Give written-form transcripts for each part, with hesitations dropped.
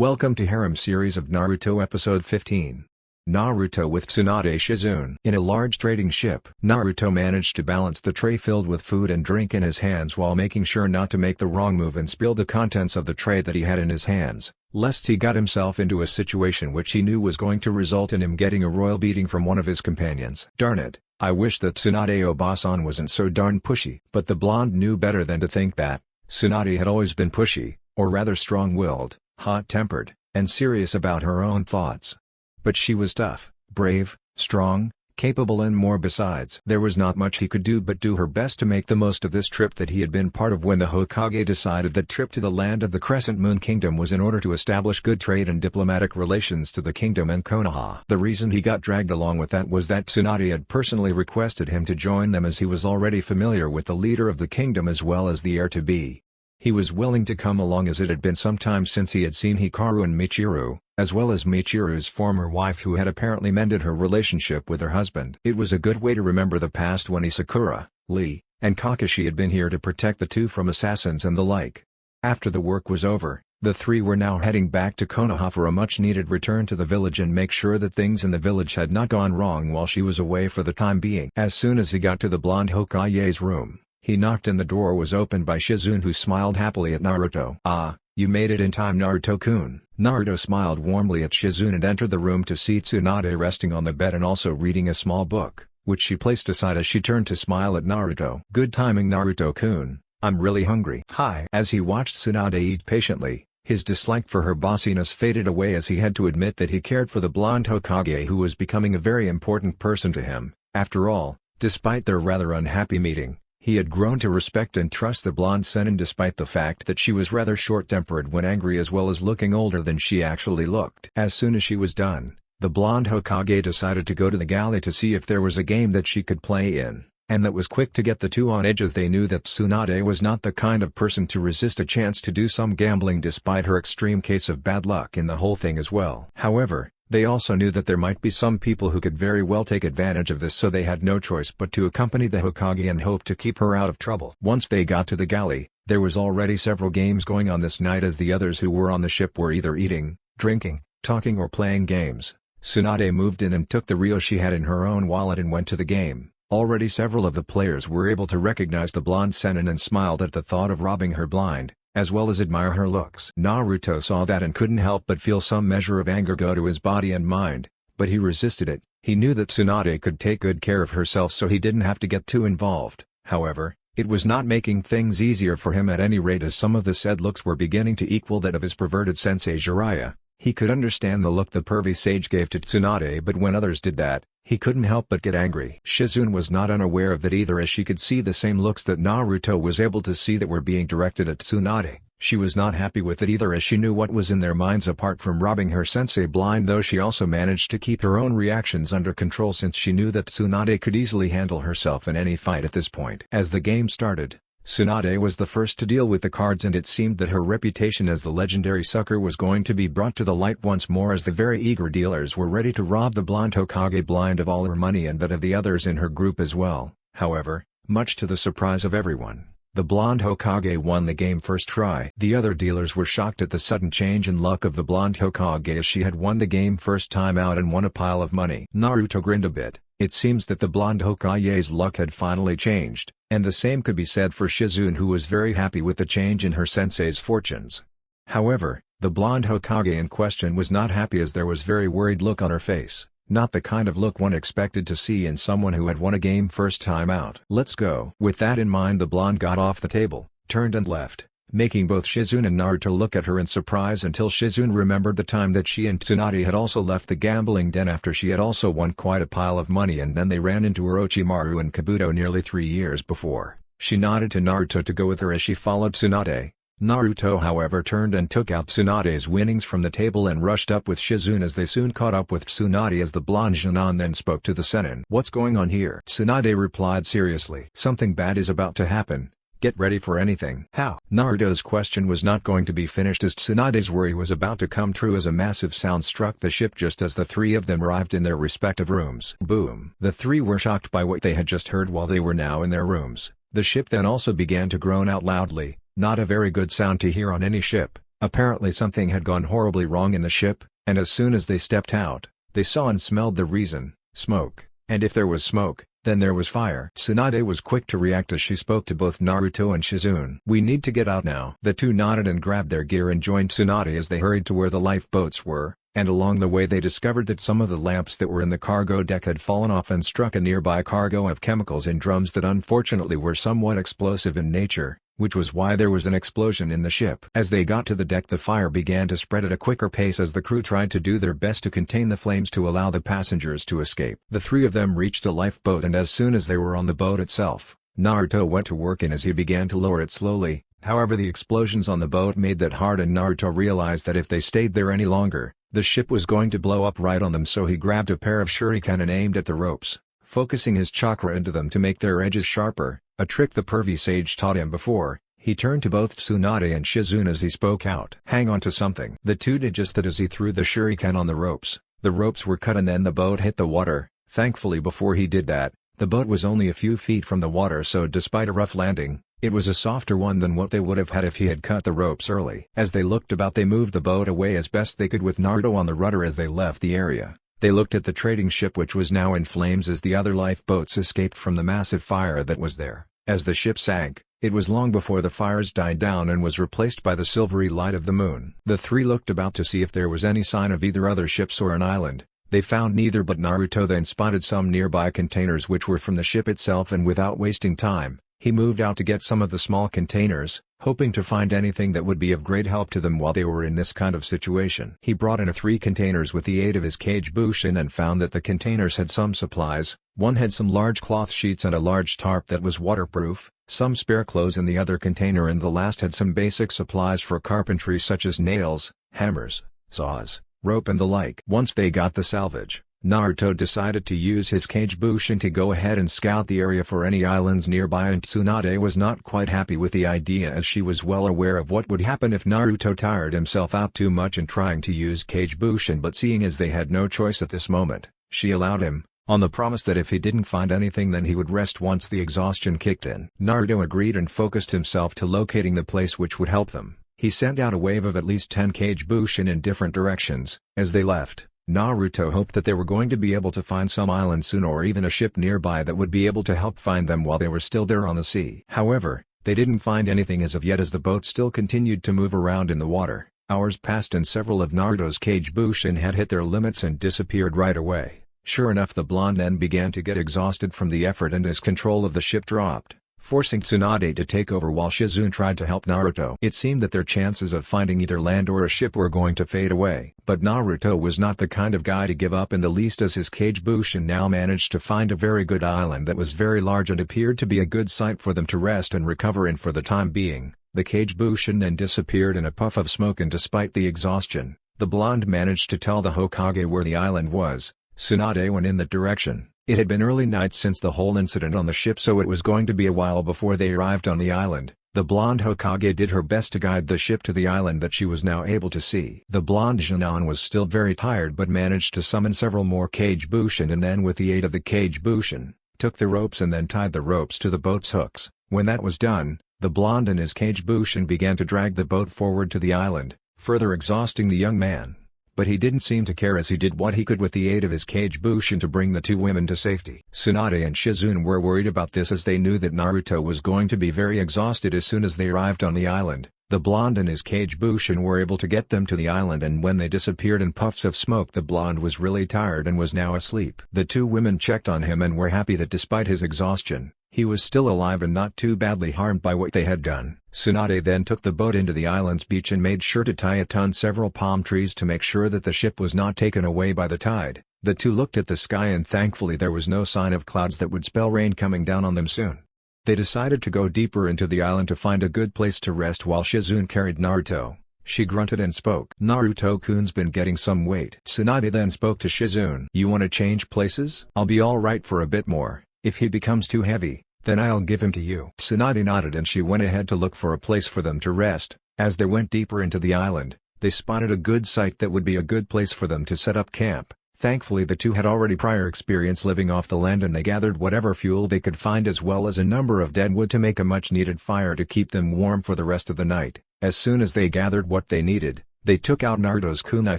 Welcome to Harem series of Naruto episode 15. Naruto with Tsunade Shizune. In a large trading ship, Naruto managed to balance the tray filled with food and drink in his hands while making sure not to make the wrong move and spill the contents of the tray that he had in his hands, lest he got himself into a situation which he knew was going to result in him getting a royal beating from one of his companions. Darn it, I wish that Tsunade Obasan wasn't so darn pushy. But the blonde knew better than to think that. Tsunade had always been pushy, or rather strong-willed, hot-tempered, and serious about her own thoughts. But she was tough, brave, strong, capable and more besides. There was not much he could do but do her best to make the most of this trip that he had been part of when the Hokage decided that trip to the land of the Crescent Moon Kingdom was in order to establish good trade and diplomatic relations to the kingdom and Konoha. The reason he got dragged along with that was that Tsunade had personally requested him to join them as he was already familiar with the leader of the kingdom as well as the heir-to-be. He was willing to come along as it had been some time since he had seen Hikaru and Michiru, as well as Michiru's former wife who had apparently mended her relationship with her husband. It was a good way to remember the past when Sakura, Lee, and Kakashi had been here to protect the two from assassins and the like. After the work was over, the three were now heading back to Konoha for a much-needed return to the village and make sure that things in the village had not gone wrong while she was away for the time being. As soon as he got to the blonde Hokage's room, he knocked and the door was opened by Shizune, who smiled happily at Naruto. "Ah, you made it in time, Naruto-kun." Naruto smiled warmly at Shizune and entered the room to see Tsunade resting on the bed and also reading a small book, which she placed aside as she turned to smile at Naruto. "Good timing, Naruto-kun, I'm really hungry." "Hi." As he watched Tsunade eat patiently, his dislike for her bossiness faded away as he had to admit that he cared for the blonde Hokage who was becoming a very important person to him. After all, despite their rather unhappy meeting, he had grown to respect and trust the blonde Sennin despite the fact that she was rather short-tempered when angry as well as looking older than she actually looked. As soon as she was done, the blonde Hokage decided to go to the galley to see if there was a game that she could play in, and that was quick to get the two on edge as they knew that Tsunade was not the kind of person to resist a chance to do some gambling despite her extreme case of bad luck in the whole thing as well. However, they also knew that there might be some people who could very well take advantage of this, so they had no choice but to accompany the Hokage and hope to keep her out of trouble. Once they got to the galley, there was already several games going on this night as the others who were on the ship were either eating, drinking, talking or playing games. Tsunade moved in and took the reel she had in her own wallet and went to the game. Already several of the players were able to recognize the blonde Sennin and smiled at the thought of robbing her blind, as well as admire her looks. Naruto saw that and couldn't help but feel some measure of anger go to his body and mind, but he resisted it. He knew that Tsunade could take good care of herself so he didn't have to get too involved. However, it was not making things easier for him at any rate, as some of the said looks were beginning to equal that of his perverted sensei Jiraiya. He could understand the look the pervy sage gave to Tsunade, but when others did that, he couldn't help but get angry. Shizune was not unaware of that either, as she could see the same looks that Naruto was able to see that were being directed at Tsunade. She was not happy with it either, as she knew what was in their minds apart from robbing her sensei blind, though she also managed to keep her own reactions under control since she knew that Tsunade could easily handle herself in any fight at this point. As the game started, Tsunade was the first to deal with the cards, and it seemed that her reputation as the legendary sucker was going to be brought to the light once more, as the very eager dealers were ready to rob the blonde Hokage blind of all her money and that of the others in her group as well. However, much to the surprise of everyone, the blonde Hokage won the game first try. The other dealers were shocked at the sudden change in luck of the blonde Hokage, as she had won the game first time out and won a pile of money. Naruto grinned a bit. It seems that the blonde Hokage's luck had finally changed, and the same could be said for Shizune, who was very happy with the change in her sensei's fortunes. However, the blonde Hokage in question was not happy, as there was very worried look on her face, not the kind of look one expected to see in someone who had won a game first time out. "Let's go." With that in mind, the blonde got off the table, turned and left, making both Shizune and Naruto look at her in surprise until Shizune remembered the time that she and Tsunade had also left the gambling den after she had also won quite a pile of money, and then they ran into Orochimaru and Kabuto nearly 3 years before. She nodded to Naruto to go with her as she followed Tsunade. Naruto however turned and took out Tsunade's winnings from the table and rushed up with Shizune, as they soon caught up with Tsunade as the blonde Junon then spoke to the Sennin. "What's going on here?" Tsunade replied seriously. "Something bad is about to happen. Get ready for anything." "How?" Naruto's question was not going to be finished as Tsunade's worry was about to come true, as a massive sound struck the ship just as the three of them arrived in their respective rooms. Boom! The three were shocked by what they had just heard while they were now in their rooms. The ship then also began to groan out loudly, not a very good sound to hear on any ship. Apparently something had gone horribly wrong in the ship, and as soon as they stepped out, they saw and smelled the reason: smoke. And if there was smoke, then there was fire. Tsunade was quick to react as she spoke to both Naruto and Shizune. "We need to get out now." The two nodded and grabbed their gear and joined Tsunade as they hurried to where the lifeboats were, and along the way they discovered that some of the lamps that were in the cargo deck had fallen off and struck a nearby cargo of chemicals in drums that unfortunately were somewhat explosive in nature, which was why there was an explosion in the ship. As they got to the deck, the fire began to spread at a quicker pace as the crew tried to do their best to contain the flames to allow the passengers to escape. The three of them reached a lifeboat, and as soon as they were on the boat itself, Naruto went to work as he began to lower it slowly. However, the explosions on the boat made that hard, and Naruto realized that if they stayed there any longer, the ship was going to blow up right on them, so he grabbed a pair of shuriken and aimed at the ropes, focusing his chakra into them to make their edges sharper, a trick the pervy sage taught him before. He turned to both Tsunade and Shizune as he spoke out. "Hang on to something." The two did just that as he threw the shuriken on the ropes. The ropes were cut and then the boat hit the water. Thankfully, before he did that, the boat was only a few feet from the water, so despite a rough landing, it was a softer one than what they would have had if he had cut the ropes early. As they looked about, they moved the boat away as best they could with Naruto on the rudder as they left the area. They looked at the trading ship, which was now in flames as the other lifeboats escaped from the massive fire that was there. As the ship sank, it was long before the fires died down and was replaced by the silvery light of the moon. The three looked about to see if there was any sign of either other ships or an island. They found neither, but Naruto then spotted some nearby containers which were from the ship itself, and without wasting time, he moved out to get some of the small containers, hoping to find anything that would be of great help to them while they were in this kind of situation. He brought in 3 containers with the aid of his kage bushin and found that the containers had some supplies. One had some large cloth sheets and a large tarp that was waterproof, some spare clothes in the other container, and the last had some basic supplies for carpentry such as nails, hammers, saws, rope and the like. Once they got the salvage, Naruto decided to use his kage bushin to go ahead and scout the area for any islands nearby, and Tsunade was not quite happy with the idea as she was well aware of what would happen if Naruto tired himself out too much in trying to use kage bushin, but seeing as they had no choice at this moment, she allowed him, on the promise that if he didn't find anything then he would rest once the exhaustion kicked in. Naruto agreed and focused himself to locating the place which would help them. He sent out a wave of at least 10 kage bushin in different directions. As they left, Naruto hoped that they were going to be able to find some island soon, or even a ship nearby that would be able to help find them while they were still there on the sea. However, they didn't find anything as of yet, as the boat still continued to move around in the water. Hours passed and several of Naruto's kage bushin had hit their limits and disappeared right away. Sure enough, the blonde then began to get exhausted from the effort and his control of the ship dropped, forcing Tsunade to take over while Shizune tried to help Naruto. It seemed that their chances of finding either land or a ship were going to fade away. But Naruto was not the kind of guy to give up in the least, as his kage bushin now managed to find a very good island that was very large and appeared to be a good site for them to rest and recover in for the time being. The kage bushin then disappeared in a puff of smoke, and despite the exhaustion, the blonde managed to tell the Hokage where the island was. Tsunade went in that direction. It had been early night since the whole incident on the ship, so it was going to be a while before they arrived on the island. The blonde Hokage did her best to guide the ship to the island that she was now able to see. The blonde Junon was still very tired but managed to summon several more kage bushin, and then with the aid of the kage bushin, took the ropes and then tied the ropes to the boat's hooks. When that was done, the blonde and his kage bushin began to drag the boat forward to the island, further exhausting the young man. But he didn't seem to care, as he did what he could with the aid of his kage bushin to bring the two women to safety. Tsunade and Shizune were worried about this, as they knew that Naruto was going to be very exhausted as soon as they arrived on the island. The blonde and his kage bushin were able to get them to the island, and when they disappeared in puffs of smoke, the blonde was really tired and was now asleep. The two women checked on him and were happy that despite his exhaustion, he was still alive and not too badly harmed by what they had done. Tsunade then took the boat into the island's beach and made sure to tie it on several palm trees to make sure that the ship was not taken away by the tide. The two looked at the sky, and thankfully there was no sign of clouds that would spell rain coming down on them soon. They decided to go deeper into the island to find a good place to rest while Shizune carried Naruto. She grunted and spoke. "Naruto-kun's been getting some weight." Tsunade then spoke to Shizune. "You want to change places? I'll be alright for a bit more. If he becomes too heavy, then I'll give him to you." Tsunade nodded, and she went ahead to look for a place for them to rest. As they went deeper into the island, they spotted a good site that would be a good place for them to set up camp. Thankfully, the two had already prior experience living off the land, and they gathered whatever fuel they could find as well as a number of dead wood to make a much needed fire to keep them warm for the rest of the night. As soon as they gathered what they needed, they took out Naruto's kunai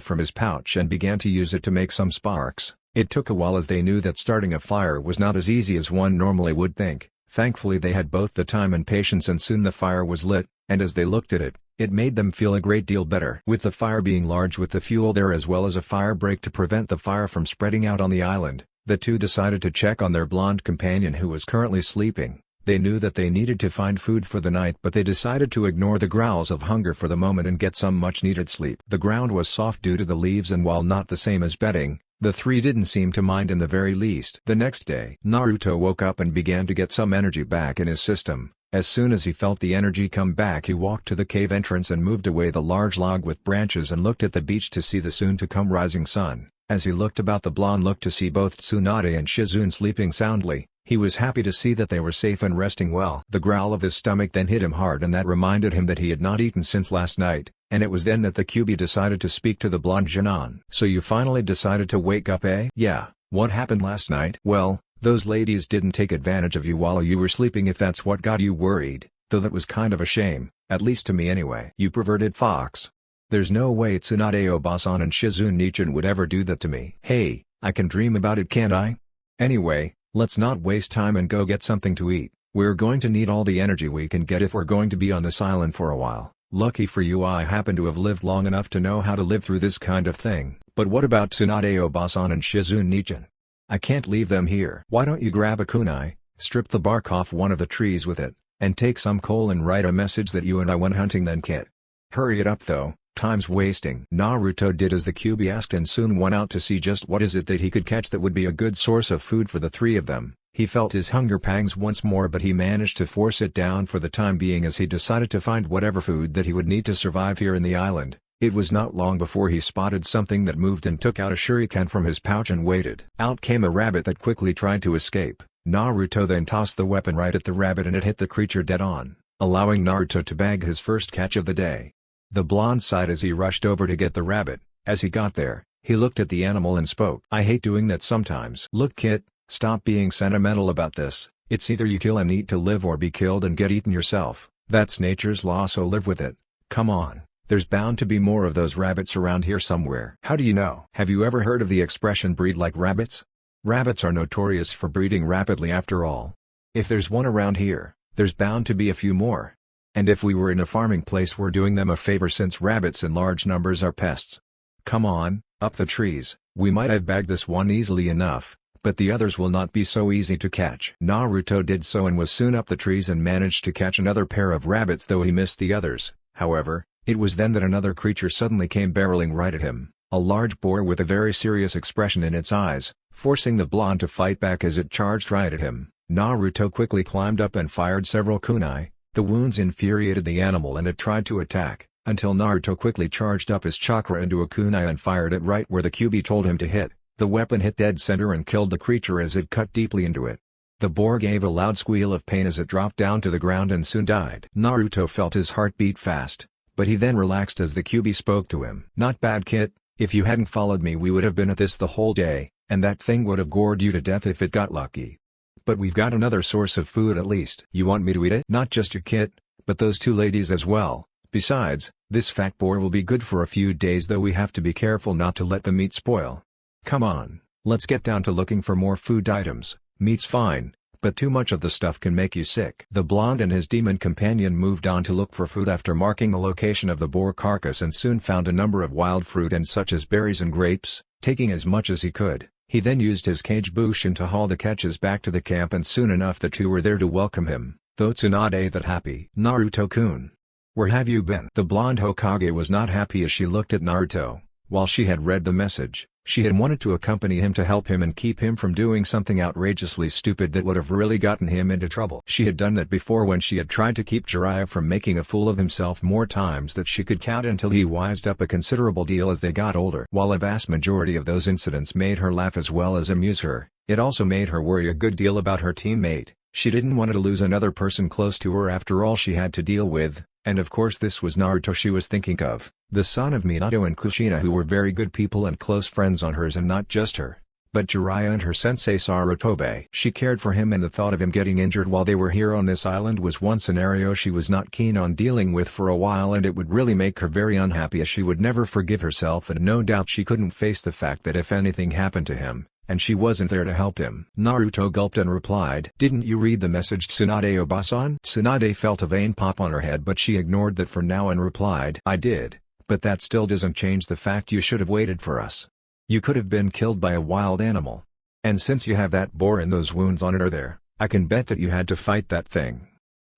from his pouch and began to use it to make some sparks. It took a while as they knew that starting a fire was not as easy as one normally would think. Thankfully they had both the time and patience, and soon the fire was lit, and as they looked at it, it made them feel a great deal better. With the fire being large with the fuel there as well as a fire break to prevent the fire from spreading out on the island, the two decided to check on their blonde companion who was currently sleeping. They knew that they needed to find food for the night, but they decided to ignore the growls of hunger for the moment and get some much needed sleep. The ground was soft due to the leaves, and while not the same as bedding, the three didn't seem to mind in the very least. The next day, Naruto woke up and began to get some energy back in his system. As soon as he felt the energy come back, he walked to the cave entrance and moved away the large log with branches and looked at the beach to see the soon-to-come rising sun. As he looked about, the blonde looked to see both Tsunade and Shizune sleeping soundly. He was happy to see that they were safe and resting well. The growl of his stomach then hit him hard, and that reminded him that he had not eaten since last night, and it was then that the Kyuubi decided to speak to the blonde Jinan. "So you finally decided to wake up, eh?" "Yeah, what happened last night?" "Well, those ladies didn't take advantage of you while you were sleeping, if that's what got you worried, though that was kind of a shame, at least to me anyway." "You perverted fox. There's no way Tsunade Obasan and Shizune Nichan would ever do that to me." "Hey, I can dream about it, can't I? Anyway, let's not waste time and go get something to eat. We're going to need all the energy we can get if we're going to be on this island for a while. Lucky for you, I happen to have lived long enough to know how to live through this kind of thing." "But what about Tsunade Obasan and Shizune Nichan? I can't leave them here." "Why don't you grab a kunai, strip the bark off one of the trees with it, and take some coal and write a message that you and I went hunting then, kid? Hurry it up though, time's wasting." Naruto did as the Kyuubi asked and soon went out to see just what is it that he could catch that would be a good source of food for the three of them. He felt his hunger pangs once more, but he managed to force it down for the time being as he decided to find whatever food that he would need to survive here in the island. It was not long before he spotted something that moved and took out a shuriken from his pouch and waited. Out came a rabbit that quickly tried to escape. Naruto then tossed the weapon right at the rabbit and it hit the creature dead on, allowing Naruto to bag his first catch of the day. The blonde sighed as he rushed over to get the rabbit. As he got there, he looked at the animal and spoke. "I hate doing that sometimes." "Look, kid, stop being sentimental about this. It's either you kill and eat to live or be killed and get eaten yourself. That's nature's law, so live with it. Come on, there's bound to be more of those rabbits around here somewhere." "How do you know?" "Have you ever heard of the expression breed like rabbits? Rabbits are notorious for breeding rapidly after all. If there's one around here, there's bound to be a few more. And if we were in a farming place, we're doing them a favor since rabbits in large numbers are pests. Come on, up the trees. We might have bagged this one easily enough, but the others will not be so easy to catch." Naruto did so and was soon up the trees and managed to catch another pair of rabbits, though he missed the others. However, it was then that another creature suddenly came barreling right at him, a large boar with a very serious expression in its eyes, forcing the blonde to fight back as it charged right at him. Naruto quickly climbed up and fired several kunai. The wounds infuriated the animal and it tried to attack, until Naruto quickly charged up his chakra into a kunai and fired it right where the Kyuubi told him to hit. The weapon hit dead center and killed the creature as it cut deeply into it. The boar gave a loud squeal of pain as it dropped down to the ground and soon died. Naruto felt his heart beat fast, but he then relaxed as the Kyuubi spoke to him. "Not bad, kid. If you hadn't followed me we would have been at this the whole day, and that thing would have gored you to death if it got lucky. But we've got another source of food at least." "You want me to eat it?" "Not just your kid, but those two ladies as well. Besides, this fat boar will be good for a few days, though we have to be careful not to let the meat spoil. Come on, let's get down to looking for more food items. Meat's fine, but too much of the stuff can make you sick." The blonde and his demon companion moved on to look for food after marking the location of the boar carcass and soon found a number of wild fruit and such as berries and grapes, taking as much as he could. He then used his kage bushin to haul the catches back to the camp, and soon enough the two were there to welcome him, though Tsunade that happy. "Naruto-kun, where have you been?" The blonde Hokage was not happy as she looked at Naruto. While she had read the message, she had wanted to accompany him to help him and keep him from doing something outrageously stupid that would have really gotten him into trouble. She had done that before when she had tried to keep Jiraiya from making a fool of himself more times that she could count until he wised up a considerable deal as they got older. While a vast majority of those incidents made her laugh as well as amuse her, it also made her worry a good deal about her teammate. She didn't want to lose another person close to her after all she had to deal with, and of course this was Naruto she was thinking of, the son of Minato and Kushina, who were very good people and close friends on hers and not just her. But Jiraiya and her sensei Sarutobe. She cared for him, and the thought of him getting injured while they were here on this island was one scenario she was not keen on dealing with for a while, and it would really make her very unhappy, as she would never forgive herself, and no doubt she couldn't face the fact that if anything happened to him, and she wasn't there to help him. Naruto gulped and replied, "Didn't you read the message, Tsunade Obasan?" Tsunade felt a vein pop on her head, but she ignored that for now and replied, "I did, but that still doesn't change the fact you should have waited for us. You could have been killed by a wild animal. And since you have that boar and those wounds on it are there, I can bet that you had to fight that thing.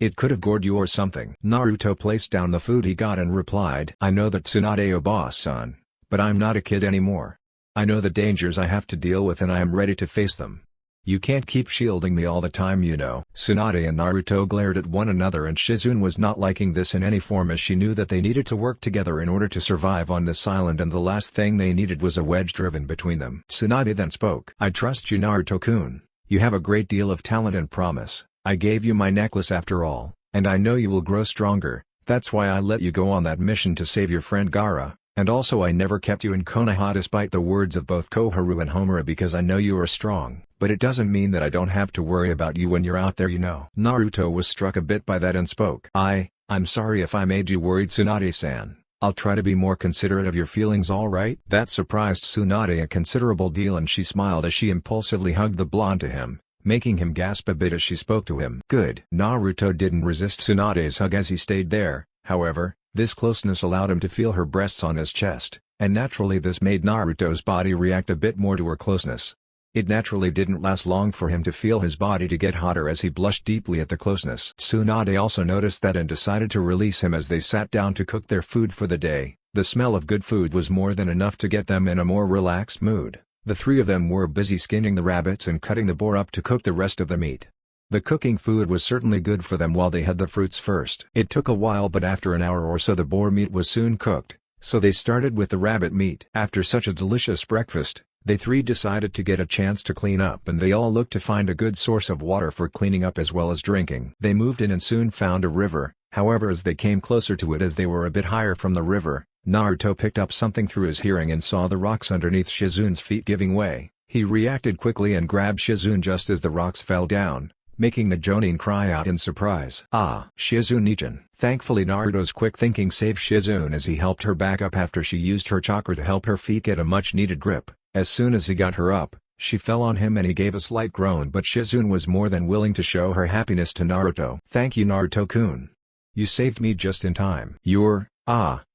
It could have gored you or something." Naruto placed down the food he got and replied, "I know that, Tsunade Obasan, but I'm not a kid anymore. I know the dangers I have to deal with and I am ready to face them. You can't keep shielding me all the time, you know." Tsunade and Naruto glared at one another, and Shizune was not liking this in any form, as she knew that they needed to work together in order to survive on this island, and the last thing they needed was a wedge driven between them. Tsunade then spoke. "I trust you, Naruto-kun. You have a great deal of talent and promise. I gave you my necklace after all, and I know you will grow stronger. That's why I let you go on that mission to save your friend Gaara. And also I never kept you in Konoha despite the words of both Koharu and Homura, because I know you are strong, but it doesn't mean that I don't have to worry about you when you're out there, you know." Naruto was struck a bit by that and spoke. I'm sorry if I made you worried, Tsunade-san. I'll try to be more considerate of your feelings, alright?" That surprised Tsunade a considerable deal, and she smiled as she impulsively hugged the blonde to him, making him gasp a bit as she spoke to him. Good. Naruto didn't resist Tsunade's hug as he stayed there, however. This closeness allowed him to feel her breasts on his chest, and naturally this made Naruto's body react a bit more to her closeness. It naturally didn't last long for him to feel his body to get hotter as he blushed deeply at the closeness. Tsunade also noticed that and decided to release him as they sat down to cook their food for the day. The smell of good food was more than enough to get them in a more relaxed mood. The three of them were busy skinning the rabbits and cutting the boar up to cook the rest of the meat. The cooking food was certainly good for them while they had the fruits first. It took a while, but after an hour or so the boar meat was soon cooked, so they started with the rabbit meat. After such a delicious breakfast, they three decided to get a chance to clean up, and they all looked to find a good source of water for cleaning up as well as drinking. They moved in and soon found a river. However, as they came closer to it, as they were a bit higher from the river, Naruto picked up something through his hearing and saw the rocks underneath Shizune's feet giving way. He reacted quickly and grabbed Shizune just as the rocks fell down, making the Jonin cry out in surprise. "Ah, Shizune-chan." Thankfully Naruto's quick thinking saved Shizune as he helped her back up after she used her chakra to help her feet get a much needed grip. As soon as he got her up, she fell on him and he gave a slight groan, but Shizune was more than willing to show her happiness to Naruto. "Thank you, Naruto-kun. You saved me just in time."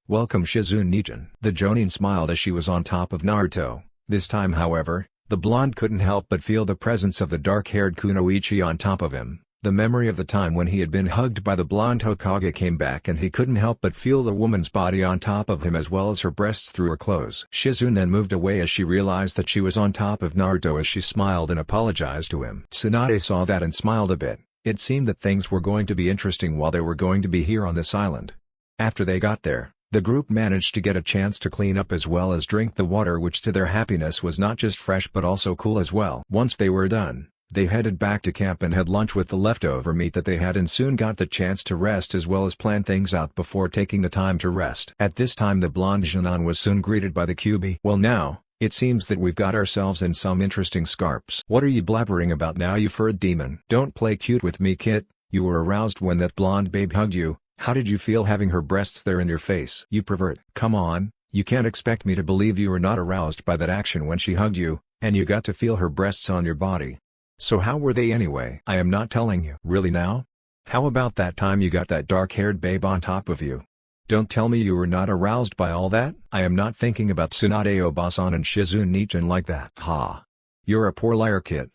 Welcome, Shizune-chan." The Jonin smiled as she was on top of Naruto. This time, however, the blonde couldn't help but feel the presence of the dark-haired Kunoichi on top of him. The memory of the time when he had been hugged by the blonde Hokage came back, and he couldn't help but feel the woman's body on top of him as well as her breasts through her clothes. Shizune then moved away as she realized that she was on top of Naruto as she smiled and apologized to him. Tsunade saw that and smiled a bit. It seemed that things were going to be interesting while they were going to be here on this island. After they got there, the group managed to get a chance to clean up as well as drink the water, which to their happiness was not just fresh but also cool as well. Once they were done, they headed back to camp and had lunch with the leftover meat that they had, and soon got the chance to rest as well as plan things out before taking the time to rest. At this time the blonde Jinan was soon greeted by the Kyuubi. "Well now, it seems that we've got ourselves in some interesting scarps." "What are you blabbering about now, you furred demon?" "Don't play cute with me, Kit. You were aroused when that blonde babe hugged you. How did you feel having her breasts there in your face?" "You pervert." "Come on, you can't expect me to believe you were not aroused by that action when she hugged you, and you got to feel her breasts on your body. So how were they anyway?" "I am not telling you." "Really now? How about that time you got that dark-haired babe on top of you? Don't tell me you were not aroused by all that." "I am not thinking about Tsunade Obasan and Shizune-chan like that." "Ha! You're a poor liar, Kit.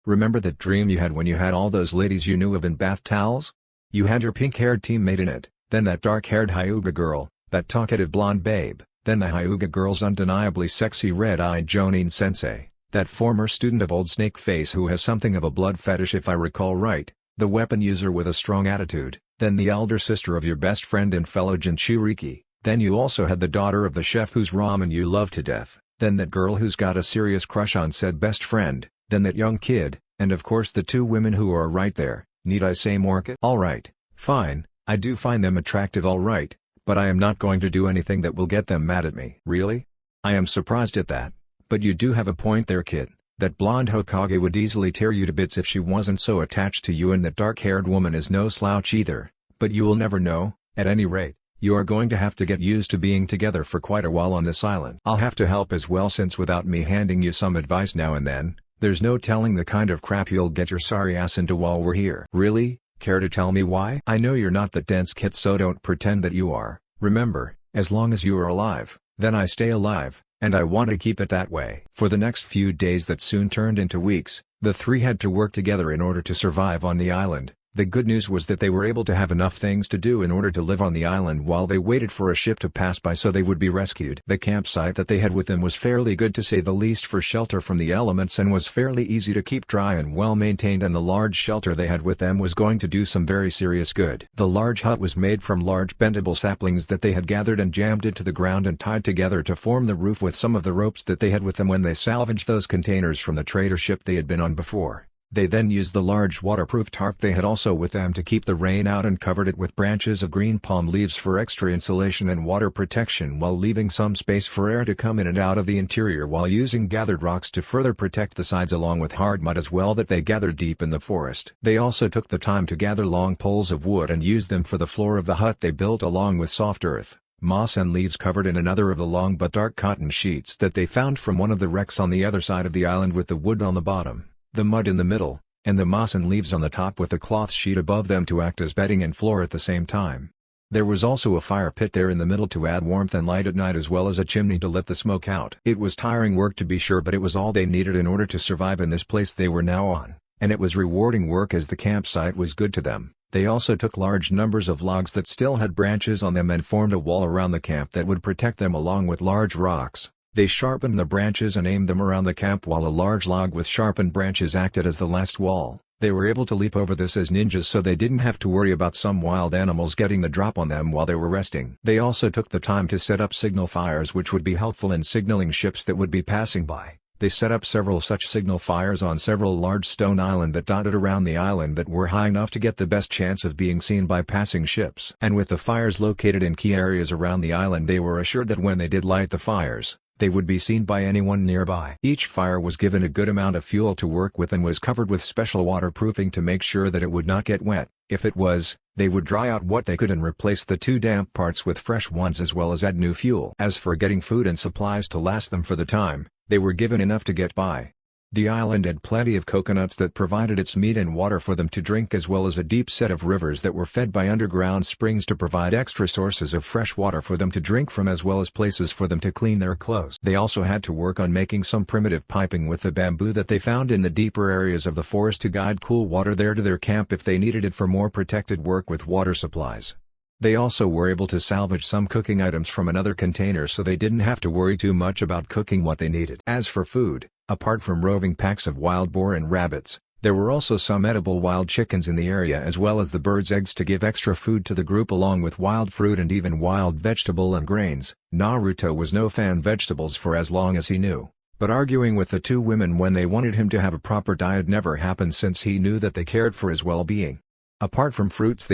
Remember that dream you had when you had all those ladies you knew of in bath towels? You had your pink-haired teammate in it, then that dark-haired Hyuga girl, that talkative blonde babe, then the Hyuga girl's undeniably sexy red-eyed Jonin sensei, that former student of Old Snake Face who has something of a blood fetish if I recall right, the weapon user with a strong attitude, then the elder sister of your best friend and fellow Jinchuriki, then you also had the daughter of the chef whose ramen you love to death, then that girl who's got a serious crush on said best friend, then that young kid, and of course the two women who are right there. Need I say more? Alright, fine, I do find them attractive, alright, but I am not going to do anything that will get them mad at me." "Really? I am surprised at that, but you do have a point there, Kid. That blonde Hokage would easily tear you to bits if she wasn't so attached to you, and that dark-haired woman is no slouch either. But you will never know. At any rate, you are going to have to get used to being together for quite a while on this island. I'll have to help as well, since without me handing you some advice now and then, there's no telling the kind of crap you'll get your sorry ass into while we're here. Really? Care to tell me why? I know you're not that dense kid, so don't pretend that you are. Remember, as long as you are alive, then I stay alive, and I want to keep it that way. For the next few days that soon turned into weeks, the three had to work together in order to survive on the island. The good news was that they were able to have enough things to do in order to live on the island while they waited for a ship to pass by so they would be rescued. The campsite that they had with them was fairly good, to say the least, for shelter from the elements, and was fairly easy to keep dry and well maintained, and the large shelter they had with them was going to do some very serious good. The large hut was made from large bendable saplings that they had gathered and jammed into the ground and tied together to form the roof with some of the ropes that they had with them when they salvaged those containers from the trader ship they had been on before. They then used the large waterproof tarp they had also with them to keep the rain out, and covered it with branches of green palm leaves for extra insulation and water protection, while leaving some space for air to come in and out of the interior, while using gathered rocks to further protect the sides, along with hard mud as well that they gathered deep in the forest. They also took the time to gather long poles of wood and use them for the floor of the hut they built, along with soft earth, moss and leaves covered in another of the long but dark cotton sheets that they found from one of the wrecks on the other side of the island, with the wood on the bottom, the mud in the middle, and the moss and leaves on the top, with a cloth sheet above them to act as bedding and floor at the same time. There was also a fire pit there in the middle to add warmth and light at night, as well as a chimney to let the smoke out. It was tiring work, to be sure, but it was all they needed in order to survive in this place they were now on, and it was rewarding work as the campsite was good to them. They also took large numbers of logs that still had branches on them and formed a wall around the camp that would protect them, along with large rocks. They sharpened the branches and aimed them around the camp, while a large log with sharpened branches acted as the last wall. They were able to leap over this as ninjas, so they didn't have to worry about some wild animals getting the drop on them while they were resting. They also took the time to set up signal fires, which would be helpful in signaling ships that would be passing by. They set up several such signal fires on several large stone islands that dotted around the island that were high enough to get the best chance of being seen by passing ships. And with the fires located in key areas around the island, they were assured that when they did light the fires, they would be seen by anyone nearby. Each fire was given a good amount of fuel to work with and was covered with special waterproofing to make sure that it would not get wet. If it was, they would dry out what they could and replace the two damp parts with fresh ones, as well as add new fuel. As for getting food and supplies to last them for the time, they were given enough to get by. The island had plenty of coconuts that provided its meat and water for them to drink, as well as a deep set of rivers that were fed by underground springs to provide extra sources of fresh water for them to drink from, as well as places for them to clean their clothes. They also had to work on making some primitive piping with the bamboo that they found in the deeper areas of the forest to guide cool water there to their camp if they needed it for more protected work with water supplies. They also were able to salvage some cooking items from another container, so they didn't have to worry too much about cooking what they needed. As for food, apart from roving packs of wild boar and rabbits, there were also some edible wild chickens in the area, as well as the birds' eggs to give extra food to the group, along with wild fruit and even wild vegetable and grains. Naruto was no fan vegetables for as long as he knew, but arguing with the two women when they wanted him to have a proper diet never happened, since he knew that they cared for his well-being. Apart from fruits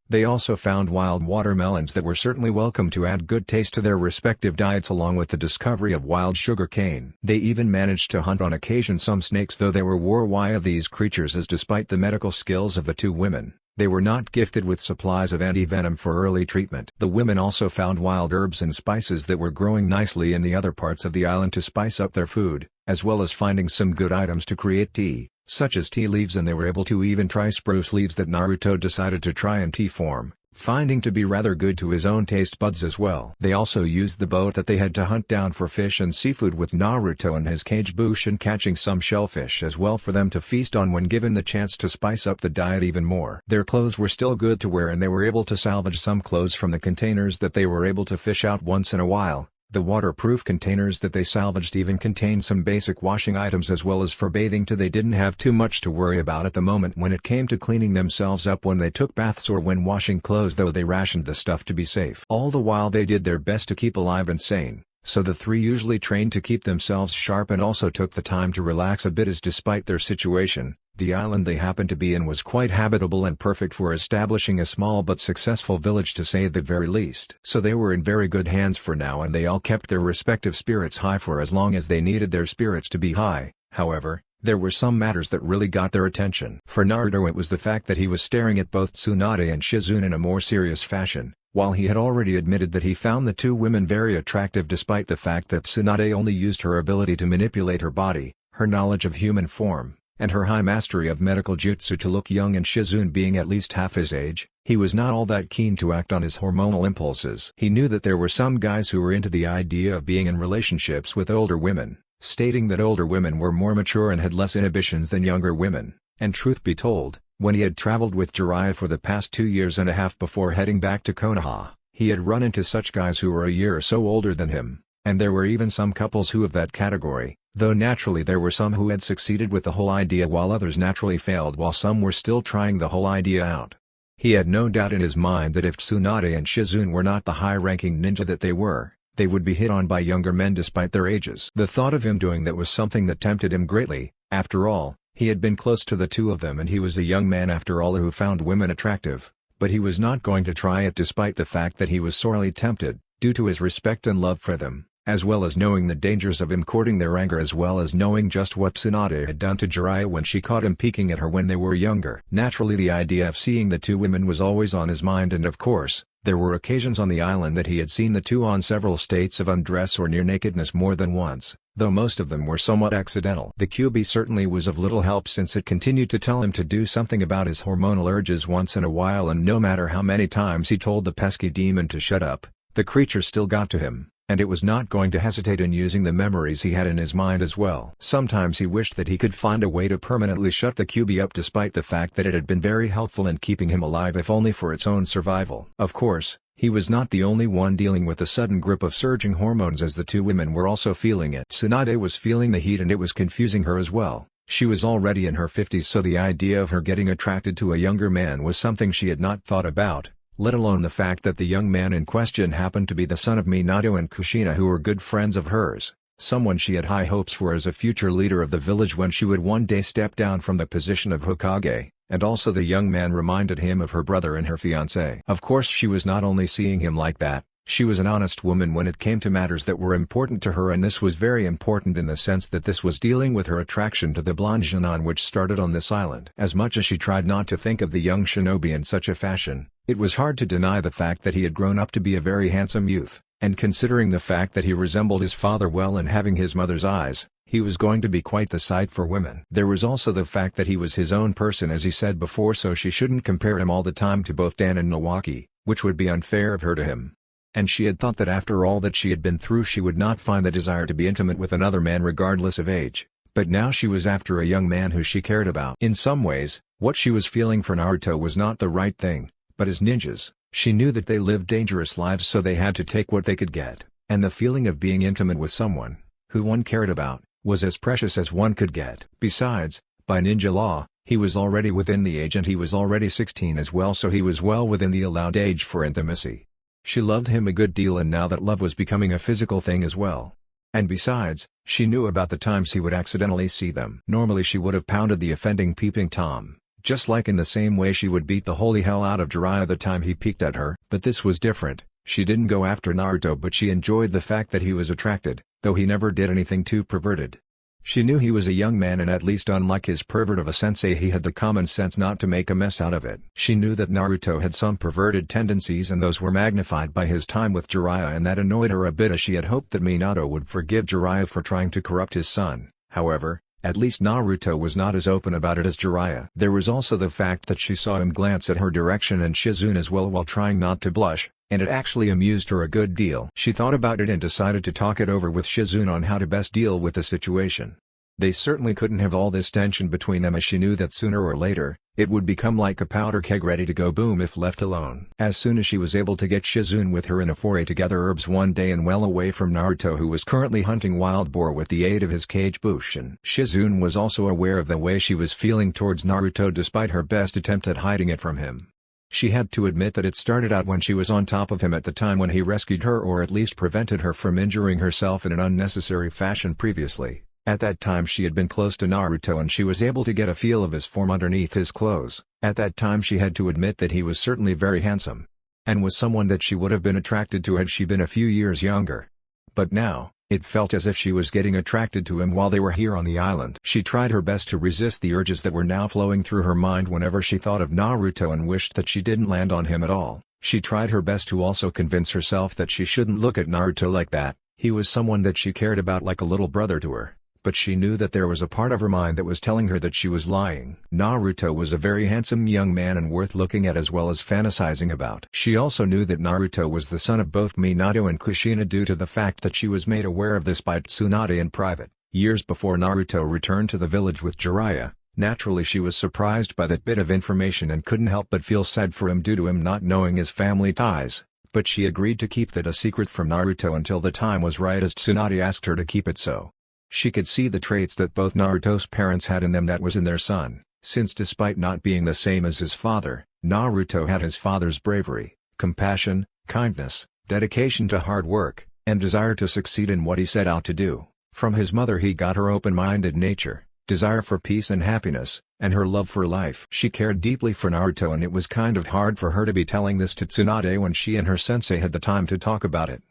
they also found wild watermelons that were certainly welcome to add good taste to their respective diets, along with the discovery of wild sugar cane. They even managed to hunt on occasion some snakes, though they were wary of these creatures, as despite the medical skills of the two women, they were not gifted with supplies of anti-venom for early treatment. The women also found wild herbs and spices that were growing nicely in the other parts of the island to spice up their food, as well as finding some good items to create tea, such as tea leaves, and they were able to even try spruce leaves that Naruto decided to try in tea form, finding to be rather good to his own taste buds as well. They also used the boat that they had to hunt down for fish and seafood with Naruto and his cage bush, and catching some shellfish as well for them to feast on when given the chance to spice up the diet even more. Their clothes were still good to wear, and they were able to salvage some clothes from the containers that they were able to fish out once in a while. The waterproof containers that they salvaged even contained some basic washing items as well as for bathing too. They didn't have too much to worry about at the moment when it came to cleaning themselves up when they took baths or when washing clothes, though they rationed the stuff to be safe. All the while they did their best to keep alive and sane, so the three usually trained to keep themselves sharp and also took the time to relax a bit, as despite their situation, the island they happened to be in was quite habitable and perfect for establishing a small but successful village, to say the very least. So they were in very good hands for now, and they all kept their respective spirits high for as long as they needed their spirits to be high. However, there were some matters that really got their attention. For Naruto, it was the fact that he was staring at both Tsunade and Shizune in a more serious fashion. While he had already admitted that he found the two women very attractive despite the fact that Tsunade only used her ability to manipulate her body, her knowledge of human form, and her high mastery of medical jutsu to look young, and Shizune being at least half his age, he was not all that keen to act on his hormonal impulses. He knew that there were some guys who were into the idea of being in relationships with older women, stating that older women were more mature and had less inhibitions than younger women, and truth be told, when he had traveled with Jiraiya for the past 2 years and a half before heading back to Konoha, he had run into such guys who were a year or so older than him, and there were even some couples who of that category, though naturally there were some who had succeeded with the whole idea while others naturally failed, while some were still trying the whole idea out. He had no doubt in his mind that if Tsunade and Shizune were not the high-ranking ninja that they were, they would be hit on by younger men despite their ages. The thought of him doing that was something that tempted him greatly. After all, he had been close to the two of them and he was a young man after all who found women attractive, but he was not going to try it despite the fact that he was sorely tempted, due to his respect and love for them, as well as knowing the dangers of him courting their anger, as well as knowing just what Tsunade had done to Jiraiya when she caught him peeking at her when they were younger. Naturally, the idea of seeing the two women was always on his mind, and of course, there were occasions on the island that he had seen the two on several states of undress or near nakedness more than once, though most of them were somewhat accidental. The QB certainly was of little help since it continued to tell him to do something about his hormonal urges once in a while, and no matter how many times he told the pesky demon to shut up, the creature still got to him, and it was not going to hesitate in using the memories he had in his mind as well. Sometimes he wished that he could find a way to permanently shut the QB up, despite the fact that it had been very helpful in keeping him alive if only for its own survival. Of course, he was not the only one dealing with the sudden grip of surging hormones, as the two women were also feeling it. Tsunade was feeling the heat and it was confusing her as well. She was already in her 50s, so the idea of her getting attracted to a younger man was something she had not thought about, let alone the fact that the young man in question happened to be the son of Minato and Kushina, who were good friends of hers, someone she had high hopes for as a future leader of the village when she would one day step down from the position of Hokage, and also the young man reminded him of her brother and her fiancé. Of course, she was not only seeing him like that, she was an honest woman when it came to matters that were important to her, and this was very important in the sense that this was dealing with her attraction to the blonde Jinan, which started on this island. As much as she tried not to think of the young shinobi in such a fashion, it was hard to deny the fact that he had grown up to be a very handsome youth, and considering the fact that he resembled his father well and having his mother's eyes, he was going to be quite the sight for women. There was also the fact that he was his own person, as he said before, so she shouldn't compare him all the time to both Dan and Nawaki, which would be unfair of her to him. And she had thought that after all that she had been through she would not find the desire to be intimate with another man regardless of age, but now she was after a young man who she cared about. In some ways, what she was feeling for Naruto was not the right thing, but as ninjas, she knew that they lived dangerous lives, so they had to take what they could get, and the feeling of being intimate with someone, who one cared about, was as precious as one could get. Besides, by ninja law, he was already within the age and he was already 16 as well, so he was well within the allowed age for intimacy. She loved him a good deal, and now that love was becoming a physical thing as well. And besides, she knew about the times he would accidentally see them. Normally she would have pounded the offending peeping Tom, just like in the same way she would beat the holy hell out of Jiraiya the time he peeked at her. But this was different. She didn't go after Naruto, but she enjoyed the fact that he was attracted, though he never did anything too perverted. She knew he was a young man, and at least unlike his pervert of a sensei, he had the common sense not to make a mess out of it. She knew that Naruto had some perverted tendencies, and those were magnified by his time with Jiraiya, and that annoyed her a bit, as she had hoped that Minato would forgive Jiraiya for trying to corrupt his son. However, at least Naruto was not as open about it as Jiraiya. There was also the fact that she saw him glance at her direction and Shizune as well while trying not to blush, and it actually amused her a good deal. She thought about it and decided to talk it over with Shizune on how to best deal with the situation. They certainly couldn't have all this tension between them, as she knew that sooner or later, it would become like a powder keg ready to go boom if left alone. As soon as she was able to get Shizune with her in a foray to gather herbs one day and well away from Naruto, who was currently hunting wild boar with the aid of his cage Bushin. Shizune was also aware of the way she was feeling towards Naruto despite her best attempt at hiding it from him. She had to admit that it started out when she was on top of him at the time when he rescued her, or at least prevented her from injuring herself in an unnecessary fashion previously. At that time she had been close to Naruto and she was able to get a feel of his form underneath his clothes. At that time she had to admit that he was certainly very handsome, and was someone that she would have been attracted to had she been a few years younger. But now, It felt as if she was getting attracted to him while they were here on the island. She tried her best to resist the urges that were now flowing through her mind whenever she thought of Naruto and wished that she didn't land on him at all. She tried her best to also convince herself that she shouldn't look at Naruto like that. He was someone that she cared about like a little brother to her. But she knew that there was a part of her mind that was telling her that she was lying. Naruto was a very handsome young man and worth looking at as well as fantasizing about. She also knew that Naruto was the son of both Minato and Kushina due to the fact that she was made aware of this by Tsunade in private. Years before Naruto returned to the village with Jiraiya, naturally she was surprised by that bit of information and couldn't help but feel sad for him due to him not knowing his family ties. But she agreed to keep that a secret from Naruto until the time was right as Tsunade asked her to keep it so. She could see the traits that both Naruto's parents had in them that was in their son, since despite not being the same as his father, Naruto had his father's bravery, compassion, kindness, dedication to hard work, and desire to succeed in what he set out to do. From his mother he got her open-minded nature, desire for peace and happiness, and her love for life. She cared deeply for Naruto and it was kind of hard for her to be telling this to Tsunade when she and her sensei had the time to talk about it.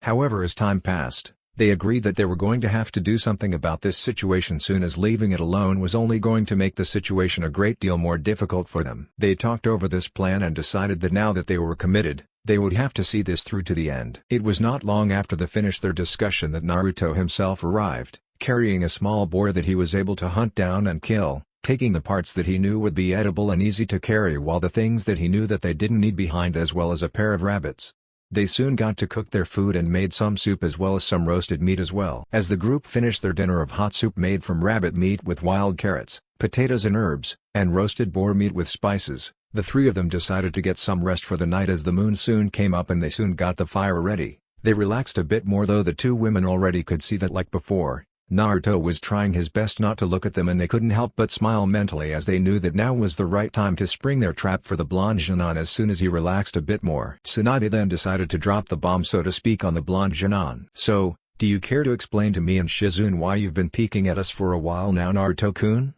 However, as time passed, they agreed that they were going to have to do something about this situation soon, as leaving it alone was only going to make the situation a great deal more difficult for them. They talked over this plan and decided that now that they were committed, they would have to see this through to the end. It was not long after they finished their discussion that Naruto himself arrived, carrying a small boar that he was able to hunt down and kill, taking the parts that he knew would be edible and easy to carry while the things that he knew that they didn't need behind, as well as a pair of rabbits. They soon got to cook their food and made some soup as well as some roasted meat as well. As the group finished their dinner of hot soup made from rabbit meat with wild carrots, potatoes and herbs, and roasted boar meat with spices, the three of them decided to get some rest for the night as the moon soon came up and they soon got the fire ready. They relaxed a bit more, though the two women already could see that, like before, Naruto was trying his best not to look at them and they couldn't help but smile mentally as they knew that now was the right time to spring their trap for the blonde Jinan as soon as he relaxed a bit more. Tsunade then decided to drop the bomb, so to speak, on the blonde Jinan. So, do you care to explain to me and Shizune why you've been peeking at us for a while now, Naruto-kun?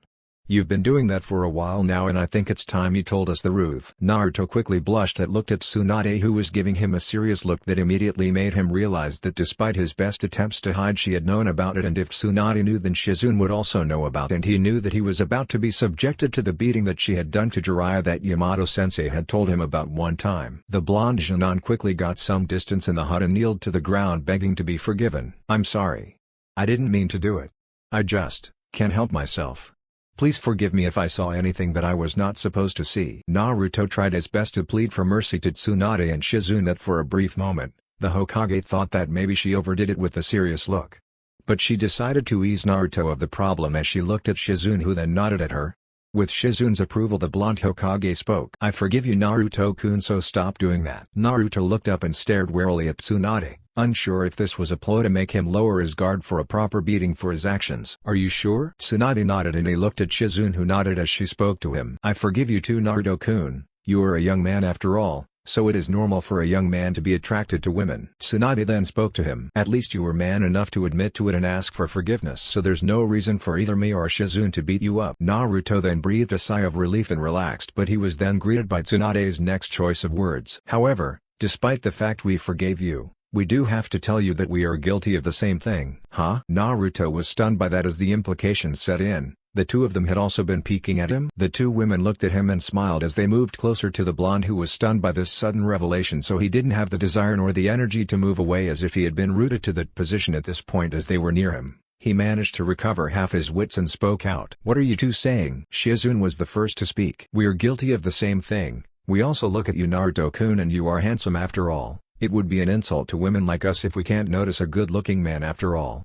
You've been doing that for a while now and I think it's time you told us the truth. Naruto quickly blushed and looked at Tsunade, who was giving him a serious look that immediately made him realize that despite his best attempts to hide, she had known about it, and if Tsunade knew then Shizune would also know about it, and he knew that he was about to be subjected to the beating that she had done to Jiraiya that Yamato-sensei had told him about one time. The blonde Jinan quickly got some distance in the hut and kneeled to the ground begging to be forgiven. I'm sorry. I didn't mean to do it. I just can't help myself. Please forgive me if I saw anything that I was not supposed to see. Naruto tried his best to plead for mercy to Tsunade and Shizune that for a brief moment, the Hokage thought that maybe she overdid it with the serious look. But she decided to ease Naruto of the problem as she looked at Shizune, who then nodded at her. With Shizune's approval, the blonde Hokage spoke. I forgive you, Naruto-kun, so stop doing that. Naruto looked up and stared warily at Tsunade, unsure if this was a ploy to make him lower his guard for a proper beating for his actions. Are you sure? Tsunade nodded and he looked at Shizune, who nodded as she spoke to him. I forgive you too, Naruto-kun. You are a young man after all, so it is normal for a young man to be attracted to women. Tsunade then spoke to him. At least you were man enough to admit to it and ask for forgiveness, so there's no reason for either me or Shizune to beat you up. Naruto then breathed a sigh of relief and relaxed, but he was then greeted by Tsunade's next choice of words. However, despite the fact we forgave you, we do have to tell you that we are guilty of the same thing. Huh? Naruto was stunned by that as the implications set in. The two of them had also been peeking at him. The two women looked at him and smiled as they moved closer to the blonde, who was stunned by this sudden revelation, so he didn't have the desire nor the energy to move away as if he had been rooted to that position at this point. As they were near him, he managed to recover half his wits and spoke out. What are you two saying? Shizune was the first to speak. We are guilty of the same thing. We also look at you, Naruto-kun, and you are handsome after all. It would be an insult to women like us if we can't notice a good-looking man after all.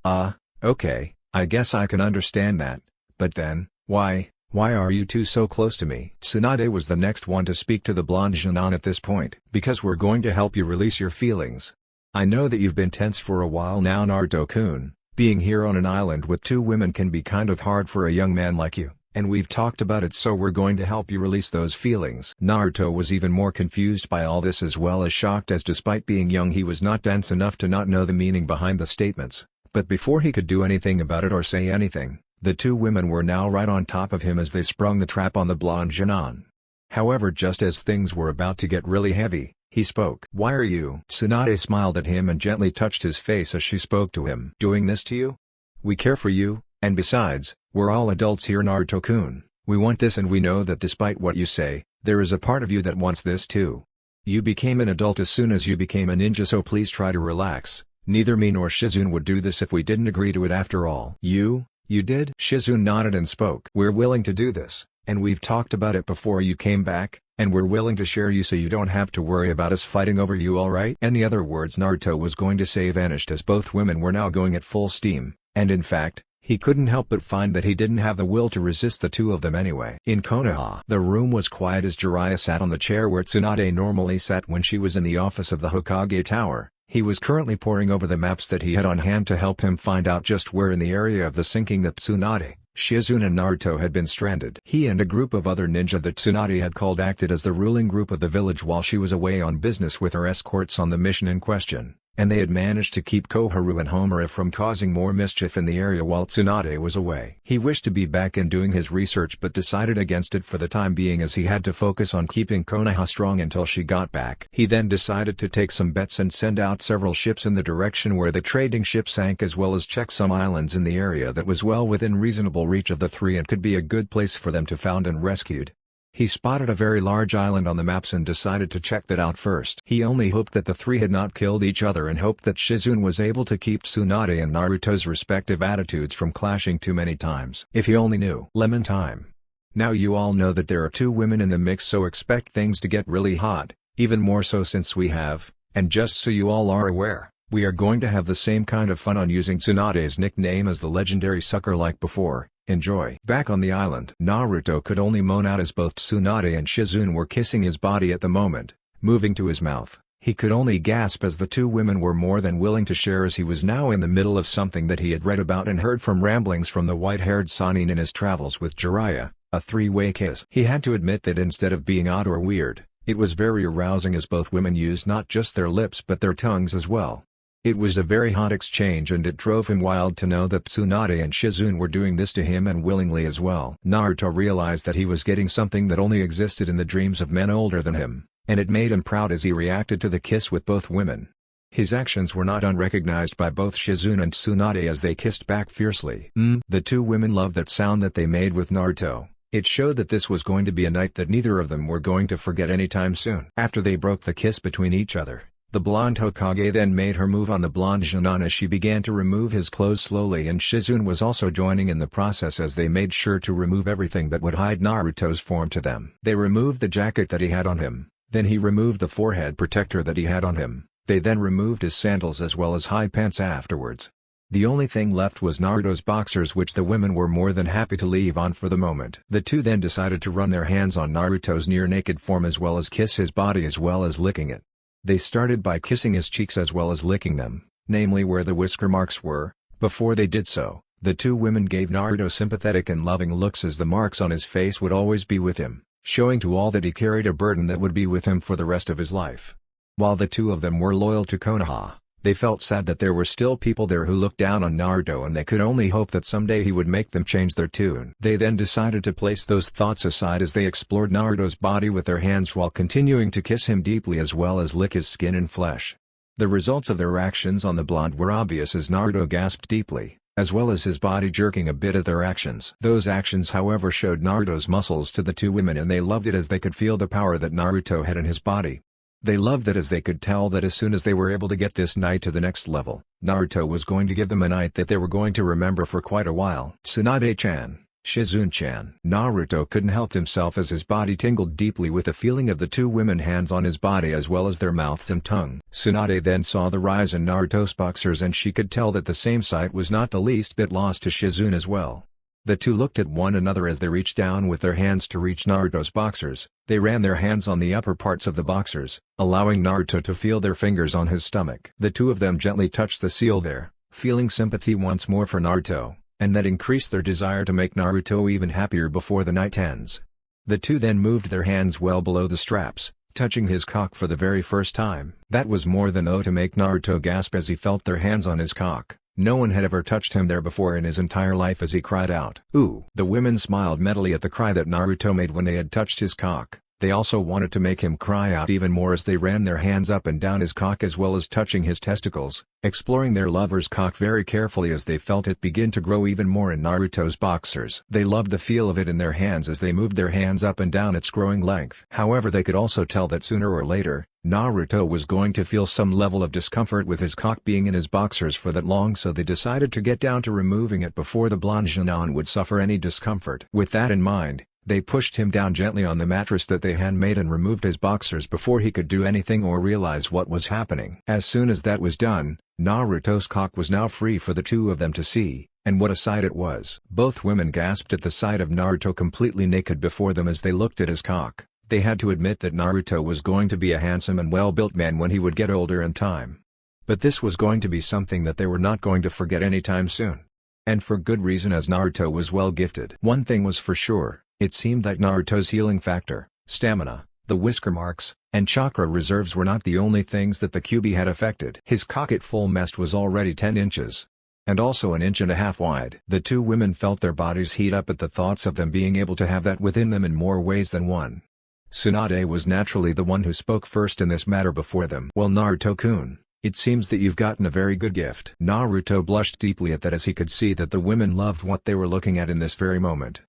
Okay, I guess I can understand that. But then, why are you two so close to me? Tsunade was the next one to speak to the blonde Jinan at this point. Because we're going to help you release your feelings. I know that you've been tense for a while now, Naruto-kun. Being here on an island with two women can be kind of hard for a young man like you, and we've talked about it, so we're going to help you release those feelings. Naruto was even more confused by all this as well as shocked, as despite being young he was not dense enough to not know the meaning behind the statements. But before he could do anything about it or say anything, the two women were now right on top of him as they sprung the trap on the blonde Jinan. However, just as things were about to get really heavy, He spoke. "Why are you?" Tsunade smiled at him and gently touched his face as she spoke to him. "Doing this to you? We care for you, and besides, we're all adults here, Naruto-kun. We want this, and we know that despite what you say, there is a part of you that wants this too. You became an adult as soon as you became a ninja, so please try to relax. Neither me nor Shizune would do this if we didn't agree to it after all." You did?" Shizune nodded and spoke. "We're willing to do this, and we've talked about it before you came back, and we're willing to share you so you don't have to worry about us fighting over you, alright?" Any other words Naruto was going to say vanished as both women were now going at full steam, and in fact, he couldn't help but find that he didn't have the will to resist the two of them anyway. In Konoha, the room was quiet as Jiraiya sat on the chair where Tsunade normally sat when she was in the office of the Hokage Tower. He was currently poring over the maps that he had on hand to help him find out just where in the area of the sinking that Tsunade, Shizune and Naruto had been stranded. He and a group of other ninja that Tsunade had called acted as the ruling group of the village while she was away on business with her escorts on the mission in question, and they had managed to keep Koharu and Homura from causing more mischief in the area while Tsunade was away. He wished to be back and doing his research but decided against it for the time being as he had to focus on keeping Konoha strong until she got back. He then decided to take some bets and send out several ships in the direction where the trading ship sank, as well as check some islands in the area that was well within reasonable reach of the three and could be a good place for them to found and rescued. He spotted a very large island on the maps and decided to check that out first. He only hoped that the three had not killed each other and hoped that Shizune was able to keep Tsunade and Naruto's respective attitudes from clashing too many times. If he only knew. Lemon time. Now you all know that there are two women in the mix, so expect things to get really hot, even more so since we have, and just so you all are aware, we are going to have the same kind of fun on using Tsunade's nickname as the legendary sucker like before. Enjoy. Back on the island, Naruto could only moan out as both Tsunade and Shizune were kissing his body at the moment, moving to his mouth. He could only gasp as the two women were more than willing to share, as he was now in the middle of something that he had read about and heard from ramblings from the white-haired Sannin in his travels with Jiraiya, a three-way kiss. He had to admit that instead of being odd or weird, it was very arousing as both women used not just their lips but their tongues as well. It was a very hot exchange and it drove him wild to know that Tsunade and Shizune were doing this to him and willingly as well. Naruto realized that he was getting something that only existed in the dreams of men older than him, and it made him proud as he reacted to the kiss with both women. His actions were not unrecognized by both Shizune and Tsunade as they kissed back fiercely. The two women loved that sound that they made with Naruto. It showed that this was going to be a night that neither of them were going to forget anytime soon. After they broke the kiss between each other, the blonde Hokage then made her move on the blonde Junon as she began to remove his clothes slowly, and Shizune was also joining in the process as they made sure to remove everything that would hide Naruto's form to them. They removed the jacket that he had on him, then he removed the forehead protector that he had on him, they then removed his sandals as well as high pants afterwards. The only thing left was Naruto's boxers, which the women were more than happy to leave on for the moment. The two then decided to run their hands on Naruto's near-naked form as well as kiss his body as well as licking it. They started by kissing his cheeks as well as licking them, namely where the whisker marks were. Before they did so, the two women gave Naruto sympathetic and loving looks as the marks on his face would always be with him, showing to all that he carried a burden that would be with him for the rest of his life. While the two of them were loyal to Konoha, they felt sad that there were still people there who looked down on Naruto, and they could only hope that someday he would make them change their tune. They then decided to place those thoughts aside as they explored Naruto's body with their hands while continuing to kiss him deeply as well as lick his skin and flesh. The results of their actions on the blonde were obvious as Naruto gasped deeply, as well as his body jerking a bit at their actions. Those actions however showed Naruto's muscles to the two women, and they loved it as they could feel the power that Naruto had in his body. They loved it as they could tell that as soon as they were able to get this night to the next level, Naruto was going to give them a night that they were going to remember for quite a while. Tsunade-chan, Shizune-chan. Naruto couldn't help himself as his body tingled deeply with the feeling of the two women hands on his body as well as their mouths and tongue. Tsunade then saw the rise in Naruto's boxers, and she could tell that the same sight was not the least bit lost to Shizune as well. The two looked at one another as they reached down with their hands to reach Naruto's boxers. They ran their hands on the upper parts of the boxers, allowing Naruto to feel their fingers on his stomach. The two of them gently touched the seal there, feeling sympathy once more for Naruto, and that increased their desire to make Naruto even happier before the night ends. The two then moved their hands well below the straps, touching his cock for the very first time. That was more than enough to make Naruto gasp as he felt their hands on his cock. No one had ever touched him there before in his entire life as he cried out, "Ooh!" The women smiled mentally at the cry that Naruto made when they had touched his cock. They also wanted to make him cry out even more as they ran their hands up and down his cock as well as touching his testicles, exploring their lover's cock very carefully as they felt it begin to grow even more in Naruto's boxers. They loved the feel of it in their hands as they moved their hands up and down its growing length. However, they could also tell that sooner or later, Naruto was going to feel some level of discomfort with his cock being in his boxers for that long, so they decided to get down to removing it before the blonde Junon would suffer any discomfort. With that in mind, they pushed him down gently on the mattress that they handmade and removed his boxers before he could do anything or realize what was happening. As soon as that was done, Naruto's cock was now free for the two of them to see, and what a sight it was. Both women gasped at the sight of Naruto completely naked before them as they looked at his cock. They had to admit that Naruto was going to be a handsome and well-built man when he would get older in time. But this was going to be something that they were not going to forget anytime soon. And for good reason, as Naruto was well gifted. One thing was for sure. It seemed that Naruto's healing factor, stamina, the whisker marks, and chakra reserves were not the only things that the Kyuubi had affected. His cock at full mast was already 10 inches. And also 1.5 inches wide. The two women felt their bodies heat up at the thoughts of them being able to have that within them in more ways than one. Tsunade was naturally the one who spoke first in this matter before them. "Well, Naruto-kun, it seems that you've gotten a very good gift." Naruto blushed deeply at that as he could see that the women loved what they were looking at in this very moment.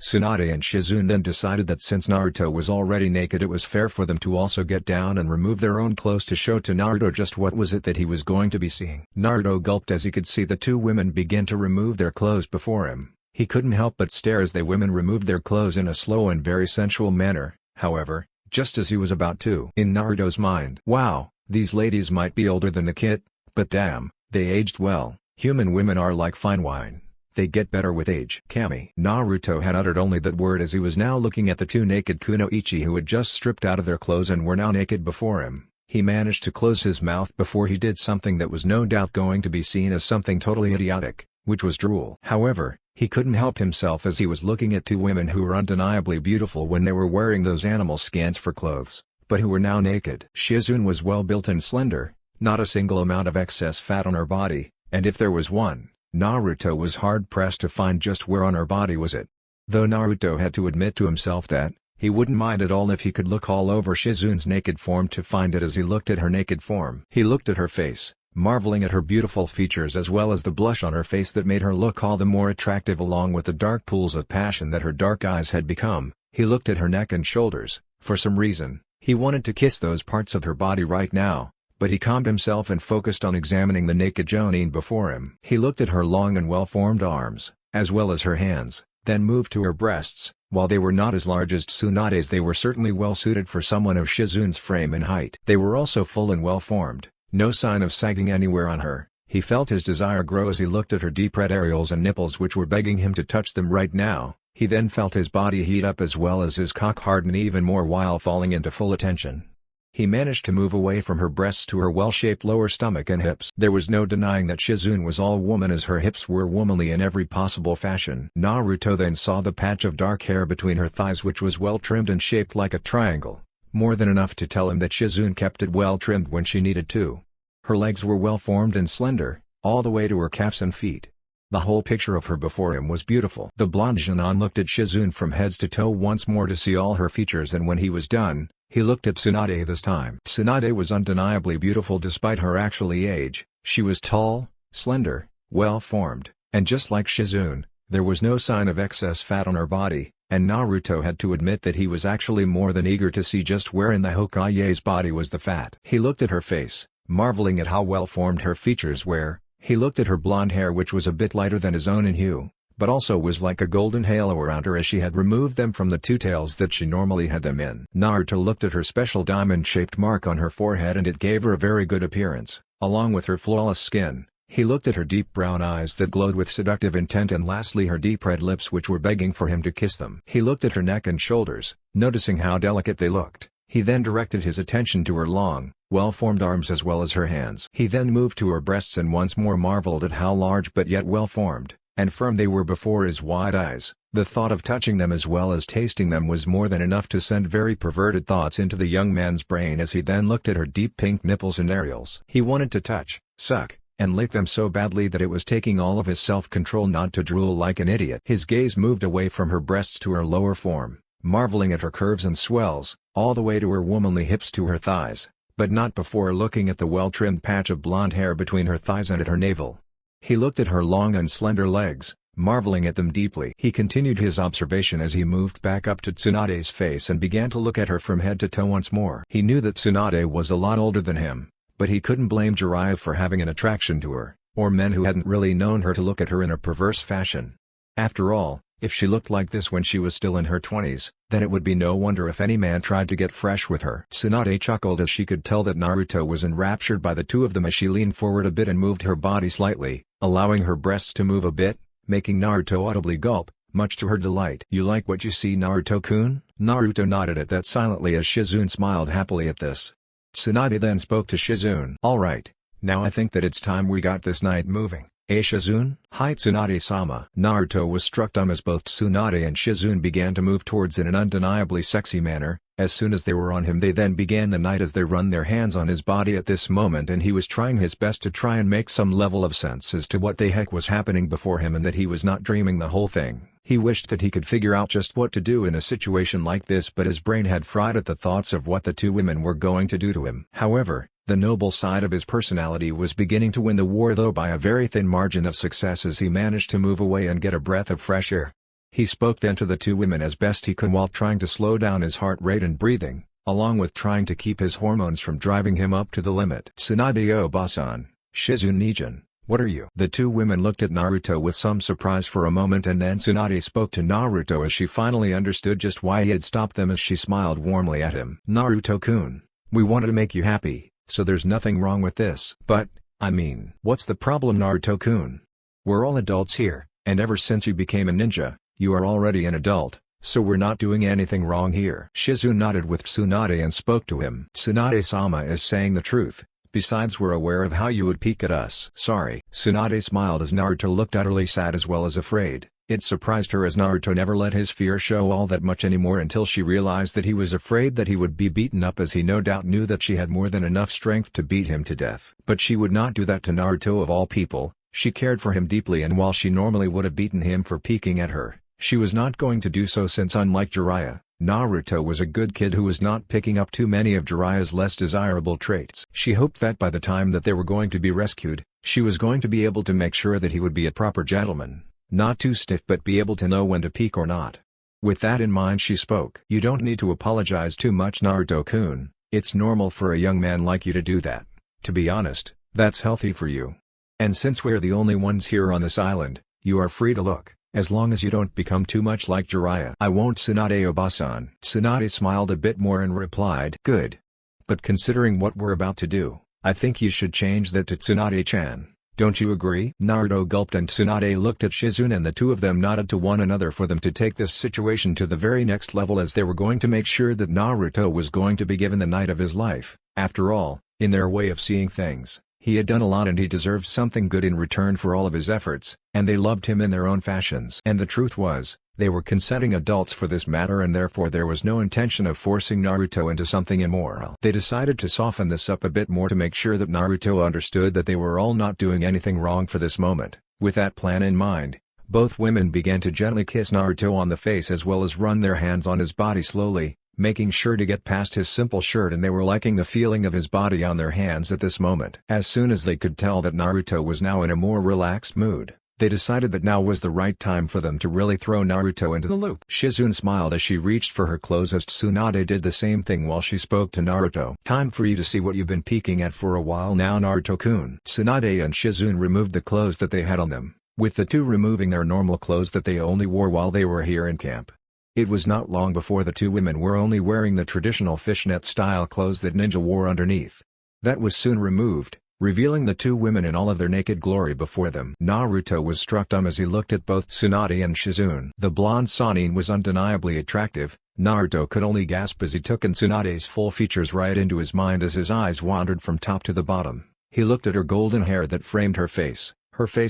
Tsunade and Shizune then decided that since Naruto was already naked, it was fair for them to also get down and remove their own clothes to show to Naruto just what was it that he was going to be seeing. Naruto gulped as he could see the two women begin to remove their clothes before him. He couldn't help but stare as the women removed their clothes in a slow and very sensual manner, however, just as he was about to. In Naruto's mind, wow, these ladies might be older than the kid, but damn, they aged well. Human women are like fine wine. They get better with age. Kami. Naruto had uttered only that word as he was now looking at the two naked kunoichi who had just stripped out of their clothes and were now naked before him. He managed to close his mouth before he did something that was no doubt going to be seen as something totally idiotic, which was drool. However, he couldn't help himself as he was looking at two women who were undeniably beautiful when they were wearing those animal skins for clothes, but who were now naked. Shizune was well built and slender, not a single amount of excess fat on her body, and if there was one, Naruto was hard-pressed to find just where on her body was it. Though Naruto had to admit to himself that, he wouldn't mind at all if he could look all over Shizune's naked form to find it as he looked at her naked form. He looked at her face, marveling at her beautiful features as well as the blush on her face that made her look all the more attractive along with the dark pools of passion that her dark eyes had become. He looked at her neck and shoulders. For some reason, he wanted to kiss those parts of her body right now. But he calmed himself and focused on examining the naked Jonin before him. He looked at her long and well-formed arms, as well as her hands, then moved to her breasts. While they were not as large as Tsunade's, they were certainly well-suited for someone of Shizune's frame and height. They were also full and well-formed, no sign of sagging anywhere on her. He felt his desire grow as he looked at her deep red areoles and nipples which were begging him to touch them right now. He then felt his body heat up as well as his cock harden even more while falling into full attention. He managed to move away from her breasts to her well-shaped lower stomach and hips. There was no denying that Shizune was all woman as her hips were womanly in every possible fashion. Naruto then saw the patch of dark hair between her thighs which was well trimmed and shaped like a triangle, more than enough to tell him that Shizune kept it well trimmed when she needed to. Her legs were well formed and slender, all the way to her calves and feet. The whole picture of her before him was beautiful. The blonde Junon looked at Shizune from head to toe once more to see all her features, and when he was done, he looked at Tsunade this time. Tsunade was undeniably beautiful despite her actually age. She was tall, slender, well-formed, and just like Shizune, there was no sign of excess fat on her body, and Naruto had to admit that he was actually more than eager to see just where in the Hokage's body was the fat. He looked at her face, marveling at how well-formed her features were. He looked at her blonde hair which was a bit lighter than his own in hue, but also was like a golden halo around her as she had removed them from the two tails that she normally had them in. Naruto looked at her special diamond-shaped mark on her forehead and it gave her a very good appearance, along with her flawless skin. He looked at her deep brown eyes that glowed with seductive intent and lastly her deep red lips which were begging for him to kiss them. He looked at her neck and shoulders, noticing how delicate they looked. He then directed his attention to her long, well-formed arms as well as her hands. He then moved to her breasts and once more marveled at how large but yet well-formed and firm they were before his wide eyes. The thought of touching them as well as tasting them was more than enough to send very perverted thoughts into the young man's brain as he then looked at her deep pink nipples and areoles. He wanted to touch, suck, and lick them so badly that it was taking all of his self-control not to drool like an idiot. His gaze moved away from her breasts to her lower form, marveling at her curves and swells, all the way to her womanly hips to her thighs, but not before looking at the well-trimmed patch of blonde hair between her thighs and at her navel. He looked at her long and slender legs, marveling at them deeply. He continued his observation as he moved back up to Tsunade's face and began to look at her from head to toe once more. He knew that Tsunade was a lot older than him, but he couldn't blame Jiraiya for having an attraction to her, or men who hadn't really known her to look at her in a perverse fashion. After all, if she looked like this when she was still in her 20s, then it would be no wonder if any man tried to get fresh with her. Tsunade chuckled as she could tell that Naruto was enraptured by the two of them as she leaned forward a bit and moved her body slightly, allowing her breasts to move a bit, making Naruto audibly gulp, much to her delight. "You like what you see, Naruto-kun?" Naruto nodded at that silently as Shizune smiled happily at this. Tsunade then spoke to Shizune. "Alright, now I think that it's time we got this night moving. Eh, Shizune?" "Hi, Tsunade-sama." Naruto was struck dumb as both Tsunade and Shizune began to move towards in an undeniably sexy manner. As soon as they were on him, they then began the night as they run their hands on his body at this moment, and he was trying his best to try and make some level of sense as to what the heck was happening before him and that he was not dreaming the whole thing. He wished that he could figure out just what to do in a situation like this, but his brain had fried at the thoughts of what the two women were going to do to him. However, the noble side of his personality was beginning to win the war, though by a very thin margin of success, as he managed to move away and get a breath of fresh air. He spoke then to the two women as best he could while trying to slow down his heart rate and breathing, along with trying to keep his hormones from driving him up to the limit. "Tsunade-o-ba-san, Shizune-jin, what are you?" The two women looked at Naruto with some surprise for a moment, and then Tsunade spoke to Naruto as she finally understood just why he had stopped them, as she smiled warmly at him. "Naruto-kun, we wanted to make you happy, so there's nothing wrong with this. But, I mean, what's the problem, Naruto-kun? We're all adults here, and ever since you became a ninja, you are already an adult, so we're not doing anything wrong here." Shizune nodded with Tsunade and spoke to him. "Tsunade-sama is saying the truth, besides we're aware of how you would peek at us." "Sorry." Tsunade smiled as Naruto looked utterly sad as well as afraid. It surprised her, as Naruto never let his fear show all that much anymore until she realized that he was afraid that he would be beaten up, as he no doubt knew that she had more than enough strength to beat him to death. But she would not do that to Naruto of all people. She cared for him deeply, and while she normally would have beaten him for peeking at her, she was not going to do so, since unlike Jiraiya, Naruto was a good kid who was not picking up too many of Jiraiya's less desirable traits. She hoped that by the time that they were going to be rescued, she was going to be able to make sure that he would be a proper gentleman, not too stiff but be able to know when to peek or not. With that in mind, she spoke. "You don't need to apologize too much, Naruto-kun. It's normal for a young man like you to do that. To be honest, that's healthy for you. And since we're the only ones here on this island, you are free to look, as long as you don't become too much like Jiraiya." "I won't, Tsunade-o-ba-san." Tsunade smiled a bit more and replied, "Good. But considering what we're about to do, I think you should change that to Tsunade-chan. Don't you agree?" Naruto gulped and Tsunade looked at Shizune, and the two of them nodded to one another for them to take this situation to the very next level, as they were going to make sure that Naruto was going to be given the night of his life. After all, in their way of seeing things, he had done a lot and he deserved something good in return for all of his efforts, and they loved him in their own fashions. And the truth was, they were consenting adults for this matter, and therefore there was no intention of forcing Naruto into something immoral. They decided to soften this up a bit more to make sure that Naruto understood that they were all not doing anything wrong for this moment. With that plan in mind, both women began to gently kiss Naruto on the face as well as run their hands on his body slowly, making sure to get past his simple shirt, and they were liking the feeling of his body on their hands at this moment. As soon as they could tell that Naruto was now in a more relaxed mood, they decided that now was the right time for them to really throw Naruto into the loop. Shizune smiled as she reached for her clothes as Tsunade did the same thing while she spoke to Naruto. "Time for you to see what you've been peeking at for a while now, Naruto-kun." Tsunade and Shizune removed the clothes that they had on them, with the two removing their normal clothes that they only wore while they were here in camp. It was not long before the two women were only wearing the traditional fishnet-style clothes that ninja wore underneath. That was soon removed, revealing the two women in all of their naked glory before them. Naruto was struck dumb as he looked at both Tsunade and Shizune. The blonde Sannin was undeniably attractive. Naruto could only gasp as he took in Tsunade's full features right into his mind as his eyes wandered from top to the bottom. He looked at her golden hair that framed her face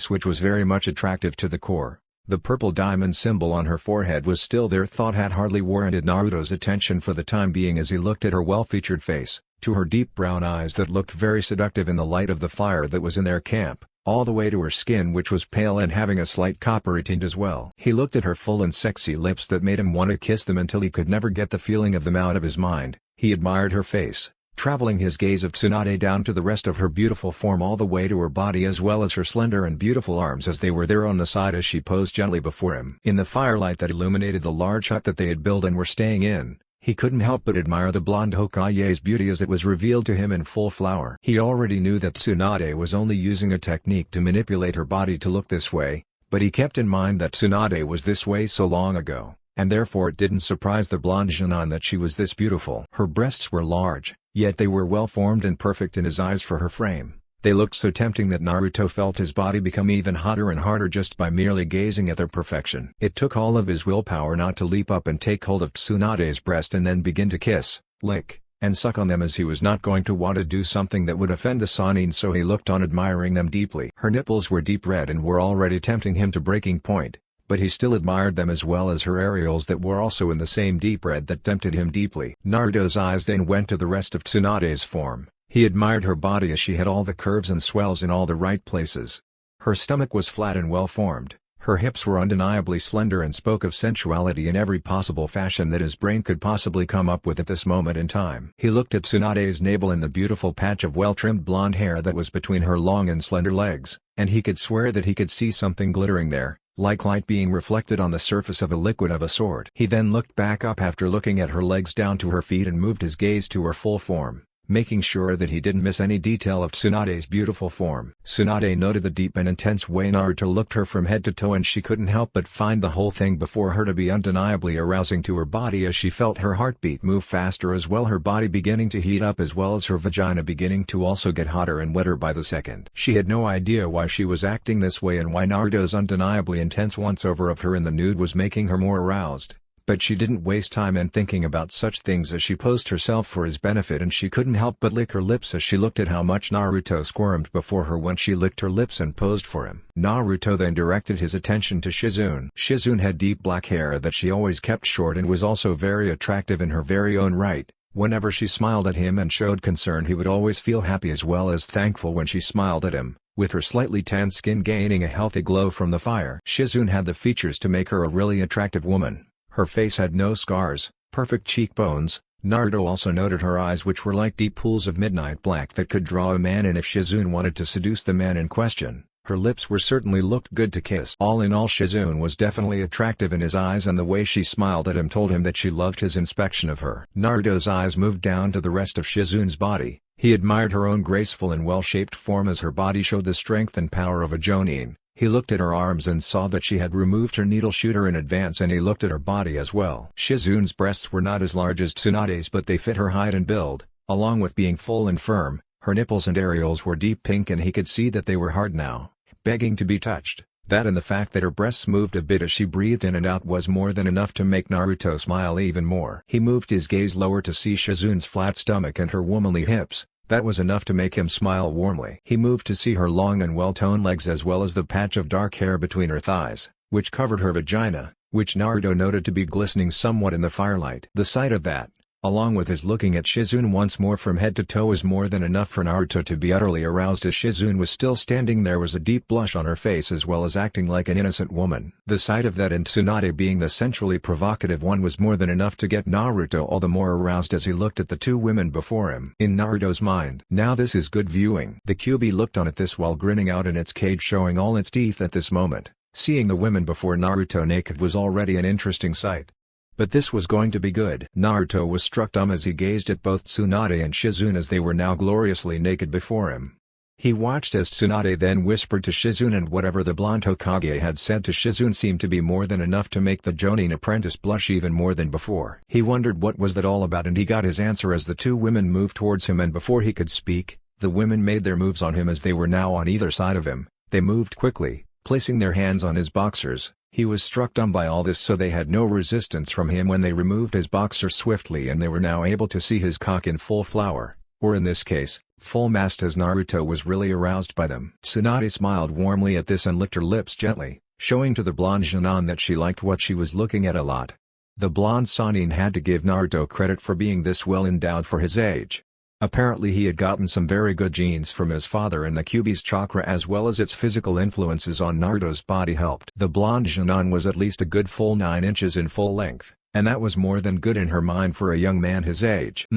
which was very much attractive to the core. The purple diamond symbol on her forehead was still there. Thought had hardly warranted Naruto's attention for the time being as he looked at her well-featured face, to her deep brown eyes that looked very seductive in the light of the fire that was in their camp, all the way to her skin, which was pale and having a slight coppery tint as well. He looked at her full and sexy lips that made him want to kiss them until he could never get the feeling of them out of his mind. He admired her face, traveling his gaze of Tsunade down to the rest of her beautiful form all the way to her body as well as her slender and beautiful arms as they were there on the side as she posed gently before him. In the firelight that illuminated the large hut that they had built and were staying in, he couldn't help but admire the blonde Hokage's beauty as it was revealed to him in full flower. He already knew that Tsunade was only using a technique to manipulate her body to look this way, but he kept in mind that Tsunade was this way so long ago, and therefore it didn't surprise the blonde Jinan that she was this beautiful. Her breasts were large, yet they were well formed and perfect in his eyes for her frame. They looked so tempting that Naruto felt his body become even hotter and harder just by merely gazing at their perfection. It took all of his willpower not to leap up and take hold of Tsunade's breast and then begin to kiss, lick, and suck on them, as he was not going to want to do something that would offend the Sannin, so he looked on admiring them deeply. Her nipples were deep red and were already tempting him to breaking point, but he still admired them as well as her areoles that were also in the same deep red that tempted him deeply. Naruto's eyes then went to the rest of Tsunade's form. He admired her body as she had all the curves and swells in all the right places. Her stomach was flat and well formed, her hips were undeniably slender and spoke of sensuality in every possible fashion that his brain could possibly come up with at this moment in time. He looked at Tsunade's navel and the beautiful patch of well-trimmed blonde hair that was between her long and slender legs, and he could swear that he could see something glittering there, like light being reflected on the surface of a liquid of a sort. He then looked back up after looking at her legs down to her feet and moved his gaze to her full form, making sure that he didn't miss any detail of Tsunade's beautiful form. Tsunade noted the deep and intense way Naruto looked her from head to toe, and she couldn't help but find the whole thing before her to be undeniably arousing to her body as she felt her heartbeat move faster as well, her body beginning to heat up as well as her vagina beginning to also get hotter and wetter by the second. She had no idea why she was acting this way and why Naruto's undeniably intense once-over of her in the nude was making her more aroused. But she didn't waste time in thinking about such things as she posed herself for his benefit, and she couldn't help but lick her lips as she looked at how much Naruto squirmed before her when she licked her lips and posed for him. Naruto then directed his attention to Shizune. Shizune had deep black hair that she always kept short and was also very attractive in her very own right. Whenever she smiled at him and showed concern, he would always feel happy as well as thankful when she smiled at him, with her slightly tanned skin gaining a healthy glow from the fire. Shizune had the features to make her a really attractive woman. Her face had no scars, perfect cheekbones. Naruto also noted her eyes, which were like deep pools of midnight black that could draw a man in if Shizune wanted to seduce the man in question. Her lips were certainly looked good to kiss. All in all, Shizune was definitely attractive in his eyes, and the way she smiled at him told him that she loved his inspection of her. Naruto's eyes moved down to the rest of Shizune's body. He admired her own graceful and well-shaped form as her body showed the strength and power of a Jonin. He looked at her arms and saw that she had removed her needle shooter in advance, and he looked at her body as well. Shizune's breasts were not as large as Tsunade's, but they fit her height and build, along with being full and firm. Her nipples and areoles were deep pink, and he could see that they were hard now, begging to be touched. That and the fact that her breasts moved a bit as she breathed in and out was more than enough to make Naruto smile even more. He moved his gaze lower to see Shizune's flat stomach and her womanly hips. That was enough to make him smile warmly. He moved to see her long and well-toned legs as well as the patch of dark hair between her thighs, which covered her vagina, which Naruto noted to be glistening somewhat in the firelight. The sight of that, along with his looking at Shizune once more from head to toe, was more than enough for Naruto to be utterly aroused. As Shizune was still standing there was a deep blush on her face as well as acting like an innocent woman. The sight of that and Tsunade being the sensually provocative one was more than enough to get Naruto all the more aroused as he looked at the two women before him. In Naruto's mind, now this is good viewing. The Kyuubi looked on at this while grinning out in its cage, showing all its teeth at this moment. Seeing the women before Naruto naked was already an interesting sight. But this was going to be good. Naruto was struck dumb as he gazed at both Tsunade and Shizune as they were now gloriously naked before him. He watched as Tsunade then whispered to Shizune, and whatever the blonde Hokage had said to Shizune seemed to be more than enough to make the Jonin apprentice blush even more than before. He wondered what was that all about, and he got his answer as the two women moved towards him, and before he could speak, the women made their moves on him as they were now on either side of him. They moved quickly, placing their hands on his boxers. He was struck dumb by all this, so they had no resistance from him when they removed his boxers swiftly, and they were now able to see his cock in full flower, or in this case, full mast, as Naruto was really aroused by them. Tsunade smiled warmly at this and licked her lips gently, showing to the blonde Jinan that she liked what she was looking at a lot. The blonde Sannin had to give Naruto credit for being this well endowed for his age. Apparently he had gotten some very good genes from his father, and the Kyuubi's chakra as well as its physical influences on Naruto's body helped. The blonde Junon was at least a good full 9 inches in full length, and that was more than good in her mind for a young man his age.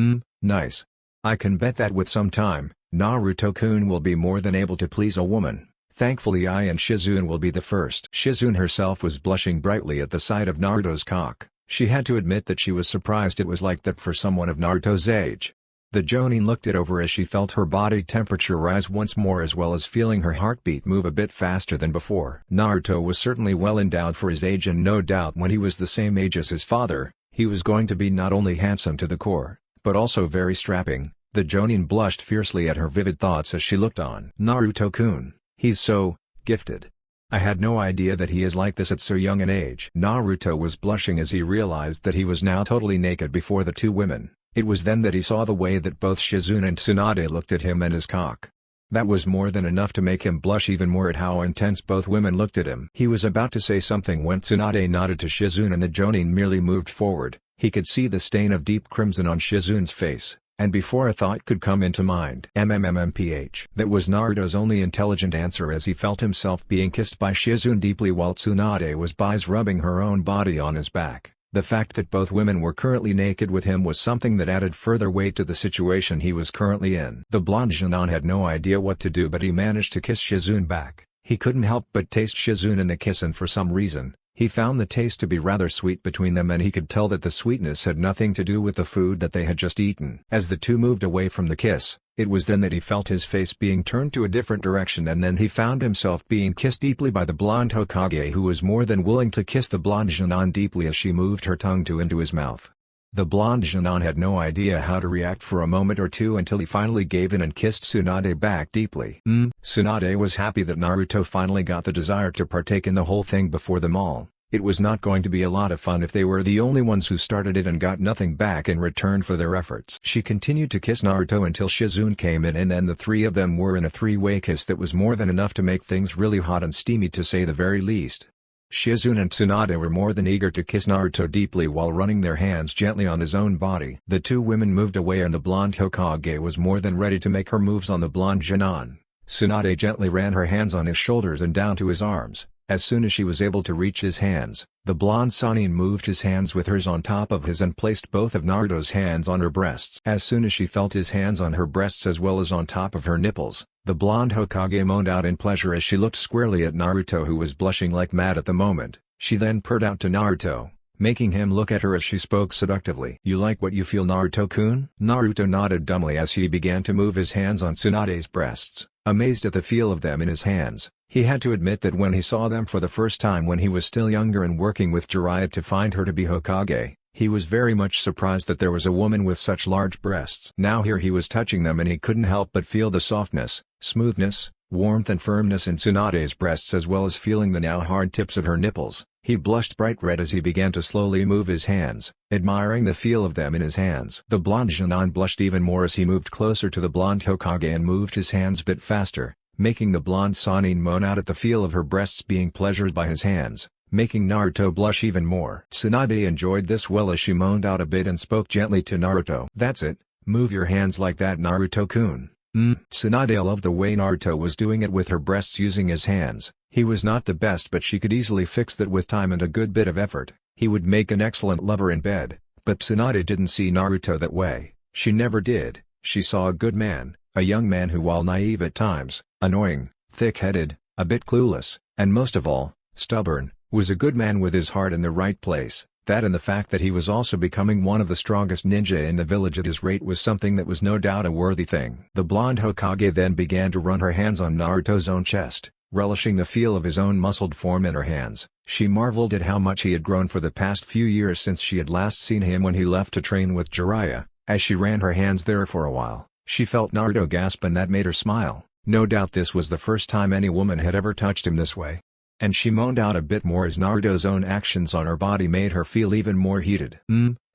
Nice. I can bet that with some time, Naruto-kun will be more than able to please a woman. Thankfully I and Shizune will be the first. Shizune herself was blushing brightly at the sight of Naruto's cock. She had to admit that she was surprised it was like that for someone of Naruto's age. The Jonin looked it over as she felt her body temperature rise once more, as well as feeling her heartbeat move a bit faster than before. Naruto was certainly well endowed for his age, and no doubt when he was the same age as his father, he was going to be not only handsome to the core, but also very strapping. The Jonin blushed fiercely at her vivid thoughts as she looked on. Naruto-kun, he's so gifted. I had no idea that he is like this at so young an age. Naruto was blushing as he realized that he was now totally naked before the two women. It was then that he saw the way that both Shizune and Tsunade looked at him and his cock. That was more than enough to make him blush even more at how intense both women looked at him. He was about to say something when Tsunade nodded to Shizune and the Jonin merely moved forward. He could see the stain of deep crimson on Shizune's face, and before a thought could come into mind, MMMPH. That was Naruto's only intelligent answer as he felt himself being kissed by Shizune deeply while Tsunade was rubbing her own body on his back. The fact that both women were currently naked with him was something that added further weight to the situation he was currently in. The blonde Junon had no idea what to do, but he managed to kiss Shizune back. He couldn't help but taste Shizune in the kiss, and for some reason, he found the taste to be rather sweet between them, and he could tell that the sweetness had nothing to do with the food that they had just eaten. As the two moved away from the kiss, it was then that he felt his face being turned to a different direction, and then he found himself being kissed deeply by the blonde Hokage, who was more than willing to kiss the blonde Junon deeply as she moved her tongue into his mouth. The blonde Junon had no idea how to react for a moment or two until he finally gave in and kissed Tsunade back deeply. Tsunade was happy that Naruto finally got the desire to partake in the whole thing before them all. It was not going to be a lot of fun if they were the only ones who started it and got nothing back in return for their efforts. She continued to kiss Naruto until Shizune came in, and then the three of them were in a three-way kiss that was more than enough to make things really hot and steamy, to say the very least. Shizune and Tsunade were more than eager to kiss Naruto deeply while running their hands gently on his own body. The two women moved away, and the blonde Hokage was more than ready to make her moves on the blonde Junon. Tsunade gently ran her hands on his shoulders and down to his arms. As soon as she was able to reach his hands, the blonde Sannin moved his hands with hers on top of his and placed both of Naruto's hands on her breasts. As soon as she felt his hands on her breasts as well as on top of her nipples, the blonde Hokage moaned out in pleasure as she looked squarely at Naruto, who was blushing like mad at the moment. She then purred out to Naruto, making him look at her as she spoke seductively. "You like what you feel, Naruto-kun?" Naruto nodded dumbly as he began to move his hands on Tsunade's breasts, amazed at the feel of them in his hands. He had to admit that when he saw them for the first time when he was still younger and working with Jiraiya to find her to be Hokage, he was very much surprised that there was a woman with such large breasts. Now here he was touching them, and he couldn't help but feel the softness, smoothness, warmth and firmness in Tsunade's breasts, as well as feeling the now hard tips of her nipples. He blushed bright red as he began to slowly move his hands, admiring the feel of them in his hands. The blonde Junon blushed even more as he moved closer to the blonde Hokage and moved his hands a bit faster, making the blonde Sannin moan out at the feel of her breasts being pleasured by his hands, making Naruto blush even more. Tsunade enjoyed this well as she moaned out a bit and spoke gently to Naruto. "That's it, move your hands like that, Naruto-kun." Tsunade loved the way Naruto was doing it with her breasts using his hands. He was not the best, but she could easily fix that with time and a good bit of effort. He would make an excellent lover in bed. But Tsunade didn't see Naruto that way. She never did. She saw a good man, a young man who, while naive at times, annoying, thick-headed, a bit clueless, and most of all, stubborn, was a good man with his heart in the right place. That and the fact that he was also becoming one of the strongest ninja in the village at his rate was something that was no doubt a worthy thing. The blonde Hokage then began to run her hands on Naruto's own chest, relishing the feel of his own muscled form in her hands. She marveled at how much he had grown for the past few years since she had last seen him when he left to train with Jiraiya. As she ran her hands there for a while, she felt Naruto gasp, and that made her smile. No doubt this was the first time any woman had ever touched him this way. And she moaned out a bit more as Naruto's own actions on her body made her feel even more heated.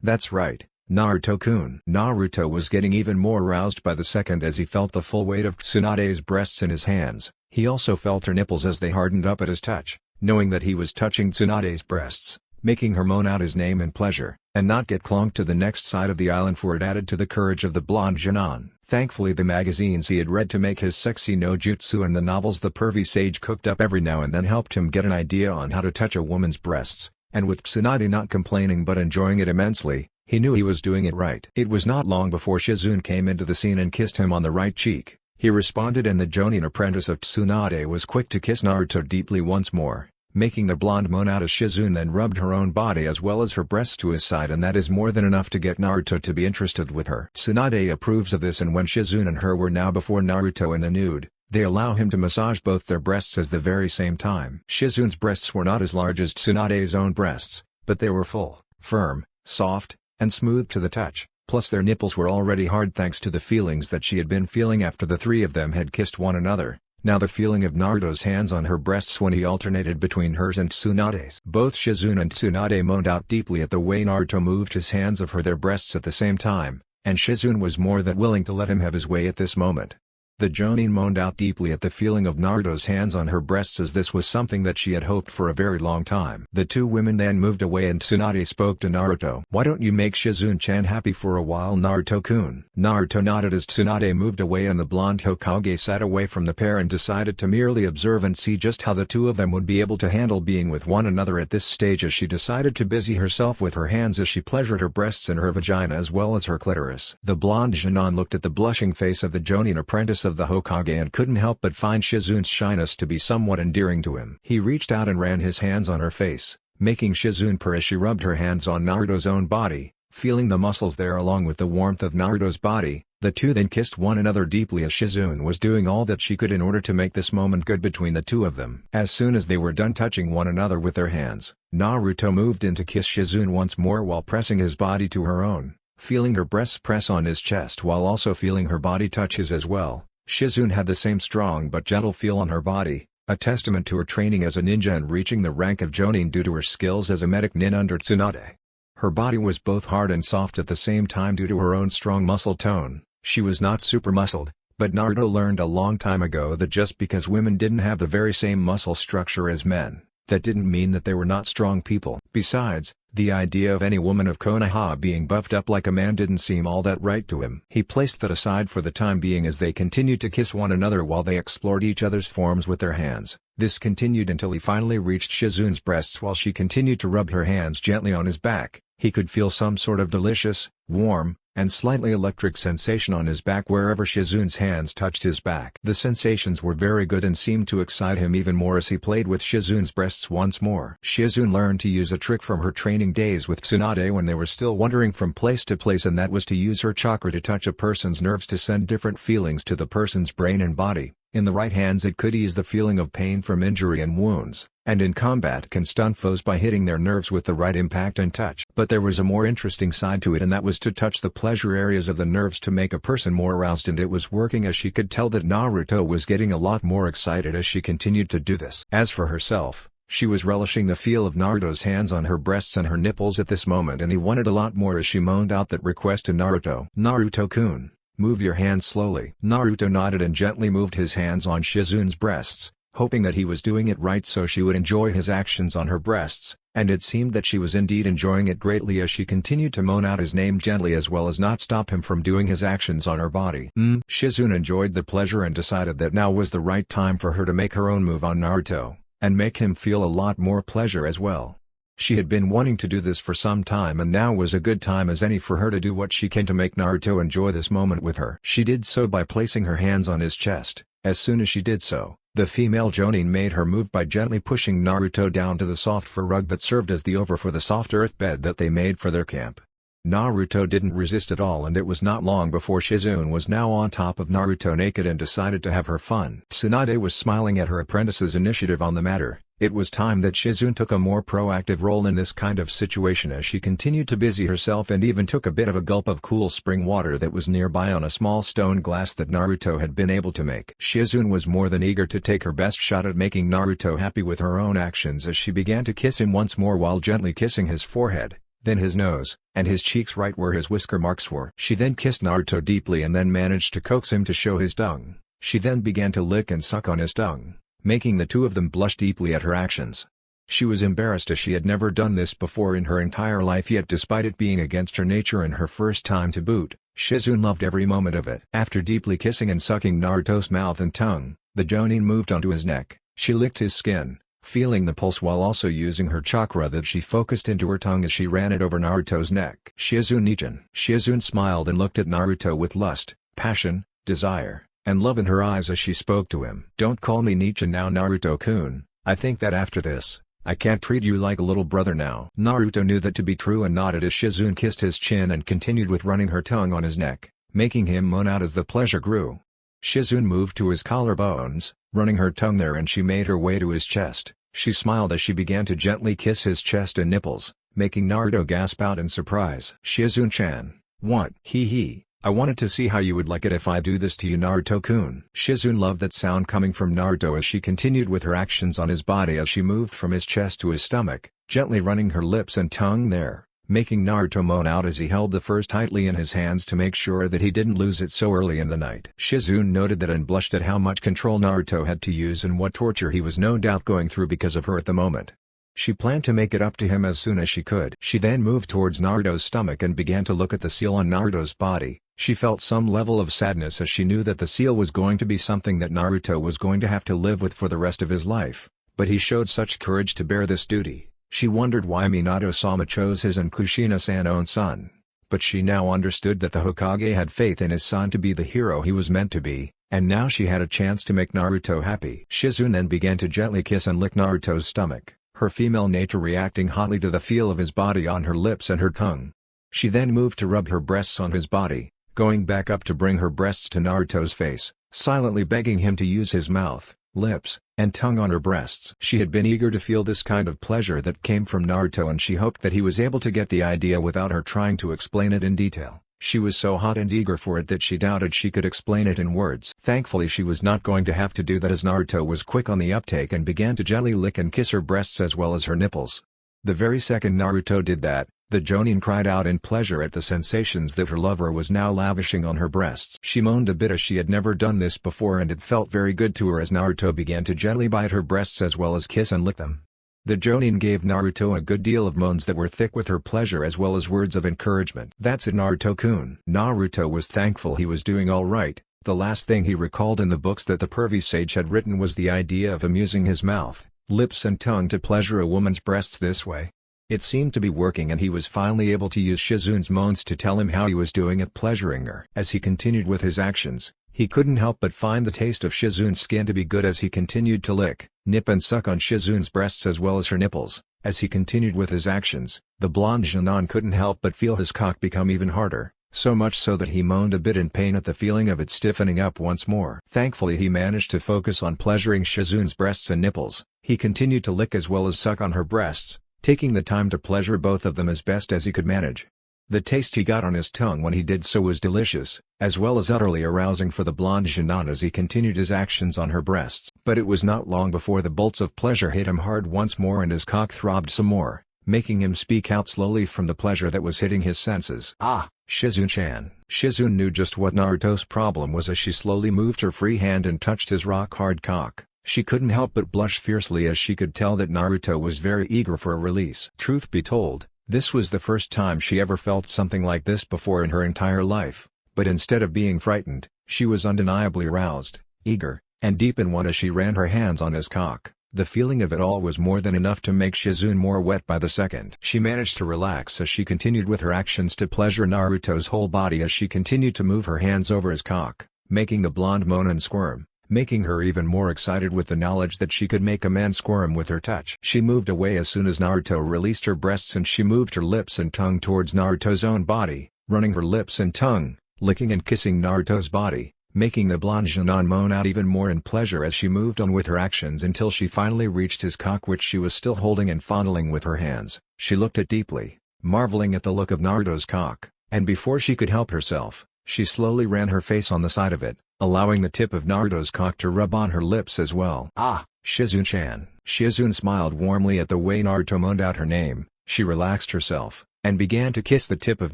That's right, Naruto-kun." Naruto was getting even more aroused by the second as he felt the full weight of Tsunade's breasts in his hands. He also felt her nipples as they hardened up at his touch. Knowing that he was touching Tsunade's breasts, making her moan out his name in pleasure, and not get clonked to the next side of the island, for it added to the courage of the blonde Jinan. Thankfully the magazines he had read to make his sexy no jutsu and the novels the pervy sage cooked up every now and then helped him get an idea on how to touch a woman's breasts, and with Tsunade not complaining but enjoying it immensely, he knew he was doing it right. It was not long before Shizune came into the scene and kissed him on the right cheek. He responded, and the Jonin apprentice of Tsunade was quick to kiss Naruto deeply once more, making the blonde moan out as Shizune then rubbed her own body as well as her breasts to his side, and that is more than enough to get Naruto to be interested with her. Tsunade approves of this, and when Shizune and her were now before Naruto in the nude, they allow him to massage both their breasts at the very same time. Shizune's breasts were not as large as Tsunade's own breasts, but they were full, firm, soft, and smooth to the touch. Plus their nipples were already hard thanks to the feelings that she had been feeling after the three of them had kissed one another. Now the feeling of Naruto's hands on her breasts when he alternated between hers and Tsunade's. Both Shizune and Tsunade moaned out deeply at the way Naruto moved his hands of their breasts at the same time, and Shizune was more than willing to let him have his way at this moment. The Jonin moaned out deeply at the feeling of Naruto's hands on her breasts, as this was something that she had hoped for a very long time. The two women then moved away and Tsunade spoke to Naruto. "Why don't you make Shizune-chan happy for a while, Naruto-kun?" Naruto nodded as Tsunade moved away, and the blonde Hokage sat away from the pair and decided to merely observe and see just how the two of them would be able to handle being with one another at this stage, as she decided to busy herself with her hands as she pleasured her breasts and her vagina as well as her clitoris. The blonde Jinan looked at the blushing face of the Jonin apprentice of the Hokage and couldn't help but find Shizune's shyness to be somewhat endearing to him. He reached out and ran his hands on her face, making Shizune purr as she rubbed her hands on Naruto's own body, feeling the muscles there along with the warmth of Naruto's body. The two then kissed one another deeply as Shizune was doing all that she could in order to make this moment good between the two of them. As soon as they were done touching one another with their hands, Naruto moved in to kiss Shizune once more while pressing his body to her own, feeling her breasts press on his chest while also feeling her body touch his as well. Shizune had the same strong but gentle feel on her body, a testament to her training as a ninja and reaching the rank of Jonin due to her skills as a medic nin under Tsunade. Her body was both hard and soft at the same time due to her own strong muscle tone. She was not super muscled, but Naruto learned a long time ago that just because women didn't have the very same muscle structure as men, that didn't mean that they were not strong people. Besides, the idea of any woman of Konoha being buffed up like a man didn't seem all that right to him. He placed that aside for the time being as they continued to kiss one another while they explored each other's forms with their hands. This continued until he finally reached Shizune's breasts while she continued to rub her hands gently on his back. He could feel some sort of delicious, warm, and slightly electric sensation on his back wherever Shizune's hands touched his back. The sensations were very good and seemed to excite him even more as he played with Shizune's breasts once more. Shizune learned to use a trick from her training days with Tsunade when they were still wandering from place to place, and that was to use her chakra to touch a person's nerves to send different feelings to the person's brain and body. In the right hands it could ease the feeling of pain from injury and wounds, and in combat can stun foes by hitting their nerves with the right impact and touch. But there was a more interesting side to it, and that was to touch the pleasure areas of the nerves to make a person more aroused, and it was working as she could tell that Naruto was getting a lot more excited as she continued to do this. As for herself, she was relishing the feel of Naruto's hands on her breasts and her nipples at this moment, and he wanted a lot more as she moaned out that request to Naruto. "Naruto-kun, move your hands slowly." Naruto nodded and gently moved his hands on Shizune's breasts, hoping that he was doing it right so she would enjoy his actions on her breasts, and it seemed that she was indeed enjoying it greatly as she continued to moan out his name gently as well as not stop him from doing his actions on her body. Shizune enjoyed the pleasure and decided that now was the right time for her to make her own move on Naruto, and make him feel a lot more pleasure as well. She had been wanting to do this for some time, and now was a good time as any for her to do what she can to make Naruto enjoy this moment with her. She did so by placing her hands on his chest. As soon as she did so, the female Jonin made her move by gently pushing Naruto down to the soft fur rug that served as the over for the soft earth bed that they made for their camp. Naruto didn't resist at all, and it was not long before Shizune was now on top of Naruto naked and decided to have her fun. Tsunade was smiling at her apprentice's initiative on the matter. It was time that Shizune took a more proactive role in this kind of situation as she continued to busy herself and even took a bit of a gulp of cool spring water that was nearby on a small stone glass that Naruto had been able to make. Shizune was more than eager to take her best shot at making Naruto happy with her own actions as she began to kiss him once more while gently kissing his forehead, then his nose, and his cheeks right where his whisker marks were. She then kissed Naruto deeply and then managed to coax him to show his tongue. She then began to lick and suck on his tongue, making the two of them blush deeply at her actions. She was embarrassed as she had never done this before in her entire life, yet despite it being against her nature and her first time to boot, Shizune loved every moment of it. After deeply kissing and sucking Naruto's mouth and tongue, the Jonin moved onto his neck. She licked his skin, feeling the pulse while also using her chakra that she focused into her tongue as she ran it over Naruto's neck. Shizune-chan. Shizune smiled and looked at Naruto with lust, passion, desire, and love in her eyes as she spoke to him. "Don't call me Nichan now, Naruto-kun. I think that after this, I can't treat you like a little brother now." Naruto knew that to be true and nodded as Shizune kissed his chin and continued with running her tongue on his neck, making him moan out as the pleasure grew. Shizune moved to his collarbones, running her tongue there, and she made her way to his chest. She smiled as she began to gently kiss his chest and nipples, making Naruto gasp out in surprise. "Shizune-chan, what?" "Hee. I wanted to see how you would like it if I do this to you, Naruto-kun." Shizune loved that sound coming from Naruto as she continued with her actions on his body as she moved from his chest to his stomach, gently running her lips and tongue there, making Naruto moan out as he held the furs tightly in his hands to make sure that he didn't lose it so early in the night. Shizune noted that and blushed at how much control Naruto had to use and what torture he was no doubt going through because of her at the moment. She planned to make it up to him as soon as she could. She then moved towards Naruto's stomach and began to look at the seal on Naruto's body. She felt some level of sadness as she knew that the seal was going to be something that Naruto was going to have to live with for the rest of his life, but he showed such courage to bear this duty. She wondered why Minato-sama chose his and Kushina-san own son, but she now understood that the Hokage had faith in his son to be the hero he was meant to be, and now she had a chance to make Naruto happy. Shizune then began to gently kiss and lick Naruto's stomach, her female nature reacting hotly to the feel of his body on her lips and her tongue. She then moved to rub her breasts on his body, going back up to bring her breasts to Naruto's face, silently begging him to use his mouth, lips, and tongue on her breasts. She had been eager to feel this kind of pleasure that came from Naruto, and she hoped that he was able to get the idea without her trying to explain it in detail. She was so hot and eager for it that she doubted she could explain it in words. Thankfully she was not going to have to do that as Naruto was quick on the uptake and began to gently lick and kiss her breasts as well as her nipples. The very second Naruto did that, the Jonin cried out in pleasure at the sensations that her lover was now lavishing on her breasts. She moaned a bit as she had never done this before, and it felt very good to her as Naruto began to gently bite her breasts as well as kiss and lick them. The Jonin gave Naruto a good deal of moans that were thick with her pleasure as well as words of encouragement. "That's it, Naruto-kun." Naruto was thankful he was doing all right. The last thing he recalled in the books that the pervy sage had written was the idea of him using his mouth, lips and tongue to pleasure a woman's breasts this way. It seemed to be working, and he was finally able to use Shizune's moans to tell him how he was doing at pleasuring her. As he continued with his actions, he couldn't help but find the taste of Shizune's skin to be good as he continued to lick, nip and suck on Shizune's breasts as well as her nipples. As he continued with his actions, the blonde Jonin couldn't help but feel his cock become even harder, so much so that he moaned a bit in pain at the feeling of it stiffening up once more. Thankfully he managed to focus on pleasuring Shizune's breasts and nipples. He continued to lick as well as suck on her breasts, taking the time to pleasure both of them as best as he could manage. The taste he got on his tongue when he did so was delicious, as well as utterly arousing for the blonde Jonin as he continued his actions on her breasts. But it was not long before the bolts of pleasure hit him hard once more and his cock throbbed some more, making him speak out slowly from the pleasure that was hitting his senses. "Ah, Shizune-chan." Shizune knew just what Naruto's problem was as she slowly moved her free hand and touched his rock-hard cock. She couldn't help but blush fiercely as she could tell that Naruto was very eager for a release. Truth be told, this was the first time she ever felt something like this before in her entire life, but instead of being frightened, she was undeniably aroused, eager, and deep in one as she ran her hands on his cock. The feeling of it all was more than enough to make Shizune more wet by the second. She managed to relax as she continued with her actions to pleasure Naruto's whole body as she continued to move her hands over his cock, making the blonde moan and squirm, making her even more excited with the knowledge that she could make a man squirm with her touch. She moved away as soon as Naruto released her breasts, and she moved her lips and tongue towards Naruto's own body, running her lips and tongue, licking and kissing Naruto's body, making the blonde Jonin moan out even more in pleasure as she moved on with her actions until she finally reached his cock, which she was still holding and fondling with her hands. She looked at deeply, marveling at the look of Naruto's cock, and before she could help herself, she slowly ran her face on the side of it, allowing the tip of Naruto's cock to rub on her lips as well. "Ah, Shizune-chan." Shizune smiled warmly at the way Naruto moaned out her name. She relaxed herself, and began to kiss the tip of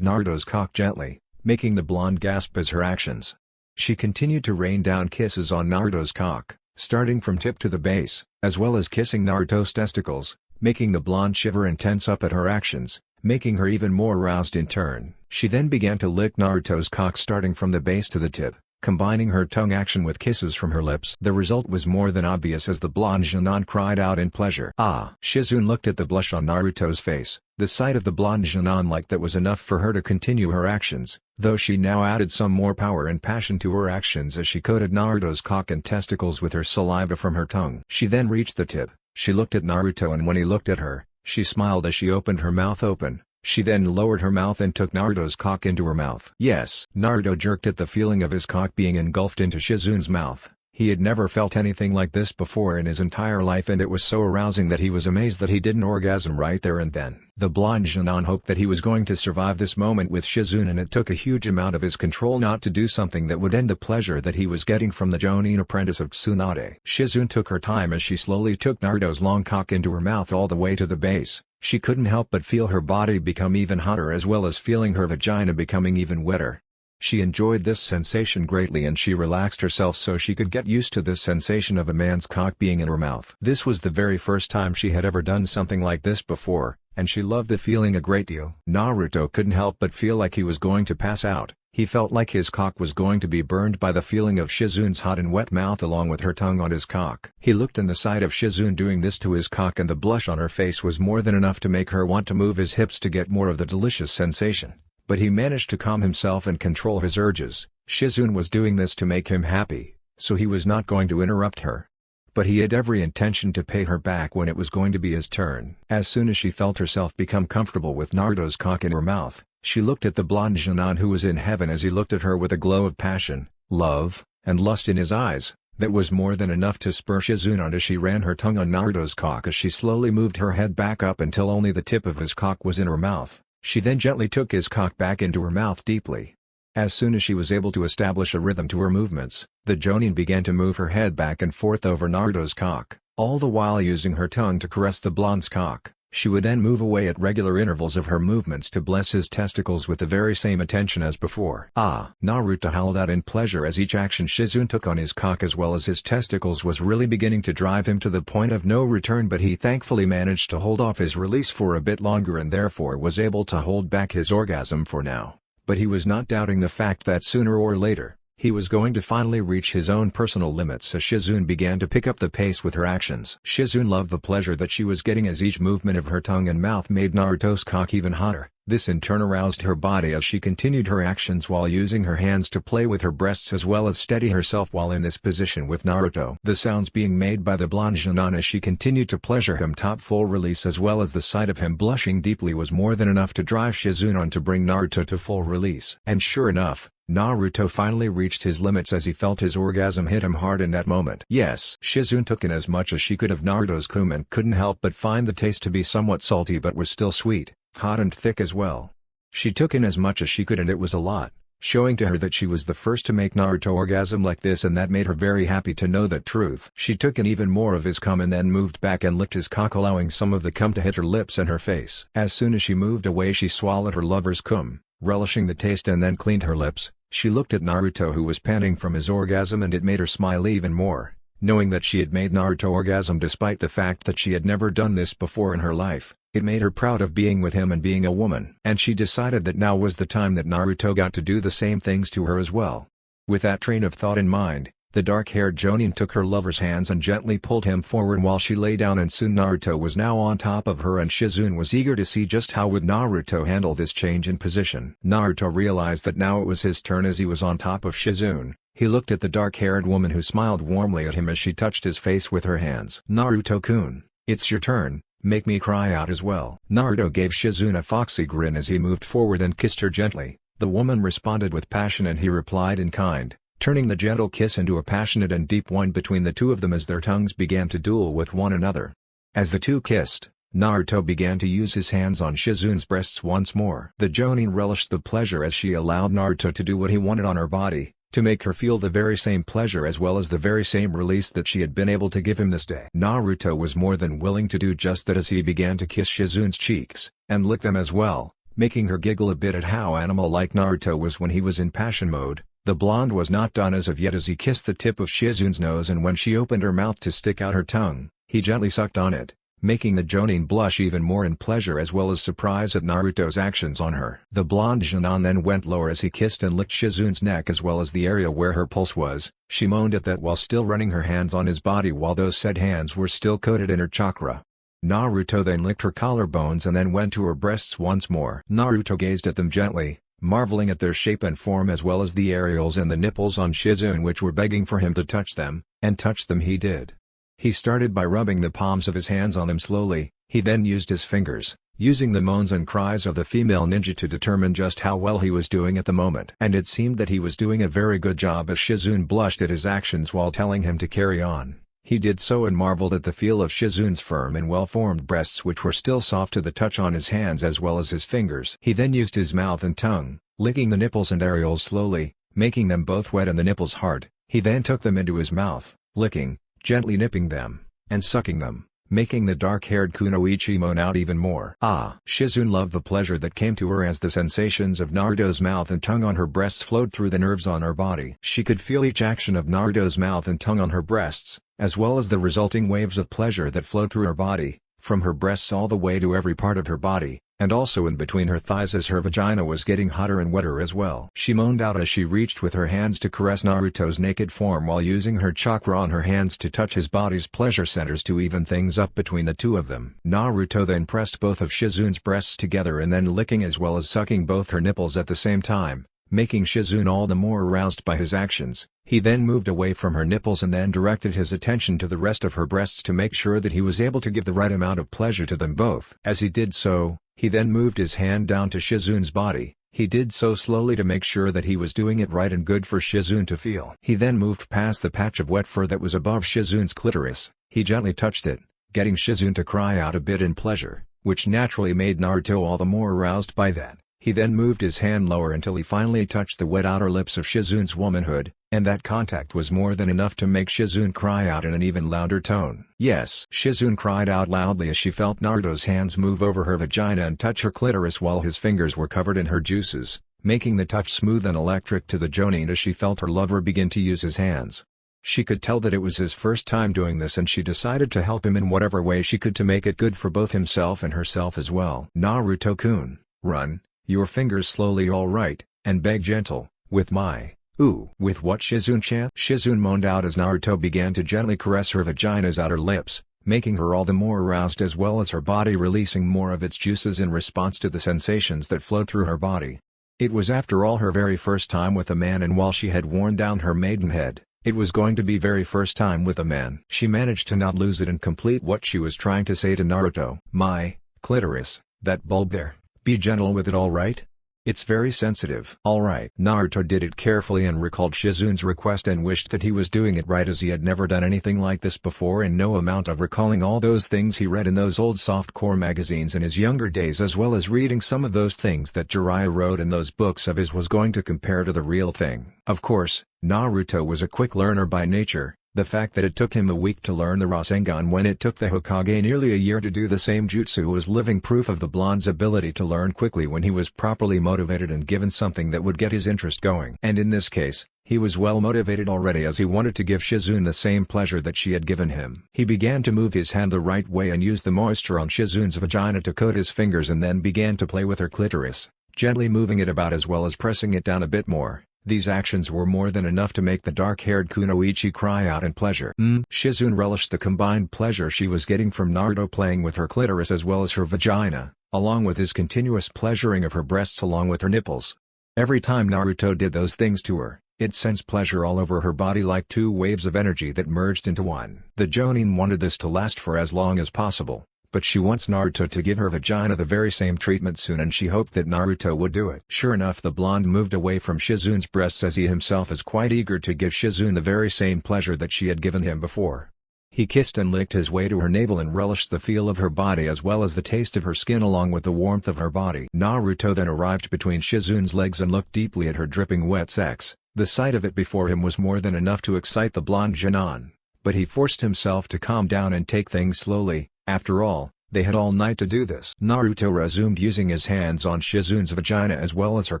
Naruto's cock gently, making the blonde gasp as her actions. She continued to rain down kisses on Naruto's cock, starting from tip to the base, as well as kissing Naruto's testicles, making the blonde shiver and tense up at her actions, making her even more aroused in turn. She then began to lick Naruto's cock starting from the base to the tip, combining her tongue action with kisses from her lips. The result was more than obvious as the blonde Junon cried out in pleasure. Ah! Shizune looked at the blush on Naruto's face. The sight of the blonde Junon like that was enough for her to continue her actions, though she now added some more power and passion to her actions as she coated Naruto's cock and testicles with her saliva from her tongue. She then reached the tip. She looked at Naruto, and when he looked at her, she smiled as she opened her mouth open. She then lowered her mouth and took Naruto's cock into her mouth. Yes! Naruto jerked at the feeling of his cock being engulfed into Shizune's mouth. He had never felt anything like this before in his entire life, and it was so arousing that he was amazed that he didn't orgasm right there and then. The blonde Junon hoped that he was going to survive this moment with Shizune, and it took a huge amount of his control not to do something that would end the pleasure that he was getting from the Jonin apprentice of Tsunade. Shizune took her time as she slowly took Naruto's long cock into her mouth all the way to the base. She couldn't help but feel her body become even hotter, as well as feeling her vagina becoming even wetter. She enjoyed this sensation greatly, and she relaxed herself so she could get used to this sensation of a man's cock being in her mouth. This was the very first time she had ever done something like this before, and she loved the feeling a great deal. Naruto couldn't help but feel like he was going to pass out. He felt like his cock was going to be burned by the feeling of Shizune's hot and wet mouth along with her tongue on his cock. He looked, and the sight of Shizune doing this to his cock and the blush on her face was more than enough to make her want to move his hips to get more of the delicious sensation. But he managed to calm himself and control his urges. Shizune was doing this to make him happy, so he was not going to interrupt her. But he had every intention to pay her back when it was going to be his turn. As soon as she felt herself become comfortable with Naruto's cock in her mouth, she looked at the blonde Junon, who was in heaven as he looked at her with a glow of passion, love, and lust in his eyes. That was more than enough to spur Shizune on as she ran her tongue on Naruto's cock as she slowly moved her head back up until only the tip of his cock was in her mouth. She then gently took his cock back into her mouth deeply. As soon as she was able to establish a rhythm to her movements, the Jonin began to move her head back and forth over Naruto's cock, all the while using her tongue to caress the blonde's cock. She would then move away at regular intervals of her movements to bless his testicles with the very same attention as before. Ah! Naruto howled out in pleasure as each action Shizune took on his cock as well as his testicles was really beginning to drive him to the point of no return, but he thankfully managed to hold off his release for a bit longer and therefore was able to hold back his orgasm for now. But he was not doubting the fact that sooner or later, he was going to finally reach his own personal limits as Shizune began to pick up the pace with her actions. Shizune loved the pleasure that she was getting as each movement of her tongue and mouth made Naruto's cock even hotter. This in turn aroused her body as she continued her actions while using her hands to play with her breasts as well as steady herself while in this position with Naruto. The sounds being made by the blonde Junon as she continued to pleasure him top full release as well as the sight of him blushing deeply was more than enough to drive Shizune on to bring Naruto to full release. And sure enough, Naruto finally reached his limits as he felt his orgasm hit him hard in that moment. Yes, Shizune took in as much as she could of Naruto's cum and couldn't help but find the taste to be somewhat salty but was still sweet, hot and thick as well. She took in as much as she could and it was a lot, showing to her that she was the first to make Naruto orgasm like this, and that made her very happy to know that truth. She took in even more of his cum and then moved back and licked his cock, allowing some of the cum to hit her lips and her face. As soon as she moved away she swallowed her lover's cum, relishing the taste, and then cleaned her lips. She looked at Naruto, who was panting from his orgasm, and it made her smile even more, knowing that she had made Naruto orgasm despite the fact that she had never done this before in her life. It made her proud of being with him and being a woman. And she decided that now was the time that Naruto got to do the same things to her as well. With that train of thought in mind, the dark-haired Jonin took her lover's hands and gently pulled him forward while she lay down, and soon Naruto was now on top of her and Shizune was eager to see just how would Naruto handle this change in position. Naruto realized that now it was his turn as he was on top of Shizune. He looked at the dark-haired woman who smiled warmly at him as she touched his face with her hands. "Naruto-kun, it's your turn, make me cry out as well." Naruto gave Shizune a foxy grin as he moved forward and kissed her gently. The woman responded with passion and he replied in kind, turning the gentle kiss into a passionate and deep one between the two of them as their tongues began to duel with one another. As the two kissed, Naruto began to use his hands on Shizune's breasts once more. The Jonin relished the pleasure as she allowed Naruto to do what he wanted on her body, to make her feel the very same pleasure as well as the very same release that she had been able to give him this day. Naruto was more than willing to do just that as he began to kiss Shizune's cheeks, and lick them as well, making her giggle a bit at how animal-like Naruto was when he was in passion mode. The blonde was not done as of yet as he kissed the tip of Shizune's nose, and when she opened her mouth to stick out her tongue, he gently sucked on it, making the Jonin blush even more in pleasure as well as surprise at Naruto's actions on her. The blonde Junon then went lower as he kissed and licked Shizune's neck as well as the area where her pulse was. She moaned at that while still running her hands on his body while those said hands were still coated in her chakra. Naruto then licked her collarbones and then went to her breasts once more. Naruto gazed at them gently, marveling at their shape and form as well as the areoles and the nipples on Shizune which were begging for him to touch them, and touch them he did. He started by rubbing the palms of his hands on them slowly, he then used his fingers, using the moans and cries of the female ninja to determine just how well he was doing at the moment. And it seemed that he was doing a very good job as Shizune blushed at his actions while telling him to carry on. He did so and marveled at the feel of Shizune's firm and well-formed breasts which were still soft to the touch on his hands as well as his fingers. He then used his mouth and tongue, licking the nipples and areoles slowly, making them both wet and the nipples hard. He then took them into his mouth, licking, gently nipping them, and sucking them, making the dark-haired Kunoichi moan out even more. Shizune loved the pleasure that came to her as the sensations of Naruto's mouth and tongue on her breasts flowed through the nerves on her body. She could feel each action of Naruto's mouth and tongue on her breasts, as well as the resulting waves of pleasure that flowed through her body, from her breasts all the way to every part of her body, and also in between her thighs as her vagina was getting hotter and wetter as well. She moaned out as she reached with her hands to caress Naruto's naked form while using her chakra on her hands to touch his body's pleasure centers to even things up between the two of them. Naruto then pressed both of Shizune's breasts together and then licking as well as sucking both her nipples at the same time, making Shizune all the more aroused by his actions. He then moved away from her nipples and then directed his attention to the rest of her breasts to make sure that he was able to give the right amount of pleasure to them both. As he did so, he then moved his hand down to Shizune's body. He did so slowly to make sure that he was doing it right and good for Shizune to feel. He then moved past the patch of wet fur that was above Shizune's clitoris. He gently touched it, getting Shizune to cry out a bit in pleasure, which naturally made Naruto all the more aroused by that. He then moved his hand lower until he finally touched the wet outer lips of Shizune's womanhood, and that contact was more than enough to make Shizune cry out in an even louder tone. Yes! Shizune cried out loudly as she felt Naruto's hands move over her vagina and touch her clitoris while his fingers were covered in her juices, making the touch smooth and electric to the Jonin as she felt her lover begin to use his hands. She could tell that it was his first time doing this and she decided to help him in whatever way she could to make it good for both himself and herself as well. Naruto-kun, run your fingers slowly alright, and beg gentle, with my, ooh. With what Shizune-chan? Shizune moaned out as Naruto began to gently caress her vagina's outer lips, making her all the more aroused as well as her body releasing more of its juices in response to the sensations that flowed through her body. It was after all her very first time with a man and while she had worn down her maidenhead, it was going to be very first time with a man. She managed to not lose it and complete what she was trying to say to Naruto. My, clitoris, that bulb there. Be gentle with it alright? It's very sensitive. Alright. Naruto did it carefully and recalled Shizune's request and wished that he was doing it right as he had never done anything like this before and no amount of recalling all those things he read in those old softcore magazines in his younger days as well as reading some of those things that Jiraiya wrote in those books of his was going to compare to the real thing. Of course, Naruto was a quick learner by nature. The fact that it took him a week to learn the Rasengan when it took the Hokage nearly a year to do the same jutsu was living proof of the blonde's ability to learn quickly when he was properly motivated and given something that would get his interest going. And in this case, he was well motivated already as he wanted to give Shizune the same pleasure that she had given him. He began to move his hand the right way and use the moisture on Shizune's vagina to coat his fingers and then began to play with her clitoris, gently moving it about as well as pressing it down a bit more. These actions were more than enough to make the dark-haired Kunoichi cry out in pleasure. Shizune relished the combined pleasure she was getting from Naruto playing with her clitoris as well as her vagina, along with his continuous pleasuring of her breasts along with her nipples. Every time Naruto did those things to her, it sends pleasure all over her body like two waves of energy that merged into one. The Jonin wanted this to last for as long as possible, but she wants Naruto to give her vagina the very same treatment soon and she hoped that Naruto would do it. Sure enough, the blonde moved away from Shizune's breasts as he himself is quite eager to give Shizune the very same pleasure that she had given him before. He kissed and licked his way to her navel and relished the feel of her body as well as the taste of her skin along with the warmth of her body. Naruto then arrived between Shizune's legs and looked deeply at her dripping wet sex. The sight of it before him was more than enough to excite the blonde Jinan, but he forced himself to calm down and take things slowly. After all, they had all night to do this. Naruto resumed using his hands on Shizune's vagina as well as her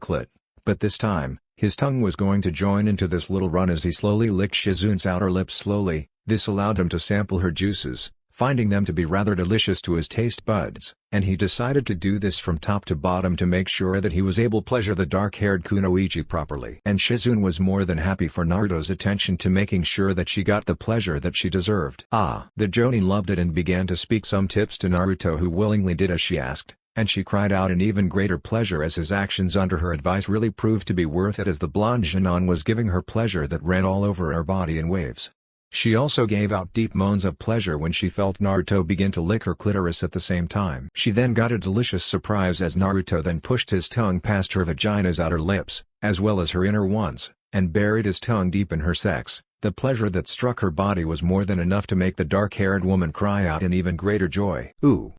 clit, but this time, his tongue was going to join into this little run as he slowly licked Shizune's outer lips slowly. This allowed him to sample her juices, finding them to be rather delicious to his taste buds, and he decided to do this from top to bottom to make sure that he was able to pleasure the dark-haired kunoichi properly. And Shizune was more than happy for Naruto's attention to making sure that she got the pleasure that she deserved. The jonin loved it and began to speak some tips to Naruto, who willingly did as she asked, and she cried out in even greater pleasure as his actions under her advice really proved to be worth it, as the blonde jonin was giving her pleasure that ran all over her body in waves. She also gave out deep moans of pleasure when she felt Naruto begin to lick her clitoris at the same time. She then got a delicious surprise as Naruto then pushed his tongue past her vagina's outer lips, as well as her inner ones, and buried his tongue deep in her sex. The pleasure that struck her body was more than enough to make the dark-haired woman cry out in even greater joy.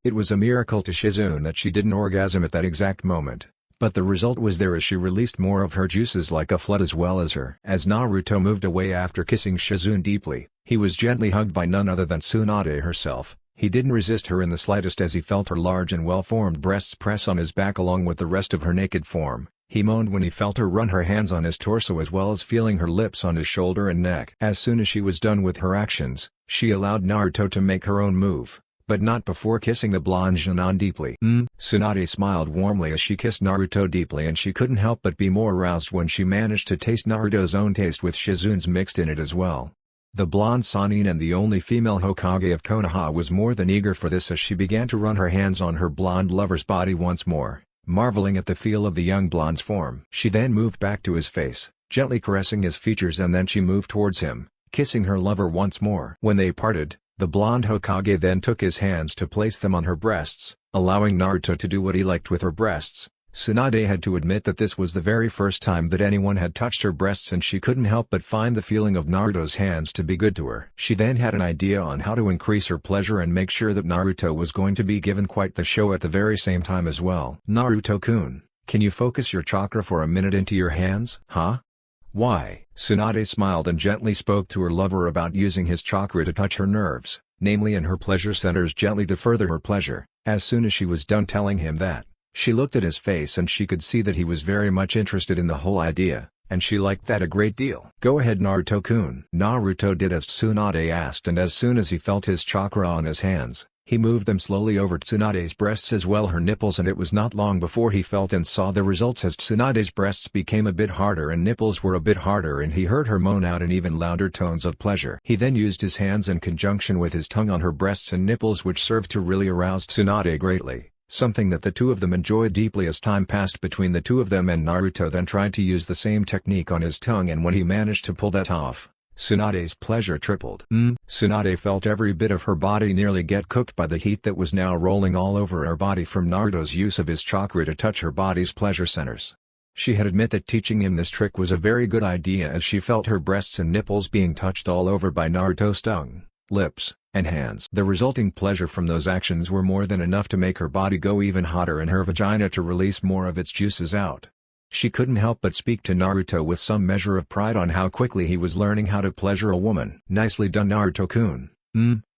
It was a miracle to Shizune that she didn't orgasm at that exact moment. But the result was there as she released more of her juices like a flood, as well as her. As Naruto moved away after kissing Shizune deeply, he was gently hugged by none other than Tsunade herself. He didn't resist her in the slightest as he felt her large and well-formed breasts press on his back along with the rest of her naked form. He moaned when he felt her run her hands on his torso, as well as feeling her lips on his shoulder and neck. As soon as she was done with her actions, she allowed Naruto to make her own move, but not before kissing the blonde jonin deeply. Tsunade smiled warmly as she kissed Naruto deeply, and she couldn't help but be more aroused when she managed to taste Naruto's own taste with Shizune's mixed in it as well. The blonde Sannin and the only female Hokage of Konoha was more than eager for this as she began to run her hands on her blonde lover's body once more, marveling at the feel of the young blonde's form. She then moved back to his face, gently caressing his features, and then she moved towards him, kissing her lover once more. When they parted, the blonde Hokage then took his hands to place them on her breasts, allowing Naruto to do what he liked with her breasts. Tsunade had to admit that this was the very first time that anyone had touched her breasts, and she couldn't help but find the feeling of Naruto's hands to be good to her. She then had an idea on how to increase her pleasure and make sure that Naruto was going to be given quite the show at the very same time as well. "Naruto-kun, can you focus your chakra for a minute into your hands?" "Huh? Why?" Tsunade smiled and gently spoke to her lover about using his chakra to touch her nerves, namely in her pleasure centers, gently to further her pleasure. As soon as she was done telling him that, she looked at his face and she could see that he was very much interested in the whole idea, and she liked that a great deal. "Go ahead, Naruto-kun." Naruto did as Tsunade asked, and as soon as he felt his chakra on his hands, he moved them slowly over Tsunade's breasts as well her nipples, and it was not long before he felt and saw the results as Tsunade's breasts became a bit harder and nipples were a bit harder, and he heard her moan out in even louder tones of pleasure. He then used his hands in conjunction with his tongue on her breasts and nipples, which served to really arouse Tsunade greatly, something that the two of them enjoyed deeply. As time passed between the two of them, and Naruto then tried to use the same technique on his tongue, and when he managed to pull that off, Tsunade's pleasure tripled. Tsunade felt every bit of her body nearly get cooked by the heat that was now rolling all over her body from Naruto's use of his chakra to touch her body's pleasure centers. She had admitted that teaching him this trick was a very good idea, as she felt her breasts and nipples being touched all over by Naruto's tongue, lips, and hands. The resulting pleasure from those actions were more than enough to make her body go even hotter and her vagina to release more of its juices out. She couldn't help but speak to Naruto with some measure of pride on how quickly he was learning how to pleasure a woman. "Nicely done, Naruto-kun.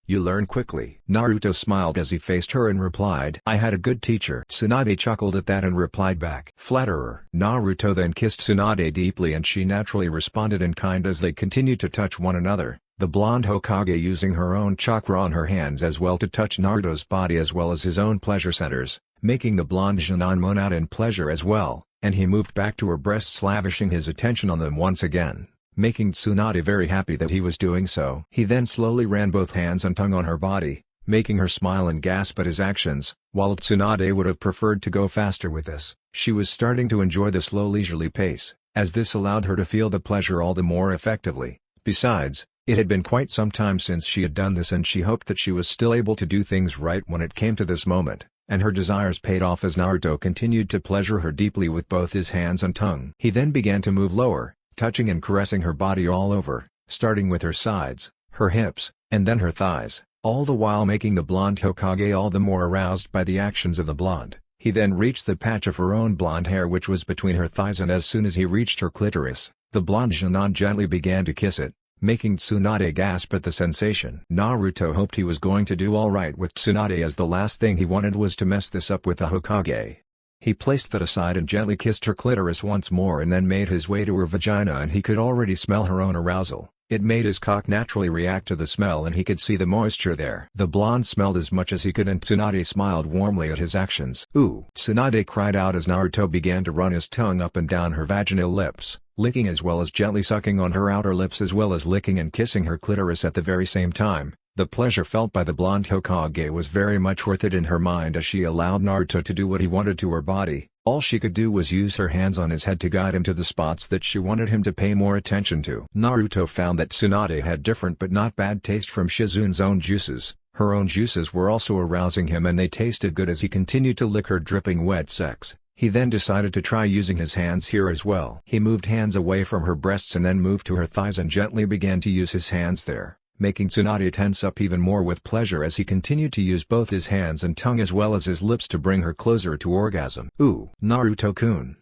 You learn quickly." Naruto smiled as he faced her and replied, "I had a good teacher." Tsunade chuckled at that and replied back, "Flatterer." Naruto then kissed Tsunade deeply, and she naturally responded in kind as they continued to touch one another, the blonde Hokage using her own chakra on her hands as well to touch Naruto's body as well as his own pleasure centers, making the blonde jonin moan out in pleasure as well, and he moved back to her breasts, lavishing his attention on them once again, making Tsunade very happy that he was doing so. He then slowly ran both hands and tongue on her body, making her smile and gasp at his actions. While Tsunade would have preferred to go faster with this, she was starting to enjoy the slow leisurely pace, as this allowed her to feel the pleasure all the more effectively. Besides, it had been quite some time since she had done this, and she hoped that she was still able to do things right when it came to this moment, and her desires paid off as Naruto continued to pleasure her deeply with both his hands and tongue. He then began to move lower, touching and caressing her body all over, starting with her sides, her hips, and then her thighs, all the while making the blonde Hokage all the more aroused by the actions of the blonde. He then reached the patch of her own blonde hair which was between her thighs, and as soon as he reached her clitoris, the blonde jonin gently began to kiss it, making Tsunade gasp at the sensation. Naruto hoped he was going to do alright with Tsunade, as the last thing he wanted was to mess this up with the Hokage. He placed that aside and gently kissed her clitoris once more and then made his way to her vagina, and he could already smell her own arousal. It made his cock naturally react to the smell and he could see the moisture there. The blonde smelled as much as he could and Tsunade smiled warmly at his actions. "Ooh!" Tsunade cried out as Naruto began to run his tongue up and down her vaginal lips, licking as well as gently sucking on her outer lips as well as licking and kissing her clitoris at the very same time. The pleasure felt by the blonde Hokage was very much worth it in her mind as she allowed Naruto to do what he wanted to her body. All she could do was use her hands on his head to guide him to the spots that she wanted him to pay more attention to. Naruto found that Tsunade had different but not bad taste from Shizune's own juices. Her own juices were also arousing him and they tasted good as he continued to lick her dripping wet sex. He then decided to try using his hands here as well. He moved hands away from her breasts and then moved to her thighs and gently began to use his hands there, making Tsunade tense up even more with pleasure as he continued to use both his hands and tongue as well as his lips to bring her closer to orgasm. "Ooh, Naruto-kun."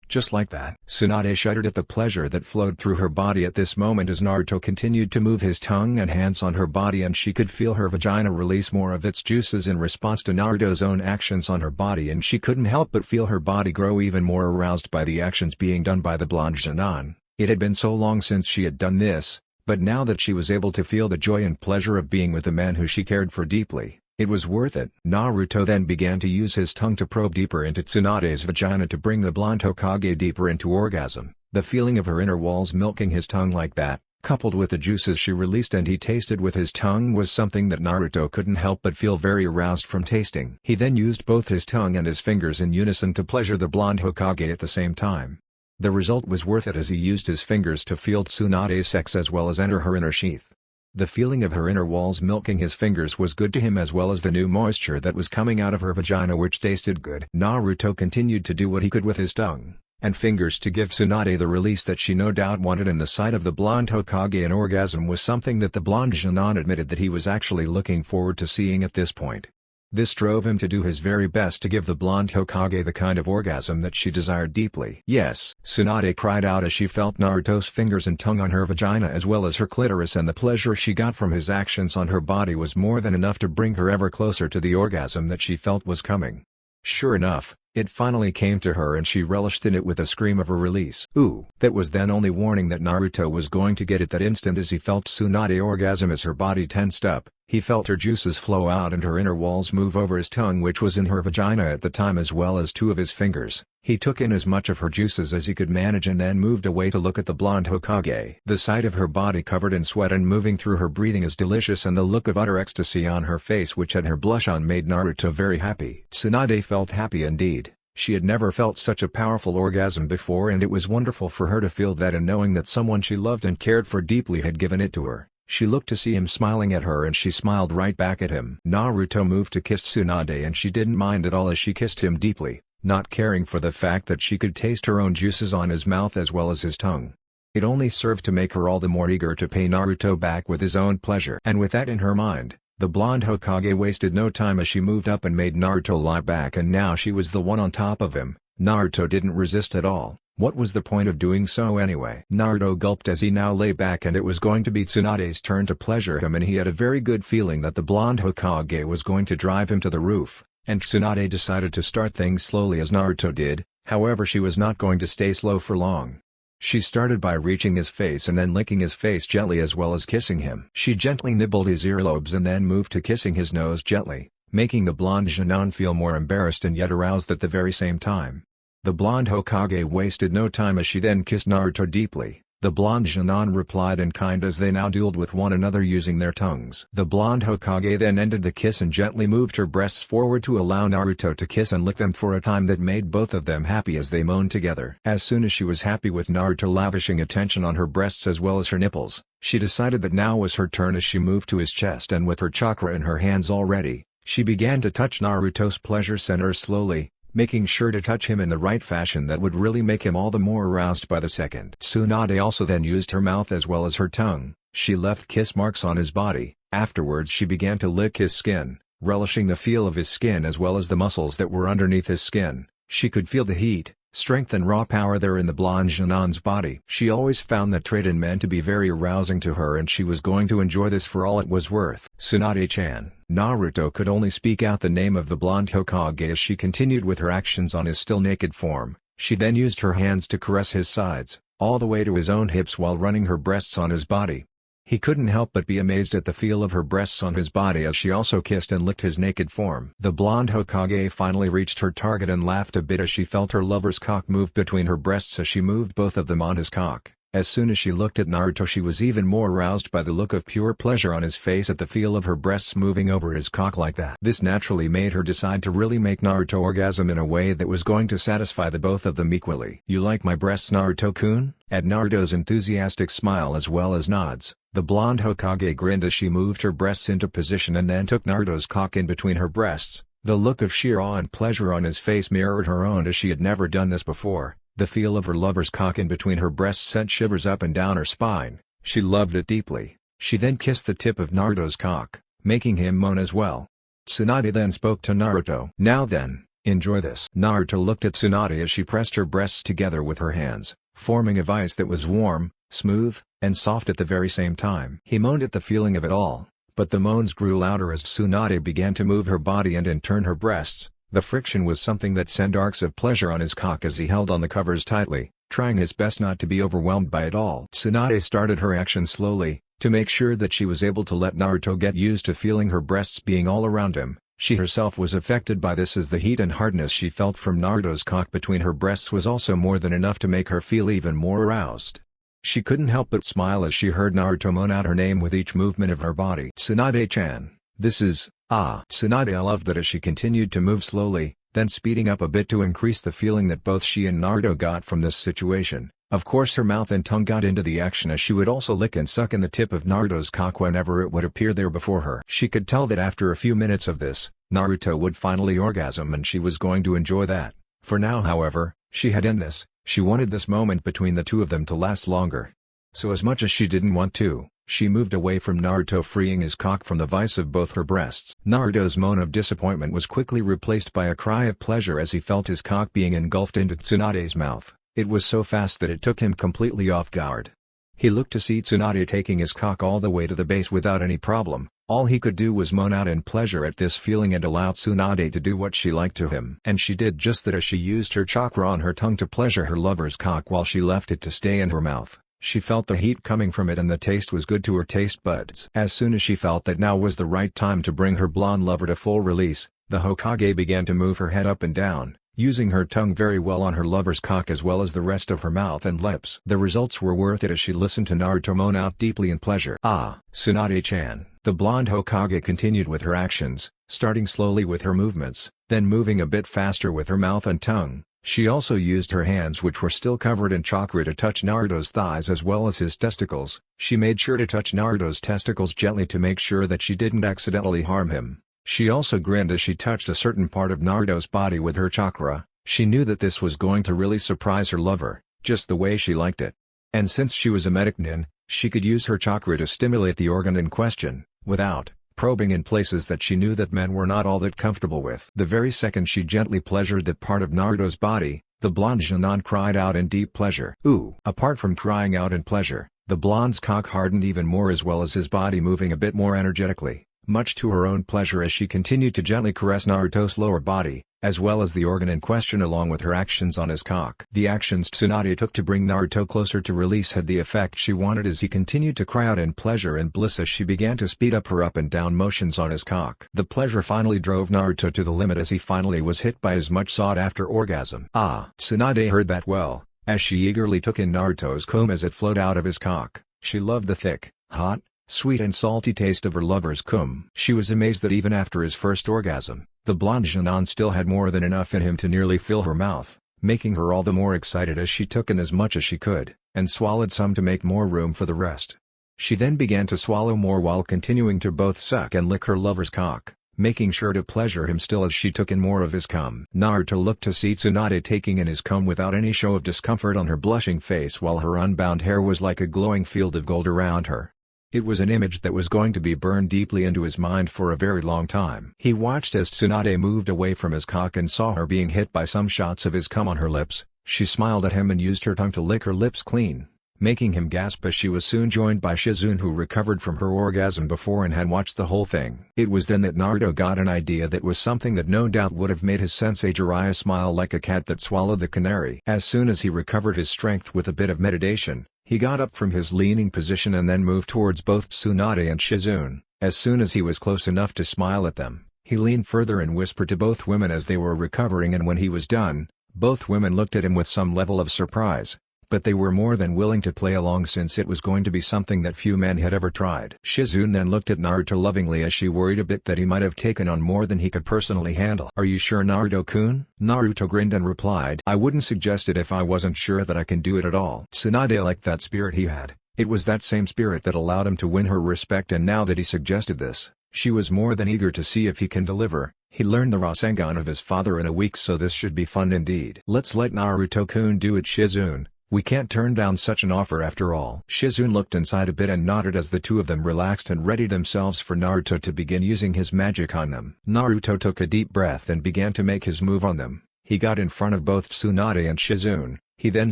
Just like that. Tsunade shuddered at the pleasure that flowed through her body at this moment as Naruto continued to move his tongue and hands on her body and she could feel her vagina release more of its juices in response to Naruto's own actions on her body and she couldn't help but feel her body grow even more aroused by the actions being done by the blonde Jinan. It had been so long since she had done this, but now that she was able to feel the joy and pleasure of being with the man who she cared for deeply, it was worth it. Naruto then began to use his tongue to probe deeper into Tsunade's vagina to bring the blonde Hokage deeper into orgasm. The feeling of her inner walls milking his tongue like that, coupled with the juices she released and he tasted with his tongue was something that Naruto couldn't help but feel very aroused from tasting. He then used both his tongue and his fingers in unison to pleasure the blonde Hokage at the same time. The result was worth it as he used his fingers to feel Tsunade's sex as well as enter her inner sheath. The feeling of her inner walls milking his fingers was good to him as well as the new moisture that was coming out of her vagina which tasted good. Naruto continued to do what he could with his tongue and fingers to give Tsunade the release that she no doubt wanted and the sight of the blonde Hokage in orgasm was something that the blonde Jinan admitted that he was actually looking forward to seeing at this point. This drove him to do his very best to give the blonde Hokage the kind of orgasm that she desired deeply. "Yes!" Tsunade cried out as she felt Naruto's fingers and tongue on her vagina as well as her clitoris and the pleasure she got from his actions on her body was more than enough to bring her ever closer to the orgasm that she felt was coming. Sure enough, it finally came to her and she relished in it with a scream of a release. "Ooh!" That was then only warning that Naruto was going to get it that instant as he felt Tsunade orgasm as her body tensed up. He felt her juices flow out and her inner walls move over his tongue which was in her vagina at the time as well as two of his fingers. He took in as much of her juices as he could manage and then moved away to look at the blonde Hokage. The sight of her body covered in sweat and moving through her breathing is delicious and the look of utter ecstasy on her face which had her blush on made Naruto very happy. Tsunade felt happy indeed. She had never felt such a powerful orgasm before and it was wonderful for her to feel that and knowing that someone she loved and cared for deeply had given it to her. She looked to see him smiling at her and she smiled right back at him. Naruto moved to kiss Tsunade and she didn't mind at all as she kissed him deeply, not caring for the fact that she could taste her own juices on his mouth as well as his tongue. It only served to make her all the more eager to pay Naruto back with his own pleasure. And with that in her mind, the blonde Hokage wasted no time as she moved up and made Naruto lie back and now she was the one on top of him. Naruto didn't resist at all. What was the point of doing so anyway? Naruto gulped as he now lay back and it was going to be Tsunade's turn to pleasure him and he had a very good feeling that the blonde Hokage was going to drive him to the roof, and Tsunade decided to start things slowly as Naruto did, however she was not going to stay slow for long. She started by reaching his face and then licking his face gently as well as kissing him. She gently nibbled his earlobes and then moved to kissing his nose gently, making the blonde Jinan feel more embarrassed and yet aroused at the very same time. The blonde Hokage wasted no time as she then kissed Naruto deeply. The blonde Jinan replied in kind as they now dueled with one another using their tongues. The blonde Hokage then ended the kiss and gently moved her breasts forward to allow Naruto to kiss and lick them for a time that made both of them happy as they moaned together. As soon as she was happy with Naruto lavishing attention on her breasts as well as her nipples, she decided that now was her turn as she moved to his chest and with her chakra in her hands already, she began to touch Naruto's pleasure center slowly, making sure to touch him in the right fashion that would really make him all the more aroused by the second. Tsunade also then used her mouth as well as her tongue. She left kiss marks on his body. Afterwards she began to lick his skin, relishing the feel of his skin as well as the muscles that were underneath his skin. She could feel the heat, strength and raw power there in the blonde Jinan's body. She always found that trait in men to be very arousing to her and she was going to enjoy this for all it was worth. Tsunade-chan. Naruto could only speak out the name of the blonde Hokage as she continued with her actions on his still naked form. She then used her hands to caress his sides, all the way to his own hips while running her breasts on his body. He couldn't help but be amazed at the feel of her breasts on his body as she also kissed and licked his naked form. The blonde Hokage finally reached her target and laughed a bit as she felt her lover's cock move between her breasts as she moved both of them on his cock. As soon as she looked at Naruto, she was even more aroused by the look of pure pleasure on his face at the feel of her breasts moving over his cock like that. This naturally made her decide to really make Naruto orgasm in a way that was going to satisfy the both of them equally. "You like my breasts, Naruto-kun?" At Naruto's enthusiastic smile as well as nods, the blonde Hokage grinned as she moved her breasts into position and then took Naruto's cock in between her breasts. The look of sheer awe and pleasure on his face mirrored her own as she had never done this before. The feel of her lover's cock in between her breasts sent shivers up and down her spine. She loved it deeply. She then kissed the tip of Naruto's cock, making him moan as well. Tsunade then spoke to Naruto. "Now then, enjoy this." Naruto looked at Tsunade as she pressed her breasts together with her hands, forming a vice that was warm, smooth, and soft at the very same time. He moaned at the feeling of it all, but the moans grew louder as Tsunade began to move her body and in turn her breasts. The friction was something that sent arcs of pleasure on his cock as he held on the covers tightly, trying his best not to be overwhelmed by it all. Tsunade started her action slowly, to make sure that she was able to let Naruto get used to feeling her breasts being all around him. She herself was affected by this as the heat and hardness she felt from Naruto's cock between her breasts was also more than enough to make her feel even more aroused. She couldn't help but smile as she heard Naruto moan out her name with each movement of her body. "Tsunade-chan, this is, Tsunade loved that as she continued to move slowly, then speeding up a bit to increase the feeling that both she and Naruto got from this situation. Of course her mouth and tongue got into the action as she would also lick and suck in the tip of Naruto's cock whenever it would appear there before her. She could tell that after a few minutes of this, Naruto would finally orgasm and she was going to enjoy that. For now however, she had in this, she wanted this moment between the two of them to last longer. So as much as she didn't want to, she moved away from Naruto, freeing his cock from the vice of both her breasts. Naruto's moan of disappointment was quickly replaced by a cry of pleasure as he felt his cock being engulfed into Tsunade's mouth. It was so fast that it took him completely off guard. He looked to see Tsunade taking his cock all the way to the base without any problem. All he could do was moan out in pleasure at this feeling and allow Tsunade to do what she liked to him. And she did just that as she used her chakra on her tongue to pleasure her lover's cock while she left it to stay in her mouth. She felt the heat coming from it and the taste was good to her taste buds. As soon as she felt that now was the right time to bring her blonde lover to full release, the Hokage began to move her head up and down, using her tongue very well on her lover's cock as well as the rest of her mouth and lips. The results were worth it as she listened to Naruto moan out deeply in pleasure. Tsunade-chan. The blonde Hokage continued with her actions, starting slowly with her movements, then moving a bit faster with her mouth and tongue. She also used her hands, which were still covered in chakra, to touch Naruto's thighs as well as his testicles. She made sure to touch Naruto's testicles gently to make sure that she didn't accidentally harm him. She also grinned as she touched a certain part of Naruto's body with her chakra. She knew that this was going to really surprise her lover, just the way she liked it. And since she was a medic nin, she could use her chakra to stimulate the organ in question, without probing in places that she knew that men were not all that comfortable with. The very second she gently pleasured that part of Naruto's body, the blonde Shizune cried out in deep pleasure. Ooh! Apart from crying out in pleasure, the blonde's cock hardened even more as well as his body moving a bit more energetically, much to her own pleasure as she continued to gently caress Naruto's lower body, as well as the organ in question along with her actions on his cock. The actions Tsunade took to bring Naruto closer to release had the effect she wanted as he continued to cry out in pleasure and bliss as she began to speed up her up and down motions on his cock. The pleasure finally drove Naruto to the limit as he finally was hit by his much sought after orgasm. Tsunade heard that well, as she eagerly took in Naruto's cum as it flowed out of his cock. She loved the thick, hot, sweet and salty taste of her lover's cum. She was amazed that even after his first orgasm, the blonde Shizune still had more than enough in him to nearly fill her mouth, making her all the more excited as she took in as much as she could, and swallowed some to make more room for the rest. She then began to swallow more while continuing to both suck and lick her lover's cock, making sure to pleasure him still as she took in more of his cum. Naruto looked to see Tsunade taking in his cum without any show of discomfort on her blushing face while her unbound hair was like a glowing field of gold around her. It was an image that was going to be burned deeply into his mind for a very long time. He watched as Tsunade moved away from his cock and saw her being hit by some shots of his cum on her lips. She smiled at him and used her tongue to lick her lips clean, making him gasp as she was soon joined by Shizune, who recovered from her orgasm before and had watched the whole thing. It was then that Naruto got an idea that was something that no doubt would have made his sensei Jiraiya smile like a cat that swallowed the canary. As soon as he recovered his strength with a bit of meditation, He got up from his leaning position and then moved towards both Tsunade and Shizune. As soon as he was close enough to smile at them, he leaned further and whispered to both women as they were recovering, and when he was done, both women looked at him with some level of surprise. But they were more than willing to play along since it was going to be something that few men had ever tried. Shizune then looked at Naruto lovingly as she worried a bit that he might have taken on more than he could personally handle. "Are you sure, Naruto-kun?" Naruto grinned and replied, "I wouldn't suggest it if I wasn't sure that I can do it at all." Tsunade liked that spirit he had. It was that same spirit that allowed him to win her respect, and now that he suggested this, she was more than eager to see if he can deliver. He learned the Rasengan of his father in a week, so this should be fun indeed. "Let's let Naruto-kun do it, Shizune. We can't turn down such an offer after all." Shizune looked inside a bit and nodded as the two of them relaxed and readied themselves for Naruto to begin using his magic on them. Naruto took a deep breath and began to make his move on them. He got in front of both Tsunade and Shizune. He then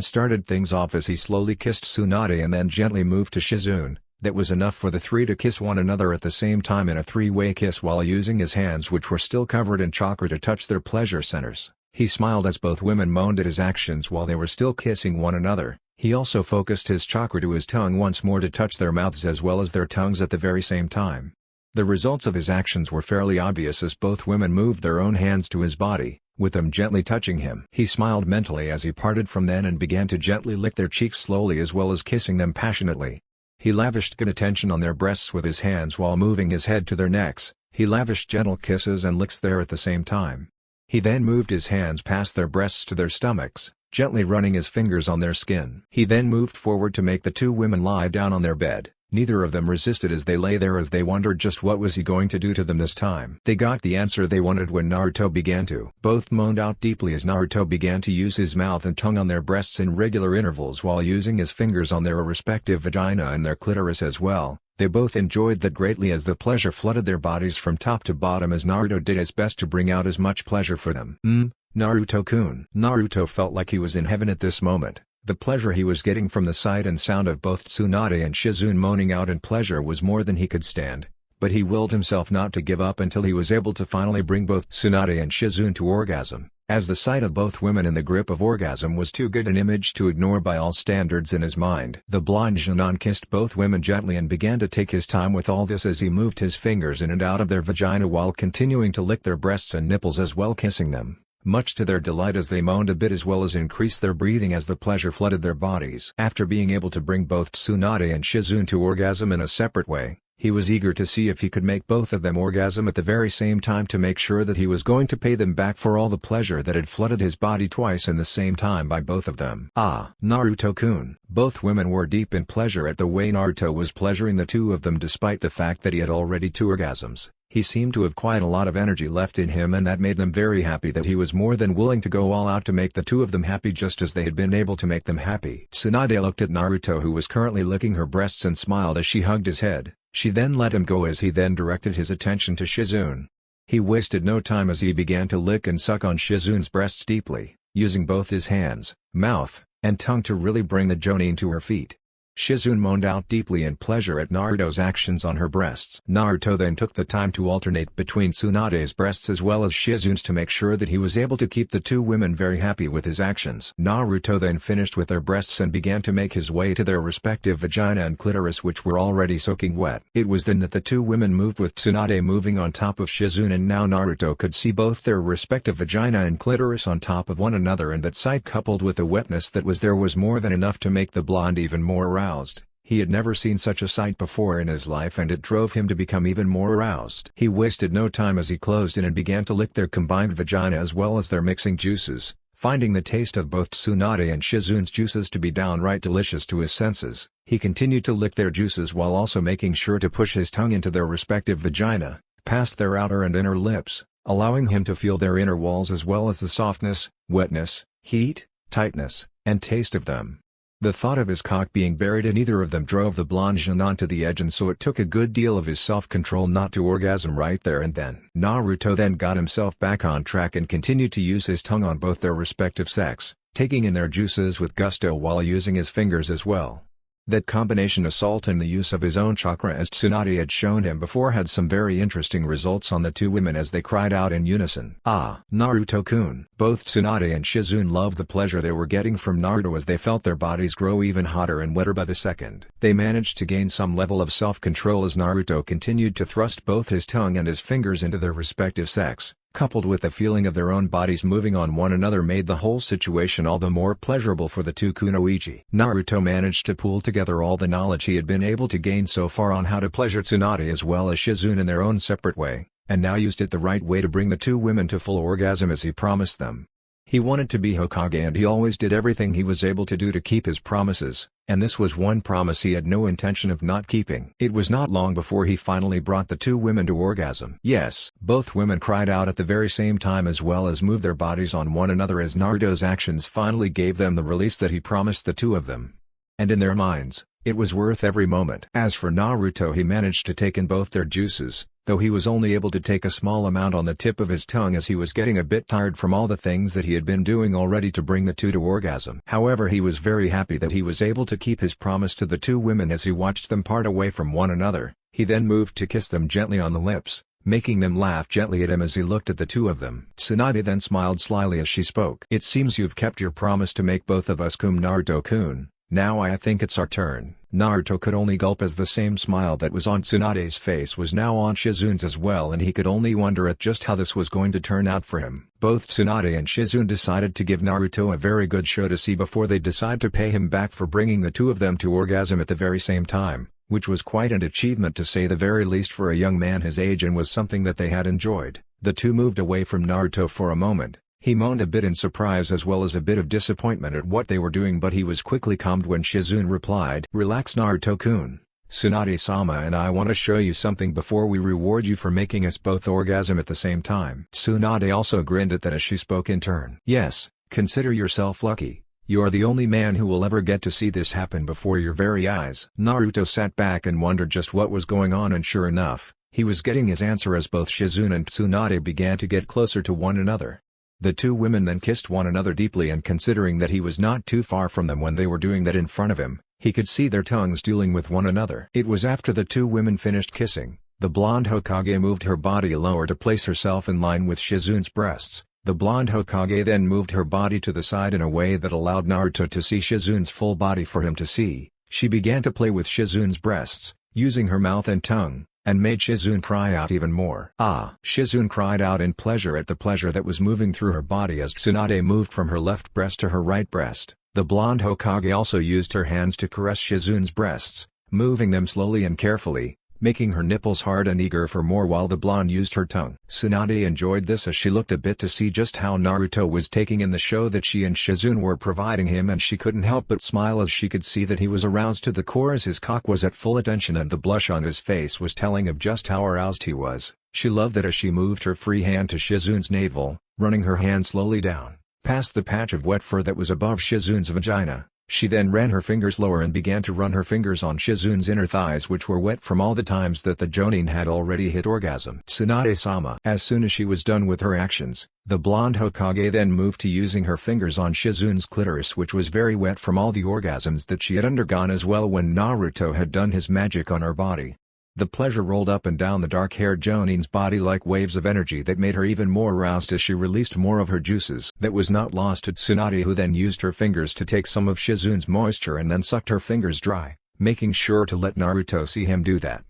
started things off as he slowly kissed Tsunade and then gently moved to Shizune. That was enough for the three to kiss one another at the same time in a three-way kiss while using his hands, which were still covered in chakra, to touch their pleasure centers. He smiled as both women moaned at his actions while they were still kissing one another. He also focused his chakra to his tongue once more to touch their mouths as well as their tongues at the very same time. The results of his actions were fairly obvious as both women moved their own hands to his body, with them gently touching him. He smiled mentally as he parted from them and began to gently lick their cheeks slowly as well as kissing them passionately. He lavished good attention on their breasts with his hands while moving his head to their necks. He lavished gentle kisses and licks there at the same time. He then moved his hands past their breasts to their stomachs, gently running his fingers on their skin. He then moved forward to make the two women lie down on their bed. Neither of them resisted as they lay there as they wondered just what was he going to do to them this time. They got the answer they wanted when Naruto began to. Both moaned out deeply as Naruto began to use his mouth and tongue on their breasts in regular intervals while using his fingers on their respective vagina and their clitoris as well. They both enjoyed that greatly as the pleasure flooded their bodies from top to bottom as Naruto did his best to bring out as much pleasure for them. Naruto-kun. Naruto felt like he was in heaven at this moment. The pleasure he was getting from the sight and sound of both Tsunade and Shizune moaning out in pleasure was more than he could stand, but he willed himself not to give up until he was able to finally bring both Tsunade and Shizune to orgasm, as the sight of both women in the grip of orgasm was too good an image to ignore by all standards in his mind. The blonde Genin kissed both women gently and began to take his time with all this as he moved his fingers in and out of their vagina while continuing to lick their breasts and nipples as well, kissing them, much to their delight as they moaned a bit as well as increased their breathing as the pleasure flooded their bodies. After being able to bring both Tsunade and Shizune to orgasm in a separate way, he was eager to see if he could make both of them orgasm at the very same time to make sure that he was going to pay them back for all the pleasure that had flooded his body twice in the same time by both of them. Naruto-kun. Both women were deep in pleasure at the way Naruto was pleasuring the two of them despite the fact that he had already 2 orgasms. He seemed to have quite a lot of energy left in him, and that made them very happy that he was more than willing to go all out to make the two of them happy just as they had been able to make them happy. Tsunade looked at Naruto, who was currently licking her breasts, and smiled as she hugged his head. She then let him go as he then directed his attention to Shizune. He wasted no time as he began to lick and suck on Shizune's breasts deeply, using both his hands, mouth, and tongue to really bring the Jonin to her feet. Shizune moaned out deeply in pleasure at Naruto's actions on her breasts. Naruto then took the time to alternate between Tsunade's breasts as well as Shizune's to make sure that he was able to keep the two women very happy with his actions. Naruto then finished with their breasts and began to make his way to their respective vagina and clitoris, which were already soaking wet. It was then that the two women moved, with Tsunade moving on top of Shizune, and now Naruto could see both their respective vagina and clitoris on top of one another, and that sight coupled with the wetness that was there was more than enough to make the blonde even more aroused. He had never seen such a sight before in his life, and it drove him to become even more aroused. He wasted no time as he closed in and began to lick their combined vagina as well as their mixing juices, finding the taste of both Tsunade and Shizune's juices to be downright delicious to his senses. He continued to lick their juices while also making sure to push his tongue into their respective vagina, past their outer and inner lips, allowing him to feel their inner walls as well as the softness, wetness, heat, tightness, and taste of them. The thought of his cock being buried in either of them drove the blonde Genin to the edge, and so it took a good deal of his self-control not to orgasm right there and then. Naruto then got himself back on track and continued to use his tongue on both their respective sex, taking in their juices with gusto while using his fingers as well. That combination assault and the use of his own chakra as Tsunade had shown him before had some very interesting results on the two women as they cried out in unison. "Ah, Naruto-kun!" Both Tsunade and Shizune loved the pleasure they were getting from Naruto as they felt their bodies grow even hotter and wetter by the second. They managed to gain some level of self-control as Naruto continued to thrust both his tongue and his fingers into their respective sex, coupled with the feeling of their own bodies moving on one another made the whole situation all the more pleasurable for the two kunoichi. Naruto managed to pool together all the knowledge he had been able to gain so far on how to pleasure Tsunade as well as Shizune in their own separate way, and now used it the right way to bring the two women to full orgasm as he promised them. He wanted to be Hokage and he always did everything he was able to do to keep his promises, and this was one promise he had no intention of not keeping. It was not long before he finally brought the two women to orgasm. Yes, both women cried out at the very same time as well as moved their bodies on one another as Naruto's actions finally gave them the release that he promised the two of them. And in their minds, it was worth every moment. As for Naruto, he managed to take in both their juices, though he was only able to take a small amount on the tip of his tongue as he was getting a bit tired from all the things that he had been doing already to bring the two to orgasm. However, he was very happy that he was able to keep his promise to the two women as he watched them part away from one another. He then moved to kiss them gently on the lips, making them laugh gently at him as he looked at the two of them. Tsunade then smiled slyly as she spoke. "It seems you've kept your promise to make both of us cum Naruto-kun. Now I think it's our turn." Naruto could only gulp as the same smile that was on Tsunade's face was now on Shizune's as well, and he could only wonder at just how this was going to turn out for him. Both Tsunade and Shizune decided to give Naruto a very good show to see before they decide to pay him back for bringing the two of them to orgasm at the very same time, which was quite an achievement to say the very least for a young man his age and was something that they had enjoyed. The two moved away from Naruto for a moment. He moaned a bit in surprise as well as a bit of disappointment at what they were doing, but he was quickly calmed when Shizune replied, "Relax Naruto-kun. Tsunade-sama and I want to show you something before we reward you for making us both orgasm at the same time." Tsunade also grinned at that as she spoke in turn. "Yes, consider yourself lucky. You are the only man who will ever get to see this happen before your very eyes." Naruto sat back and wondered just what was going on, and sure enough, he was getting his answer as both Shizune and Tsunade began to get closer to one another. The two women then kissed one another deeply, and considering that he was not too far from them when they were doing that in front of him, he could see their tongues dueling with one another. It was after the two women finished kissing, the blonde Hokage moved her body lower to place herself in line with Shizune's breasts. The blonde Hokage then moved her body to the side in a way that allowed Naruto to see Shizune's full body for him to see. She began to play with Shizune's breasts, using her mouth and tongue, and made Shizune cry out even more. "Ah!" Shizune cried out in pleasure at the pleasure that was moving through her body as Tsunade moved from her left breast to her right breast. The blonde Hokage also used her hands to caress Shizune's breasts, moving them slowly and carefully, making her nipples hard and eager for more while the blonde used her tongue. Tsunade enjoyed this as she looked a bit to see just how Naruto was taking in the show that she and Shizune were providing him, and she couldn't help but smile as she could see that he was aroused to the core as his cock was at full attention and the blush on his face was telling of just how aroused he was. She loved that as she moved her free hand to Shizune's navel, running her hand slowly down, past the patch of wet fur that was above Shizune's vagina. She then ran her fingers lower and began to run her fingers on Shizune's inner thighs, which were wet from all the times that the Jonin had already hit orgasm. "Tsunade-sama." As soon as she was done with her actions, the blonde Hokage then moved to using her fingers on Shizune's clitoris, which was very wet from all the orgasms that she had undergone as well when Naruto had done his magic on her body. The pleasure rolled up and down the dark-haired Jonin's body like waves of energy that made her even more aroused as she released more of her juices. That was not lost to Tsunade, who then used her fingers to take some of Shizune's moisture and then sucked her fingers dry, making sure to let Naruto see him do that.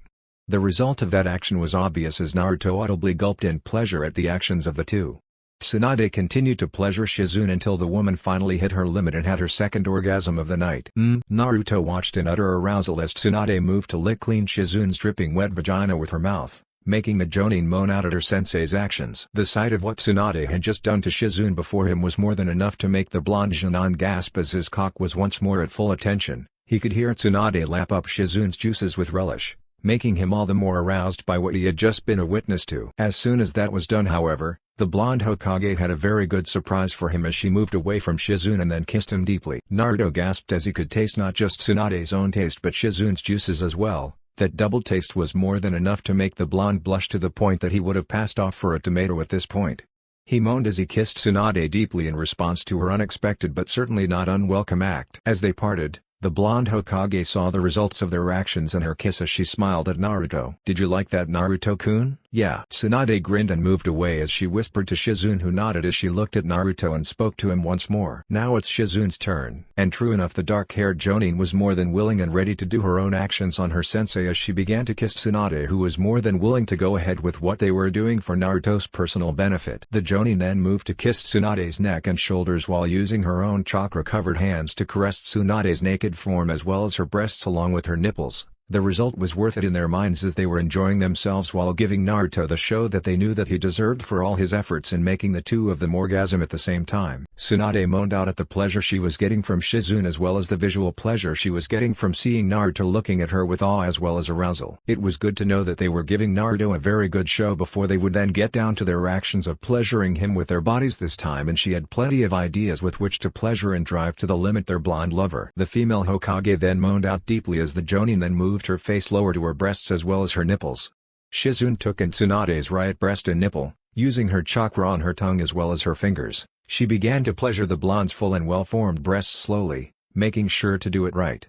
The result of that action was obvious as Naruto audibly gulped in pleasure at the actions of the two. Tsunade continued to pleasure Shizune until the woman finally hit her limit and had her second orgasm of the night. Naruto watched in utter arousal as Tsunade moved to lick clean Shizune's dripping wet vagina with her mouth, making the Jonin moan out at her sensei's actions. The sight of what Tsunade had just done to Shizune before him was more than enough to make the blonde Jonin gasp as his cock was once more at full attention. He could hear Tsunade lap up Shizune's juices with relish, making him all the more aroused by what he had just been a witness to. As soon as that was done, however, the blonde Hokage had a very good surprise for him as she moved away from Shizune and then kissed him deeply. Naruto gasped as he could taste not just Tsunade's own taste but Shizune's juices as well. That double taste was more than enough to make the blonde blush to the point that he would have passed off for a tomato at this point. He moaned as he kissed Tsunade deeply in response to her unexpected but certainly not unwelcome act. As they parted, The blonde Hokage saw the results of their actions in her kiss as she smiled at Naruto. "Did you like that, Naruto-kun?" "Yeah." Tsunade grinned and moved away as she whispered to Shizune, who nodded as she looked at Naruto and spoke to him once more. Now it's Shizune's turn. And true enough, the dark-haired Jonin was more than willing and ready to do her own actions on her sensei as she began to kiss Tsunade, who was more than willing to go ahead with what they were doing for Naruto's personal benefit. The Jonin then moved to kiss Tsunade's neck and shoulders while using her own chakra-covered hands to caress Tsunade's naked form as well as her breasts along with her nipples. The result was worth it in their minds as they were enjoying themselves while giving Naruto the show that they knew that he deserved for all his efforts in making the two of them orgasm at the same time. Tsunade moaned out at the pleasure she was getting from Shizune as well as the visual pleasure she was getting from seeing Naruto looking at her with awe as well as arousal. It was good to know that they were giving Naruto a very good show before they would then get down to their actions of pleasuring him with their bodies this time, and she had plenty of ideas with which to pleasure and drive to the limit their blonde lover. The female Hokage then moaned out deeply as the Jonin then moved her face lower to her breasts as well as her nipples. Shizune took in Tsunade's right breast and nipple, using her chakra on her tongue as well as her fingers. She began to pleasure the blonde's full and well-formed breasts slowly, making sure to do it right.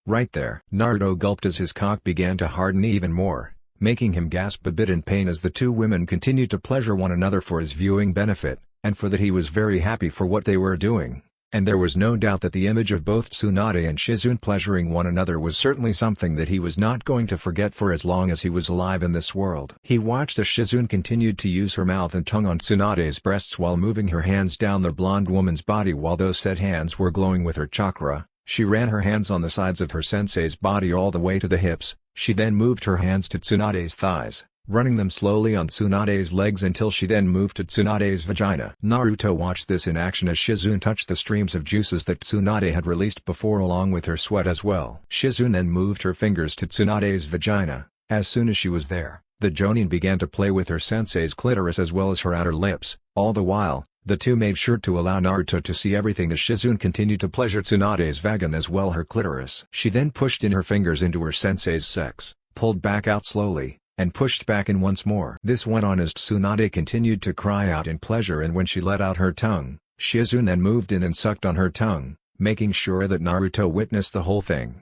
Right there. Naruto gulped as his cock began to harden even more, making him gasp a bit in pain as the two women continued to pleasure one another for his viewing benefit, and for that he was very happy for what they were doing. And there was no doubt that the image of both Tsunade and Shizune pleasuring one another was certainly something that he was not going to forget for as long as he was alive in this world. He watched as Shizune continued to use her mouth and tongue on Tsunade's breasts while moving her hands down the blonde woman's body while those said hands were glowing with her chakra. She ran her hands on the sides of her sensei's body all the way to the hips. She then moved her hands to Tsunade's thighs, running them slowly on Tsunade's legs until she then moved to Tsunade's vagina. Naruto watched this in action as Shizune touched the streams of juices that Tsunade had released before along with her sweat as well. Shizune then moved her fingers to Tsunade's vagina. As soon as she was there, the Jonin began to play with her sensei's clitoris as well as her outer lips. All the while, the two made sure to allow Naruto to see everything as Shizune continued to pleasure Tsunade's vagina as well her clitoris. She then pushed in her fingers into her sensei's sex, pulled back out slowly, and pushed back in once more. This went on as Tsunade continued to cry out in pleasure, and when she let out her tongue, Shizune then moved in and sucked on her tongue, making sure that Naruto witnessed the whole thing.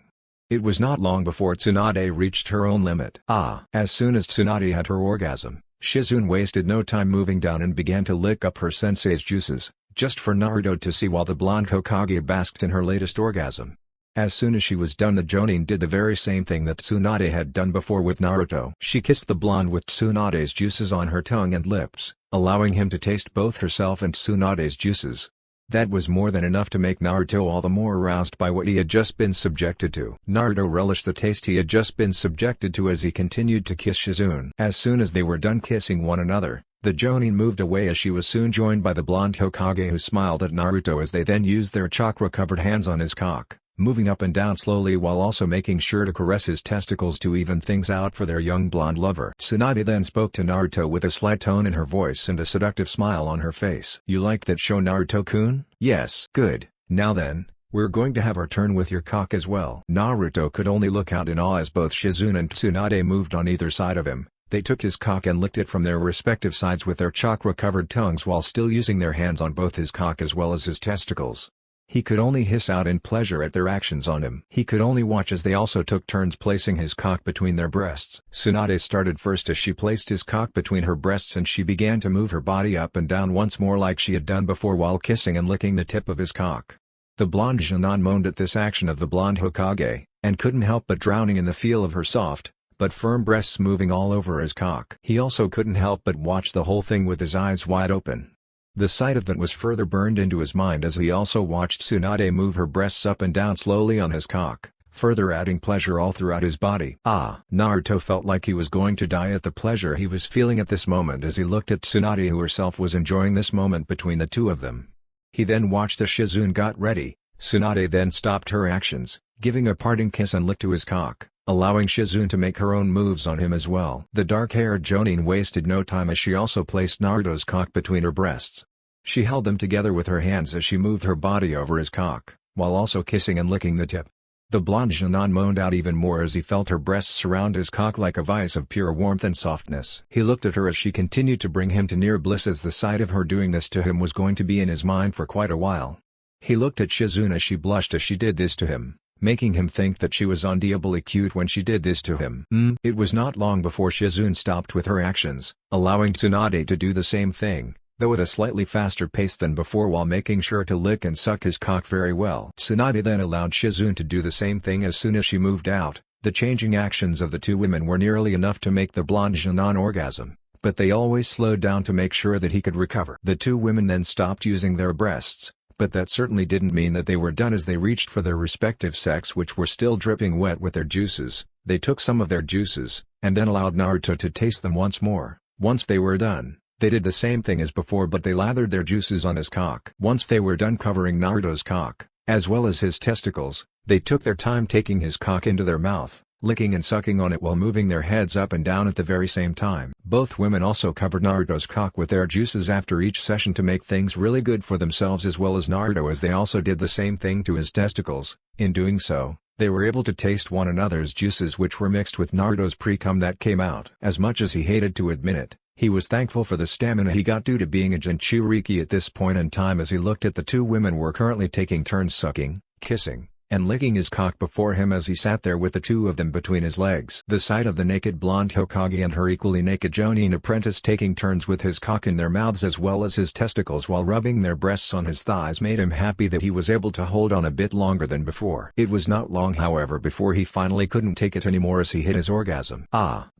It was not long before Tsunade reached her own limit. As soon as Tsunade had her orgasm, Shizune wasted no time moving down and began to lick up her sensei's juices, just for Naruto to see while the blonde Hokage basked in her latest orgasm. As soon as she was done, the Jonin did the very same thing that Tsunade had done before with Naruto. She kissed the blonde with Tsunade's juices on her tongue and lips, allowing him to taste both herself and Tsunade's juices. That was more than enough to make Naruto all the more aroused by what he had just been subjected to. Naruto relished the taste he had just been subjected to as he continued to kiss Shizune. As soon as they were done kissing one another, the Jonin moved away as she was soon joined by the blonde Hokage, who smiled at Naruto as they then used their chakra-covered hands on his cock, moving up and down slowly while also making sure to caress his testicles to even things out for their young blonde lover. Tsunade then spoke to Naruto with a slight tone in her voice and a seductive smile on her face. "You liked that show, Naruto-kun?" "Yes." "Good. Now then, we're going to have our turn with your cock as well." Naruto could only look out in awe as both Shizune and Tsunade moved on either side of him. They took his cock and licked it from their respective sides with their chakra-covered tongues while still using their hands on both his cock as well as his testicles. He could only hiss out in pleasure at their actions on him. He could only watch as they also took turns placing his cock between their breasts. Tsunade started first as she placed his cock between her breasts, and she began to move her body up and down once more like she had done before while kissing and licking the tip of his cock. The blonde Jonin moaned at this action of the blonde Hokage, and couldn't help but drowning in the feel of her soft, but firm breasts moving all over his cock. He also couldn't help but watch the whole thing with his eyes wide open. The sight of that was further burned into his mind as he also watched Tsunade move her breasts up and down slowly on his cock, further adding pleasure all throughout his body. Naruto felt like he was going to die at the pleasure he was feeling at this moment as he looked at Tsunade, who herself was enjoying this moment between the two of them. He then watched as Shizune got ready. Tsunade then stopped her actions, giving a parting kiss and lick to his cock, allowing Shizune to make her own moves on him as well. The dark-haired Jonin wasted no time as she also placed Naruto's cock between her breasts. She held them together with her hands as she moved her body over his cock, while also kissing and licking the tip. The blonde Jonin moaned out even more as he felt her breasts surround his cock like a vice of pure warmth and softness. He looked at her as she continued to bring him to near bliss, as the sight of her doing this to him was going to be in his mind for quite a while. He looked at Shizune as she blushed as she did this to him, making him think that she was undiably cute when she did this to him. It was not long before Shizune stopped with her actions, allowing Tsunade to do the same thing, though at a slightly faster pace than before, while making sure to lick and suck his cock very well. Tsunade then allowed Shizune to do the same thing as soon as she moved out. The changing actions of the two women were nearly enough to make the blonde Jinan orgasm, but they always slowed down to make sure that he could recover. The two women then stopped using their breasts, but that certainly didn't mean that they were done, as they reached for their respective sex, which were still dripping wet with their juices. They took some of their juices, and then allowed Naruto to taste them once more. Once they were done, they did the same thing as before, but they lathered their juices on his cock. Once they were done covering Naruto's cock, as well as his testicles, they took their time taking his cock into their mouth, licking and sucking on it while moving their heads up and down at the very same time. Both women also covered Naruto's cock with their juices after each session to make things really good for themselves as well as Naruto, as they also did the same thing to his testicles. In doing so, they were able to taste one another's juices, which were mixed with Naruto's pre-cum that came out. As much as he hated to admit it, he was thankful for the stamina he got due to being a Jinchuriki at this point in time, as he looked at the two women were currently taking turns sucking, kissing, and licking his cock before him as he sat there with the two of them between his legs. The sight of the naked blonde Hokage and her equally naked Jonin apprentice taking turns with his cock in their mouths as well as his testicles while rubbing their breasts on his thighs made him happy that he was able to hold on a bit longer than before. It was not long, however, before he finally couldn't take it anymore as he hit his orgasm.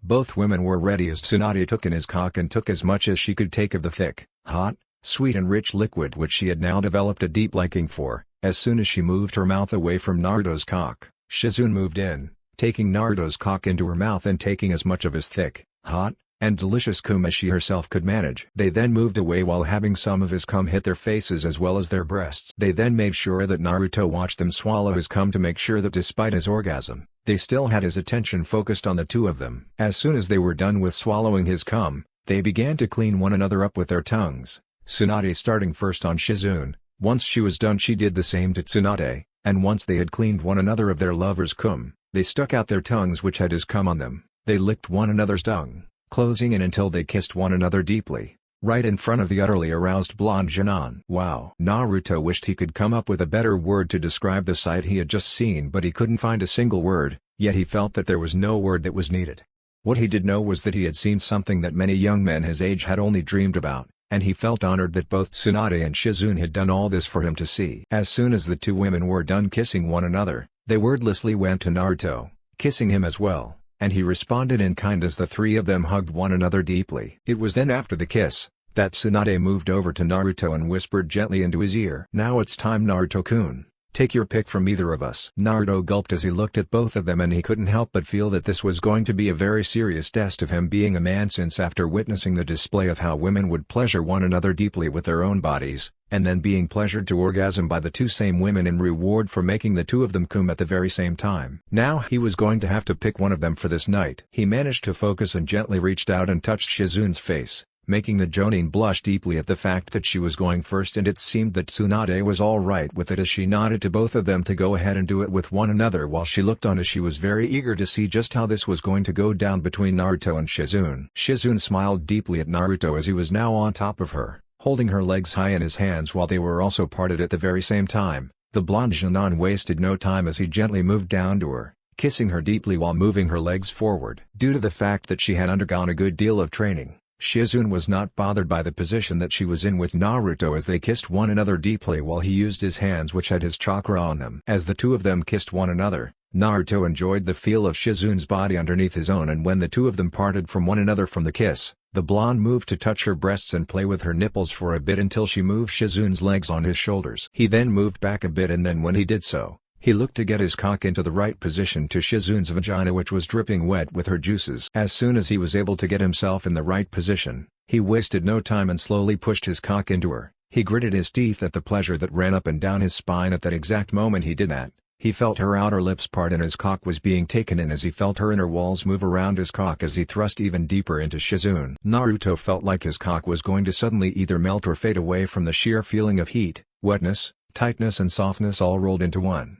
Both women were ready as Tsunade took in his cock and took as much as she could take of the thick, hot, sweet and rich liquid which she had now developed a deep liking for. As soon as she moved her mouth away from Naruto's cock, Shizune moved in, taking Naruto's cock into her mouth and taking as much of his thick, hot, and delicious cum as she herself could manage. They then moved away while having some of his cum hit their faces as well as their breasts. They then made sure that Naruto watched them swallow his cum to make sure that despite his orgasm, they still had his attention focused on the two of them. As soon as they were done with swallowing his cum, they began to clean one another up with their tongues, Tsunade starting first on Shizune. Once she was done, she did the same to Tsunade, and once they had cleaned one another of their lover's cum, they stuck out their tongues which had his cum on them. They licked one another's tongue, closing in until they kissed one another deeply, right in front of the utterly aroused blonde Jinan. Wow! Naruto wished he could come up with a better word to describe the sight he had just seen, but he couldn't find a single word, yet he felt that there was no word that was needed. What he did know was that he had seen something that many young men his age had only dreamed about, and he felt honored that both Tsunade and Shizune had done all this for him to see. As soon as the two women were done kissing one another, they wordlessly went to Naruto, kissing him as well, and he responded in kind as the three of them hugged one another deeply. It was then after the kiss, that Tsunade moved over to Naruto and whispered gently into his ear, "Now it's time, Naruto-kun. Take your pick from either of us." Naruto gulped as he looked at both of them, and he couldn't help but feel that this was going to be a very serious test of him being a man, since after witnessing the display of how women would pleasure one another deeply with their own bodies, and then being pleasured to orgasm by the two same women in reward for making the two of them cum at the very same time, now he was going to have to pick one of them for this night. He managed to focus and gently reached out and touched Shizune's face, making the Jonin blush deeply at the fact that she was going first, and it seemed that Tsunade was all right with it as she nodded to both of them to go ahead and do it with one another while she looked on, as she was very eager to see just how this was going to go down between Naruto and Shizune. Shizune smiled deeply at Naruto as he was now on top of her, holding her legs high in his hands while they were also parted at the very same time. The blonde Jinan wasted no time as he gently moved down to her, kissing her deeply while moving her legs forward. Due to the fact that she had undergone a good deal of training, Shizune was not bothered by the position that she was in with Naruto as they kissed one another deeply while he used his hands which had his chakra on them. As the two of them kissed one another, Naruto enjoyed the feel of Shizune's body underneath his own, and when the two of them parted from one another from the kiss, the blonde moved to touch her breasts and play with her nipples for a bit until she moved Shizune's legs on his shoulders. He then moved back a bit, and then when he did so, he looked to get his cock into the right position to Shizune's vagina, which was dripping wet with her juices. As soon as he was able to get himself in the right position, he wasted no time and slowly pushed his cock into her. He gritted his teeth at the pleasure that ran up and down his spine at that exact moment he did that. He felt her outer lips part and his cock was being taken in as he felt her inner walls move around his cock as he thrust even deeper into Shizune. Naruto felt like his cock was going to suddenly either melt or fade away from the sheer feeling of heat, wetness, tightness and softness all rolled into one.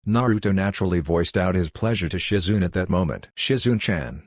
Naruto naturally voiced out his pleasure to Shizune at that moment. "Shizune-chan,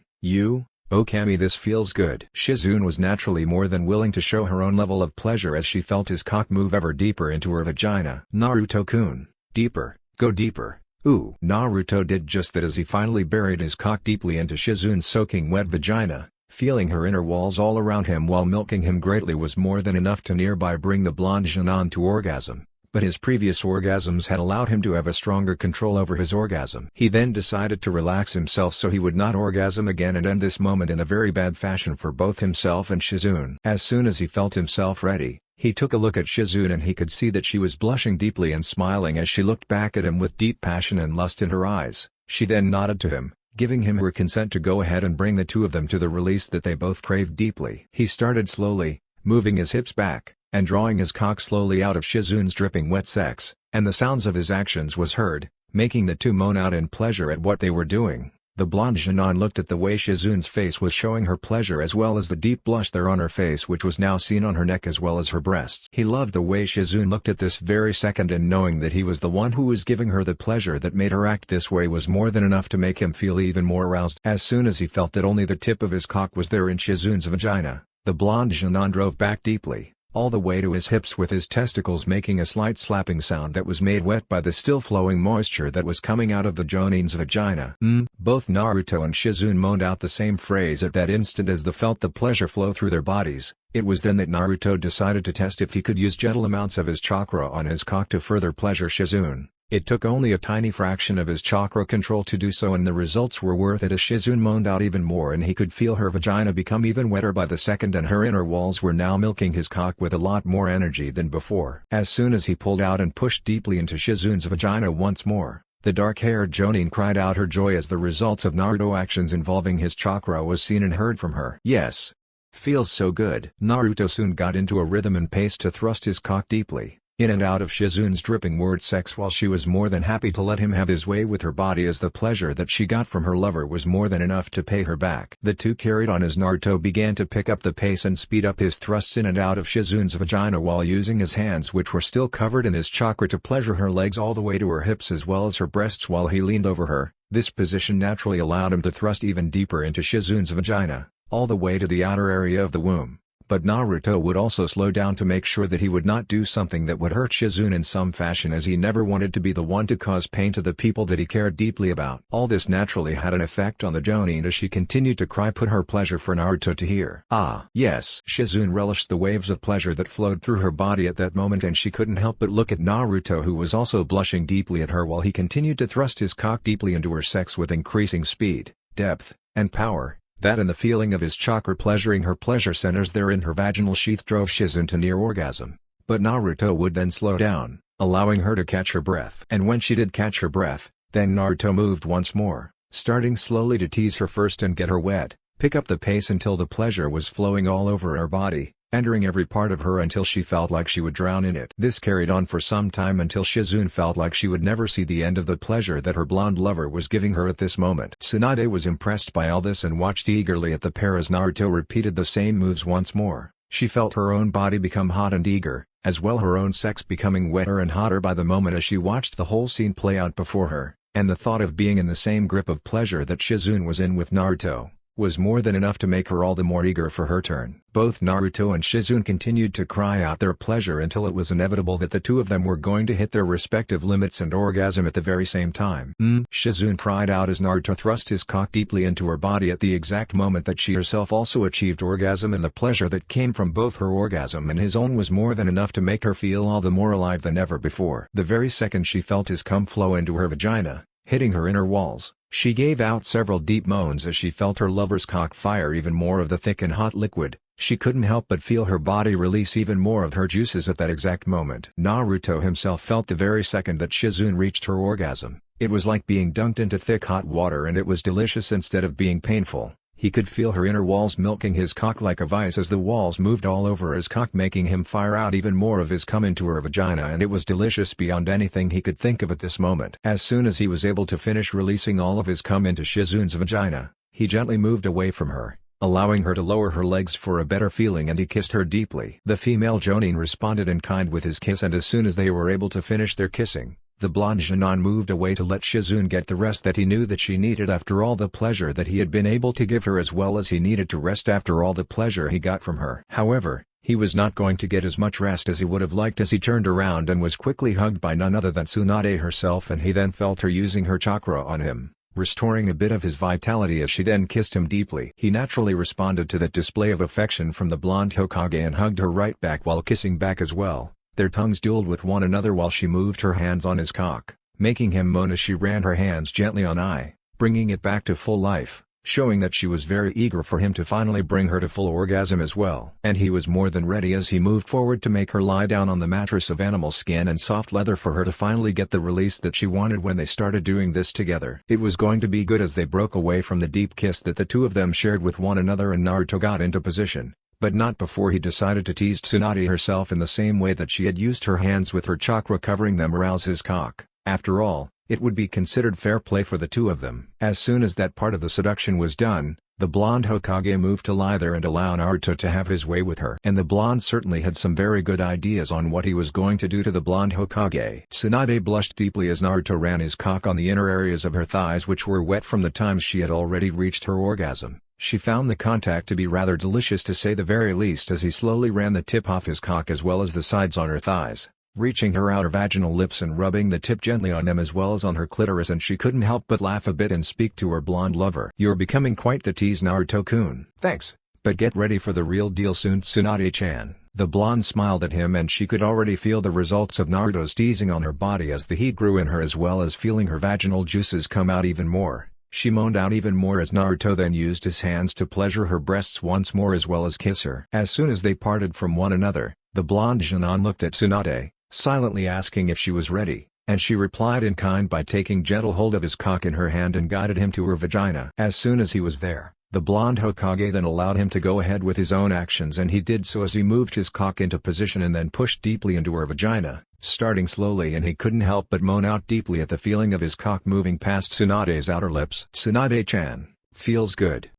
Kami, this feels good." Shizune was naturally more than willing to show her own level of pleasure as she felt his cock move ever deeper into her vagina. "Naruto-kun, deeper, go deeper, Ooh! Naruto did just that as he finally buried his cock deeply into Shizune's soaking wet vagina. Feeling her inner walls all around him while milking him greatly was more than enough to nearby bring the blonde Junon to orgasm, but his previous orgasms had allowed him to have a stronger control over his orgasm. He then decided to relax himself so he would not orgasm again and end this moment in a very bad fashion for both himself and Shizune. As soon as he felt himself ready, he took a look at Shizune and he could see that she was blushing deeply and smiling as she looked back at him with deep passion and lust in her eyes. She then nodded to him, giving him her consent to go ahead and bring the two of them to the release that they both craved deeply. He started slowly, moving his hips back, and drawing his cock slowly out of Shizune's dripping wet sex, and the sounds of his actions was heard, making the two moan out in pleasure at what they were doing. The blonde Junon looked at the way Shizune's face was showing her pleasure as well as the deep blush there on her face which was now seen on her neck as well as her breasts. He loved the way Shizune looked at this very second and knowing that he was the one who was giving her the pleasure that made her act this way was more than enough to make him feel even more aroused. As soon as he felt that only the tip of his cock was there in Shizune's vagina, the blonde Junon drove back deeply, all the way to his hips with his testicles making a slight slapping sound that was made wet by the still flowing moisture that was coming out of the Jonin's vagina. Both Naruto and Shizune moaned out the same phrase at that instant as they felt the pleasure flow through their bodies. It was then that Naruto decided to test if he could use gentle amounts of his chakra on his cock to further pleasure Shizune. It took only a tiny fraction of his chakra control to do so and the results were worth it as Shizune moaned out even more and he could feel her vagina become even wetter by the second and her inner walls were now milking his cock with a lot more energy than before. As soon as he pulled out and pushed deeply into Shizune's vagina once more, the dark-haired Jonin cried out her joy as the results of Naruto actions involving his chakra was seen and heard from her. Yes. Feels so good. Naruto soon got into a rhythm and pace to thrust his cock deeply in and out of Shizune's dripping wet sex while she was more than happy to let him have his way with her body as the pleasure that she got from her lover was more than enough to pay her back. The two carried on as Naruto began to pick up the pace and speed up his thrusts in and out of Shizune's vagina while using his hands which were still covered in his chakra to pleasure her legs all the way to her hips as well as her breasts while he leaned over her. This position naturally allowed him to thrust even deeper into Shizune's vagina, all the way to the outer area of the womb. But Naruto would also slow down to make sure that he would not do something that would hurt Shizune in some fashion as he never wanted to be the one to cause pain to the people that he cared deeply about. All this naturally had an effect on the Jonin as she continued to cry put her pleasure for Naruto to hear. Ah, yes. Shizune relished the waves of pleasure that flowed through her body at that moment and she couldn't help but look at Naruto who was also blushing deeply at her while he continued to thrust his cock deeply into her sex with increasing speed, depth, and power. That and the feeling of his chakra pleasuring her pleasure centers there in her vaginal sheath drove Shizune to near orgasm. But Naruto would then slow down, allowing her to catch her breath. And when she did catch her breath, then Naruto moved once more, starting slowly to tease her first and get her wet, pick up the pace until the pleasure was flowing all over her body, entering every part of her until she felt like she would drown in it. This carried on for some time until Shizune felt like she would never see the end of the pleasure that her blonde lover was giving her at this moment. Tsunade was impressed by all this and watched eagerly at the pair as Naruto repeated the same moves once more. She felt her own body become hot and eager, as well her own sex becoming wetter and hotter by the moment as she watched the whole scene play out before her, and the thought of being in the same grip of pleasure that Shizune was in with Naruto was more than enough to make her all the more eager for her turn. Both Naruto and Shizune continued to cry out their pleasure until it was inevitable that the two of them were going to hit their respective limits and orgasm at the very same time. Shizune cried out as Naruto thrust his cock deeply into her body at the exact moment that she herself also achieved orgasm and the pleasure that came from both her orgasm and his own was more than enough to make her feel all the more alive than ever before. The very second she felt his cum flow into her vagina, hitting her inner walls, she gave out several deep moans as she felt her lover's cock fire even more of the thick and hot liquid. She couldn't help but feel her body release even more of her juices at that exact moment. Naruto himself felt the very second that Shizune reached her orgasm. It was like being dunked into thick hot water and it was delicious instead of being painful. He could feel her inner walls milking his cock like a vice as the walls moved all over his cock making him fire out even more of his cum into her vagina and it was delicious beyond anything he could think of at this moment. As soon as he was able to finish releasing all of his cum into Shizune's vagina, he gently moved away from her, allowing her to lower her legs for a better feeling and he kissed her deeply. The female Jonin responded in kind with his kiss and as soon as they were able to finish their kissing, the blonde Junon moved away to let Shizune get the rest that he knew that she needed after all the pleasure that he had been able to give her as well as he needed to rest after all the pleasure he got from her. However, He was not going to get as much rest as he would have liked as he turned around and was quickly hugged by none other than Tsunade herself, and he then felt her using her chakra on him, restoring a bit of his vitality as she then kissed him deeply. He naturally responded to that display of affection from the blonde Hokage and hugged her right back while kissing back as well. Their tongues dueled with one another while she moved her hands on his cock, making him moan as she ran her hands gently on bringing it back to full life, showing that she was very eager for him to finally bring her to full orgasm as well. And he was more than ready as he moved forward to make her lie down on the mattress of animal skin and soft leather for her to finally get the release that she wanted when they started doing this together. It was going to be good as they broke away from the deep kiss that the two of them shared with one another, and Naruto got into position, but not before he decided to tease Tsunade herself in the same way that she had used her hands with her chakra covering them arouse his cock. After all, it would be considered fair play for the two of them. As soon as that part of the seduction was done, the blonde Hokage moved to lie there and allow Naruto to have his way with her. And the blonde certainly had some very good ideas on what he was going to do to the blonde Hokage. Tsunade blushed deeply as Naruto ran his cock on the inner areas of her thighs, which were wet from the times she had already reached her orgasm. She found the contact to be rather delicious to say the very least as he slowly ran the tip off his cock as well as the sides on her thighs, reaching her outer vaginal lips and rubbing the tip gently on them as well as on her clitoris, and she couldn't help but laugh a bit and speak to her blonde lover. "You're becoming quite the tease, Naruto-kun." "Thanks, but get ready for the real deal soon, Tsunade-chan." The blonde smiled at him, and she could already feel the results of Naruto's teasing on her body as the heat grew in her, as well as feeling her vaginal juices come out even more. She moaned out even more as Naruto then used his hands to pleasure her breasts once more as well as kiss her. As soon as they parted from one another, the blonde Jinan looked at Tsunade, silently asking if she was ready, and she replied in kind by taking gentle hold of his cock in her hand and guided him to her vagina. As soon as he was there, the blonde Hokage then allowed him to go ahead with his own actions, and he did so as he moved his cock into position and then pushed deeply into her vagina, starting slowly, and he couldn't help but moan out deeply at the feeling of his cock moving past Tsunade's outer lips. "Tsunade-chan, feels good."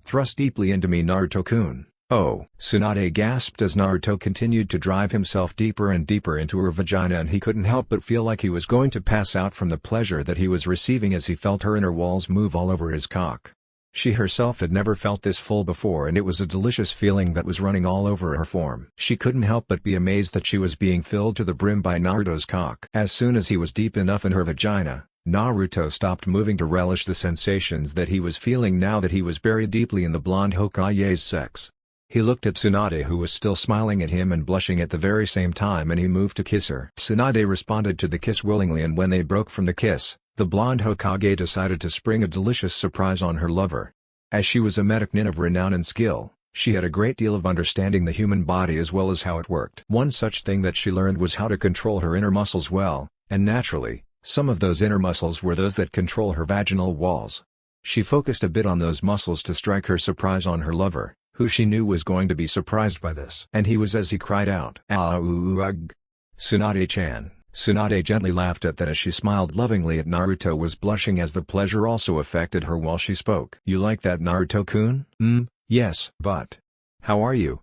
Thrust deeply into me, Naruto-kun." "Oh." Tsunade gasped as Naruto continued to drive himself deeper and deeper into her vagina, and he couldn't help but feel like he was going to pass out from the pleasure that he was receiving as he felt her inner walls move all over his cock. She herself had never felt this full before, and it was a delicious feeling that was running all over her form. She couldn't help but be amazed that she was being filled to the brim by Naruto's cock. As soon as he was deep enough in her vagina, Naruto stopped moving to relish the sensations that he was feeling now that he was buried deeply in the blonde Hokage's sex. He looked at Tsunade, who was still smiling at him and blushing at the very same time, and he moved to kiss her. Tsunade responded to the kiss willingly, and when they broke from the kiss, the blonde Hokage decided to spring a delicious surprise on her lover. As she was a medic nin of renown and skill, she had a great deal of understanding the human body as well as how it worked. One such thing that she learned was how to control her inner muscles well, and naturally, some of those inner muscles were those that control her vaginal walls. She focused a bit on those muscles to strike her surprise on her lover, who she knew was going to be surprised by this. And he was, as he cried out, "Ugh! Tsunade-chan." Tsunade gently laughed at that as she smiled lovingly at Naruto, was blushing as the pleasure also affected her while she spoke. "You like that, Naruto-kun?" Yes. But how are you,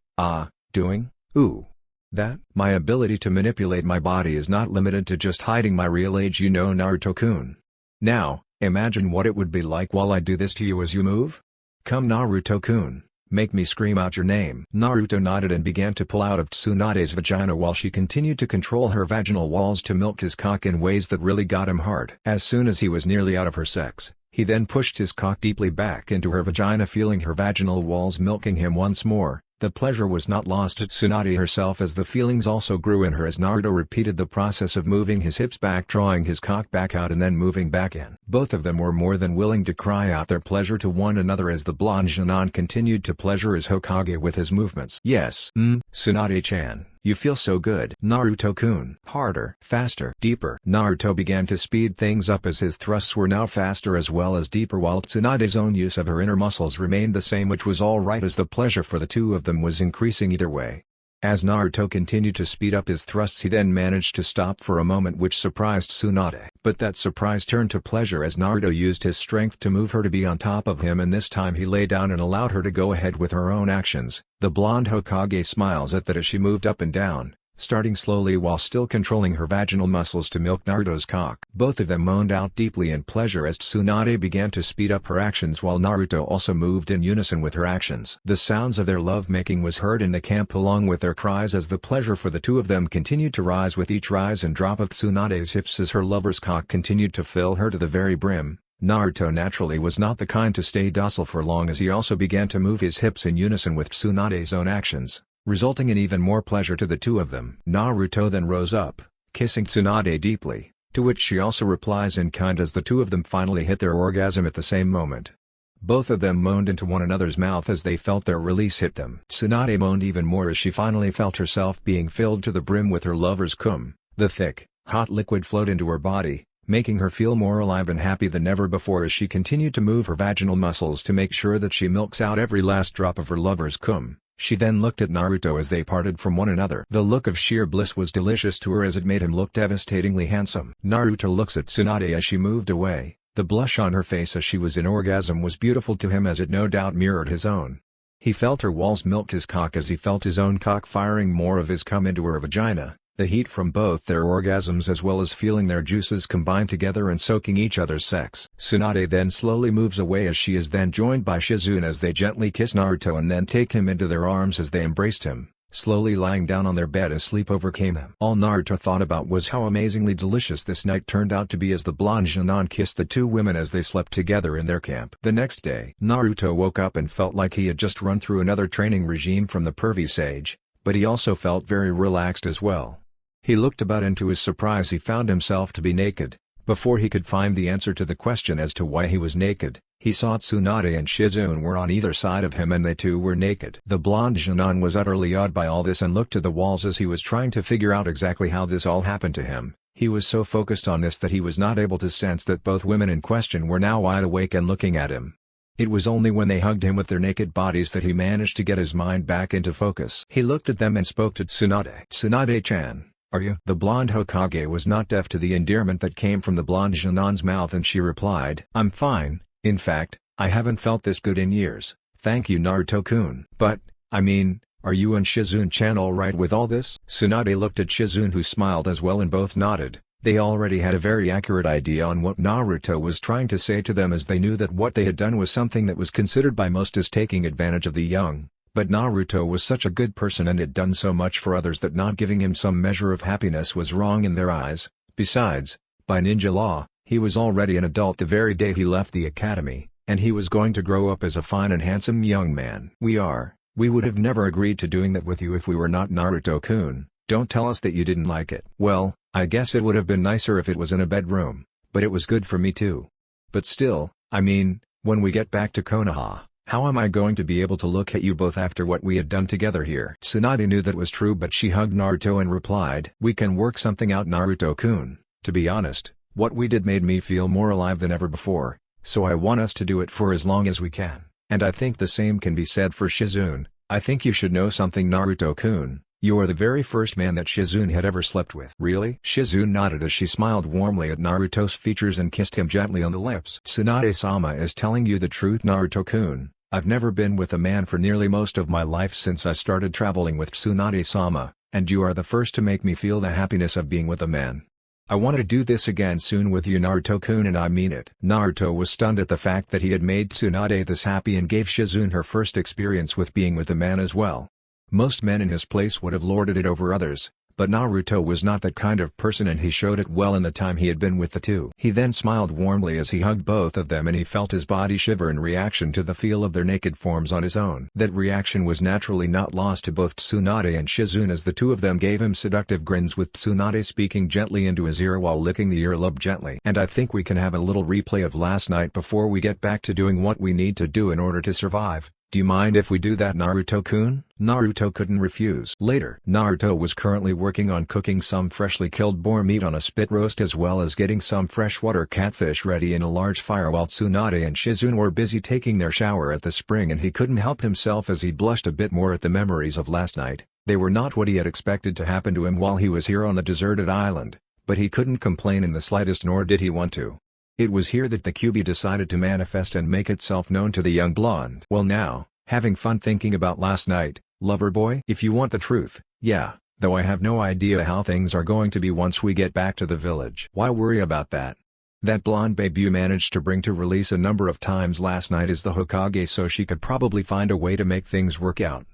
doing?" "Ooh. That? My ability to manipulate my body is not limited to just hiding my real age, you know, Naruto-kun. Now, imagine what it would be like while I do this to you as you move. Come, Naruto-kun. Make me scream out your name." Naruto nodded and began to pull out of Tsunade's vagina while she continued to control her vaginal walls to milk his cock in ways that really got him hard. As soon as he was nearly out of her sex, he then pushed his cock deeply back into her vagina, feeling her vaginal walls milking him once more. The pleasure was not lost at Tsunade herself, as the feelings also grew in her as Naruto repeated the process of moving his hips back, drawing his cock back out and then moving back in. Both of them were more than willing to cry out their pleasure to one another as the blonde Jinan continued to pleasure his Hokage with his movements. "Yes. Tsunade-chan, you feel so good." "Naruto-kun." "Harder, faster, deeper." Naruto began to speed things up as his thrusts were now faster as well as deeper, while Tsunade's own use of her inner muscles remained the same, which was all right as the pleasure for the two of them was increasing either way. As Naruto continued to speed up his thrusts, he then managed to stop for a moment, which surprised Tsunade. But that surprise turned to pleasure as Naruto used his strength to move her to be on top of him, and this time he lay down and allowed her to go ahead with her own actions. The blonde Hokage smiles at that as she moved up and down, starting slowly while still controlling her vaginal muscles to milk Naruto's cock. Both of them moaned out deeply in pleasure as Tsunade began to speed up her actions while Naruto also moved in unison with her actions. The sounds of their lovemaking was heard in the camp along with their cries as the pleasure for the two of them continued to rise with each rise and drop of Tsunade's hips as her lover's cock continued to fill her to the very brim. Naruto naturally was not the kind to stay docile for long as he also began to move his hips in unison with Tsunade's own actions, resulting in even more pleasure to the two of them. Naruto then rose up, kissing Tsunade deeply, to which she also replies in kind as the two of them finally hit their orgasm at the same moment. Both of them moaned into one another's mouth as they felt their release hit them. Tsunade moaned even more as she finally felt herself being filled to the brim with her lover's cum. The thick, hot liquid flowed into her body, making her feel more alive and happy than ever before as she continued to move her vaginal muscles to make sure that she milks out every last drop of her lover's cum. She then looked at Naruto as they parted from one another. The look of sheer bliss was delicious to her as it made him look devastatingly handsome. Naruto looks at Tsunade as she moved away. The blush on her face as she was in orgasm was beautiful to him as it no doubt mirrored his own. He felt her walls milk his cock as he felt his own cock firing more of his cum into her vagina. The heat from both their orgasms as well as feeling their juices combined together and soaking each other's sex. Tsunade then slowly moves away as she is then joined by Shizune as they gently kiss Naruto and then take him into their arms as they embraced him, slowly lying down on their bed as sleep overcame them. All Naruto thought about was how amazingly delicious this night turned out to be as the blonde Junon kissed the two women as they slept together in their camp. The next day, Naruto woke up and felt like he had just run through another training regime from the pervy sage, but he also felt very relaxed as well. He looked about and to his surprise he found himself to be naked. Before he could find the answer to the question as to why he was naked, he saw Tsunade and Shizune were on either side of him and they too were naked. The blonde Junon was utterly awed by all this and looked to the walls as he was trying to figure out exactly how this all happened to him. He was so focused on this that he was not able to sense that both women in question were now wide awake and looking at him. It was only when they hugged him with their naked bodies that he managed to get his mind back into focus. He looked at them and spoke to Tsunade. "Tsunade-chan, are you?" The blonde Hokage was not deaf to the endearment that came from the blonde Junon's mouth and she replied, "I'm fine, in fact, I haven't felt this good in years, thank you Naruto-kun." "But, I mean, are you and Shizune-chan alright with all this?" Tsunade looked at Shizune who smiled as well and both nodded. They already had a very accurate idea on what Naruto was trying to say to them as they knew that what they had done was something that was considered by most as taking advantage of the young. But Naruto was such a good person and had done so much for others that not giving him some measure of happiness was wrong in their eyes. Besides, by ninja law, he was already an adult the very day he left the academy, and he was going to grow up as a fine and handsome young man. We would have never agreed to doing that with you if we were not Naruto-kun. Don't tell us that you didn't like it." "Well, I guess it would have been nicer if it was in a bedroom, but it was good for me too. But still, I mean, when we get back to Konoha, how am I going to be able to look at you both after what we had done together here?" Tsunade knew that was true but she hugged Naruto and replied, "We can work something out Naruto-kun. To be honest, what we did made me feel more alive than ever before, so I want us to do it for as long as we can. And I think the same can be said for Shizune. I think you should know something Naruto-kun. You are the very first man that Shizune had ever slept with." "Really?" Shizune nodded as she smiled warmly at Naruto's features and kissed him gently on the lips. "Tsunade-sama is telling you the truth Naruto-kun. I've never been with a man for nearly most of my life since I started traveling with Tsunade-sama, and you are the first to make me feel the happiness of being with a man. I want to do this again soon with you Naruto-kun and I mean it." Naruto was stunned at the fact that he had made Tsunade this happy and gave Shizune her first experience with being with a man as well. Most men in his place would have lorded it over others, but Naruto was not that kind of person and he showed it well in the time he had been with the two. He then smiled warmly as he hugged both of them and he felt his body shiver in reaction to the feel of their naked forms on his own. That reaction was naturally not lost to both Tsunade and Shizune as the two of them gave him seductive grins with Tsunade speaking gently into his ear while licking the earlobe gently. "And I think we can have a little replay of last night before we get back to doing what we need to do in order to survive. Do you mind if we do that Naruto-kun?" Naruto couldn't refuse. Later, Naruto was currently working on cooking some freshly killed boar meat on a spit roast as well as getting some freshwater catfish ready in a large fire while Tsunade and Shizune were busy taking their shower at the spring and he couldn't help himself as he blushed a bit more at the memories of last night. They were not what he had expected to happen to him while he was here on the deserted island, but he couldn't complain in the slightest nor did he want to. It was here that the Kyuubi decided to manifest and make itself known to the young blonde. "Well now, having fun thinking about last night, lover boy?" "If you want the truth, yeah, though I have no idea how things are going to be once we get back to the village. Why worry about that? That blonde babe you managed to bring to release a number of times last night is the Hokage, so she could probably find a way to make things work out.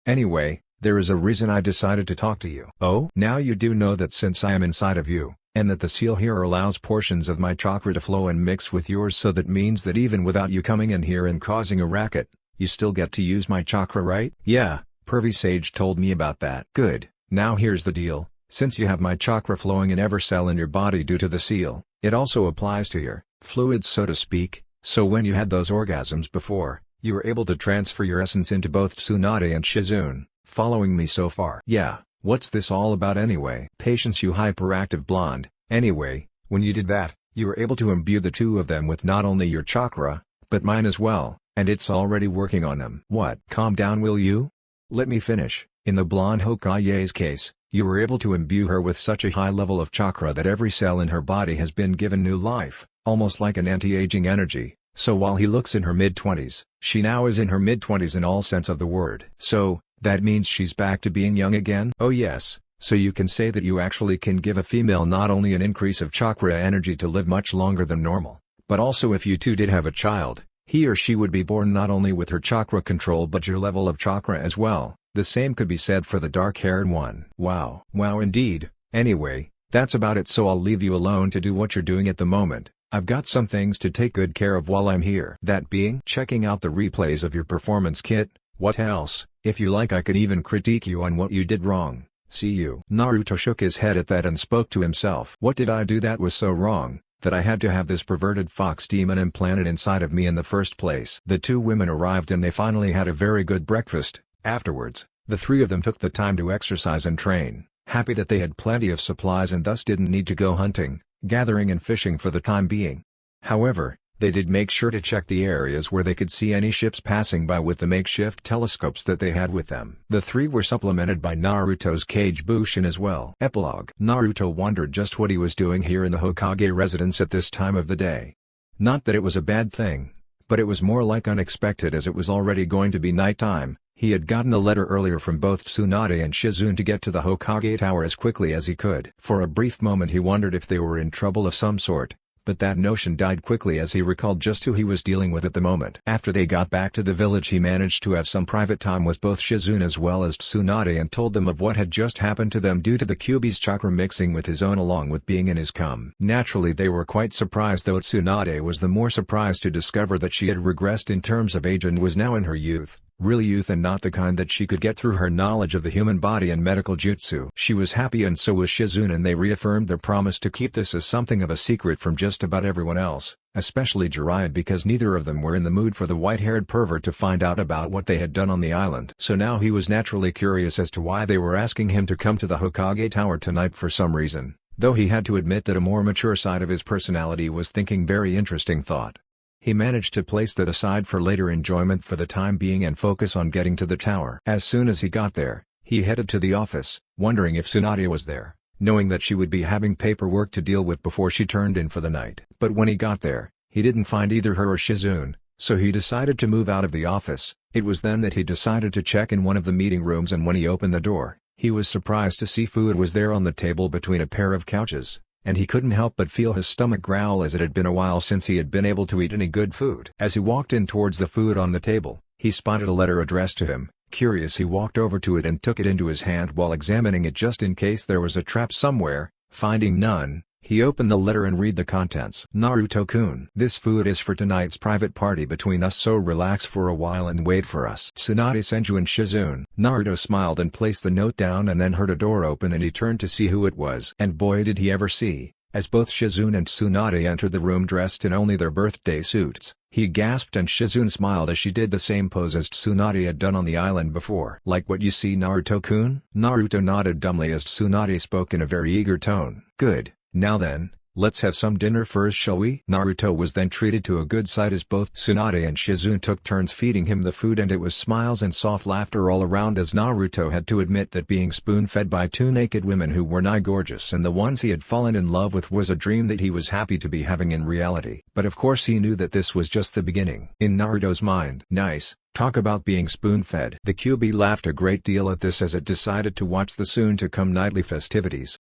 Anyway, there is a reason I decided to talk to you. Oh? Now you do know that since I am inside of you, and that the seal here allows portions of my chakra to flow and mix with yours, so that means that even without you coming in here and causing a racket, you still get to use my chakra, right? Yeah, Pervy Sage told me about that. Good. Now here's the deal, since you have my chakra flowing in every cell in your body due to the seal, it also applies to your fluids, so to speak, so when you had those orgasms before, you were able to transfer your essence into both Tsunade and Shizune. Following me so far? Yeah, what's this all about anyway? Patience, you hyperactive blonde. Anyway, when you did that, you were able to imbue the two of them with not only your chakra, but mine as well, and it's already working on them. What? Calm down, will you? Let me finish. In the blonde Hokage's case, you were able to imbue her with such a high level of chakra that every cell in her body has been given new life, almost like an anti-aging energy, so while he looks in her mid-20s, she now is in her mid-20s in all sense of the word. So, that means she's back to being young again? Oh yes, so you can say that you actually can give a female not only an increase of chakra energy to live much longer than normal, but also if you two did have a child, he or she would be born not only with her chakra control but your level of chakra as well. The same could be said for the dark-haired one. Wow. Wow indeed. Anyway, that's about it, so I'll leave you alone to do what you're doing at the moment. I've got some things to take good care of while I'm here. That being checking out the replays of your performance kit. What else? If you like, I could even critique you on what you did wrong. See you. Naruto shook his head at that and spoke to himself. What did I do that was so wrong, that I had to have this perverted fox demon implanted inside of me in the first place? The two women arrived and they finally had a very good breakfast. Afterwards, the three of them took the time to exercise and train, happy that they had plenty of supplies and thus didn't need to go hunting, gathering and fishing for the time being. However, they did make sure to check the areas where they could see any ships passing by with the makeshift telescopes that they had with them. The three were supplemented by Naruto's Kage Bushin as well. Epilogue. Naruto wondered just what he was doing here in the Hokage residence at this time of the day. Not that it was a bad thing, but it was more like unexpected, as it was already going to be nighttime. He had gotten a letter earlier from both Tsunade and Shizune to get to the Hokage Tower as quickly as he could. For a brief moment he wondered if they were in trouble of some sort, but that notion died quickly as he recalled just who he was dealing with at the moment. After they got back to the village, he managed to have some private time with both Shizune as well as Tsunade and told them of what had just happened to them due to the Kyuubi's chakra mixing with his own along with being in his cum. Naturally they were quite surprised, though Tsunade was the more surprised to discover that she had regressed in terms of age and was now in her youth. Real youth, and not the kind that she could get through her knowledge of the human body and medical jutsu. She was happy and so was Shizune, and they reaffirmed their promise to keep this as something of a secret from just about everyone else, especially Jiraiya, because neither of them were in the mood for the white-haired pervert to find out about what they had done on the island. So now he was naturally curious as to why they were asking him to come to the Hokage Tower tonight for some reason, though he had to admit that a more mature side of his personality was thinking very interesting thought. He managed to place that aside for later enjoyment for the time being and focus on getting to the tower. As soon as he got there, he headed to the office, wondering if Tsunade was there, knowing that she would be having paperwork to deal with before she turned in for the night. But when he got there, he didn't find either her or Shizune, so he decided to move out of the office. It was then that he decided to check in one of the meeting rooms, and when he opened the door, he was surprised to see food was there on the table between a pair of couches. And he couldn't help but feel his stomach growl, as it had been a while since he had been able to eat any good food. As he walked in towards the food on the table, he spotted a letter addressed to him. Curious, he walked over to it and took it into his hand while examining it just in case there was a trap somewhere. Finding none, he opened the letter and read the contents. Naruto-kun, this food is for tonight's private party between us, so relax for a while and wait for us. Tsunade Senju and Shizune. Naruto smiled and placed the note down, and then heard a door open and he turned to see who it was. And boy did he ever see, as both Shizune and Tsunade entered the room dressed in only their birthday suits. He gasped and Shizune smiled as she did the same pose as Tsunade had done on the island before. Like what you see, Naruto-kun? Naruto nodded dumbly as Tsunade spoke in a very eager tone. Good. Now then, let's have some dinner first, shall we? Naruto was then treated to a good sight as both Tsunade and Shizune took turns feeding him the food, and it was smiles and soft laughter all around, as Naruto had to admit that being spoon-fed by two naked women who were nigh gorgeous and the ones he had fallen in love with was a dream that he was happy to be having in reality. But of course he knew that this was just the beginning. In Naruto's mind, nice, Talk about being spoon-fed. The QB laughed a great deal at this as it decided to watch the soon-to-come nightly festivities.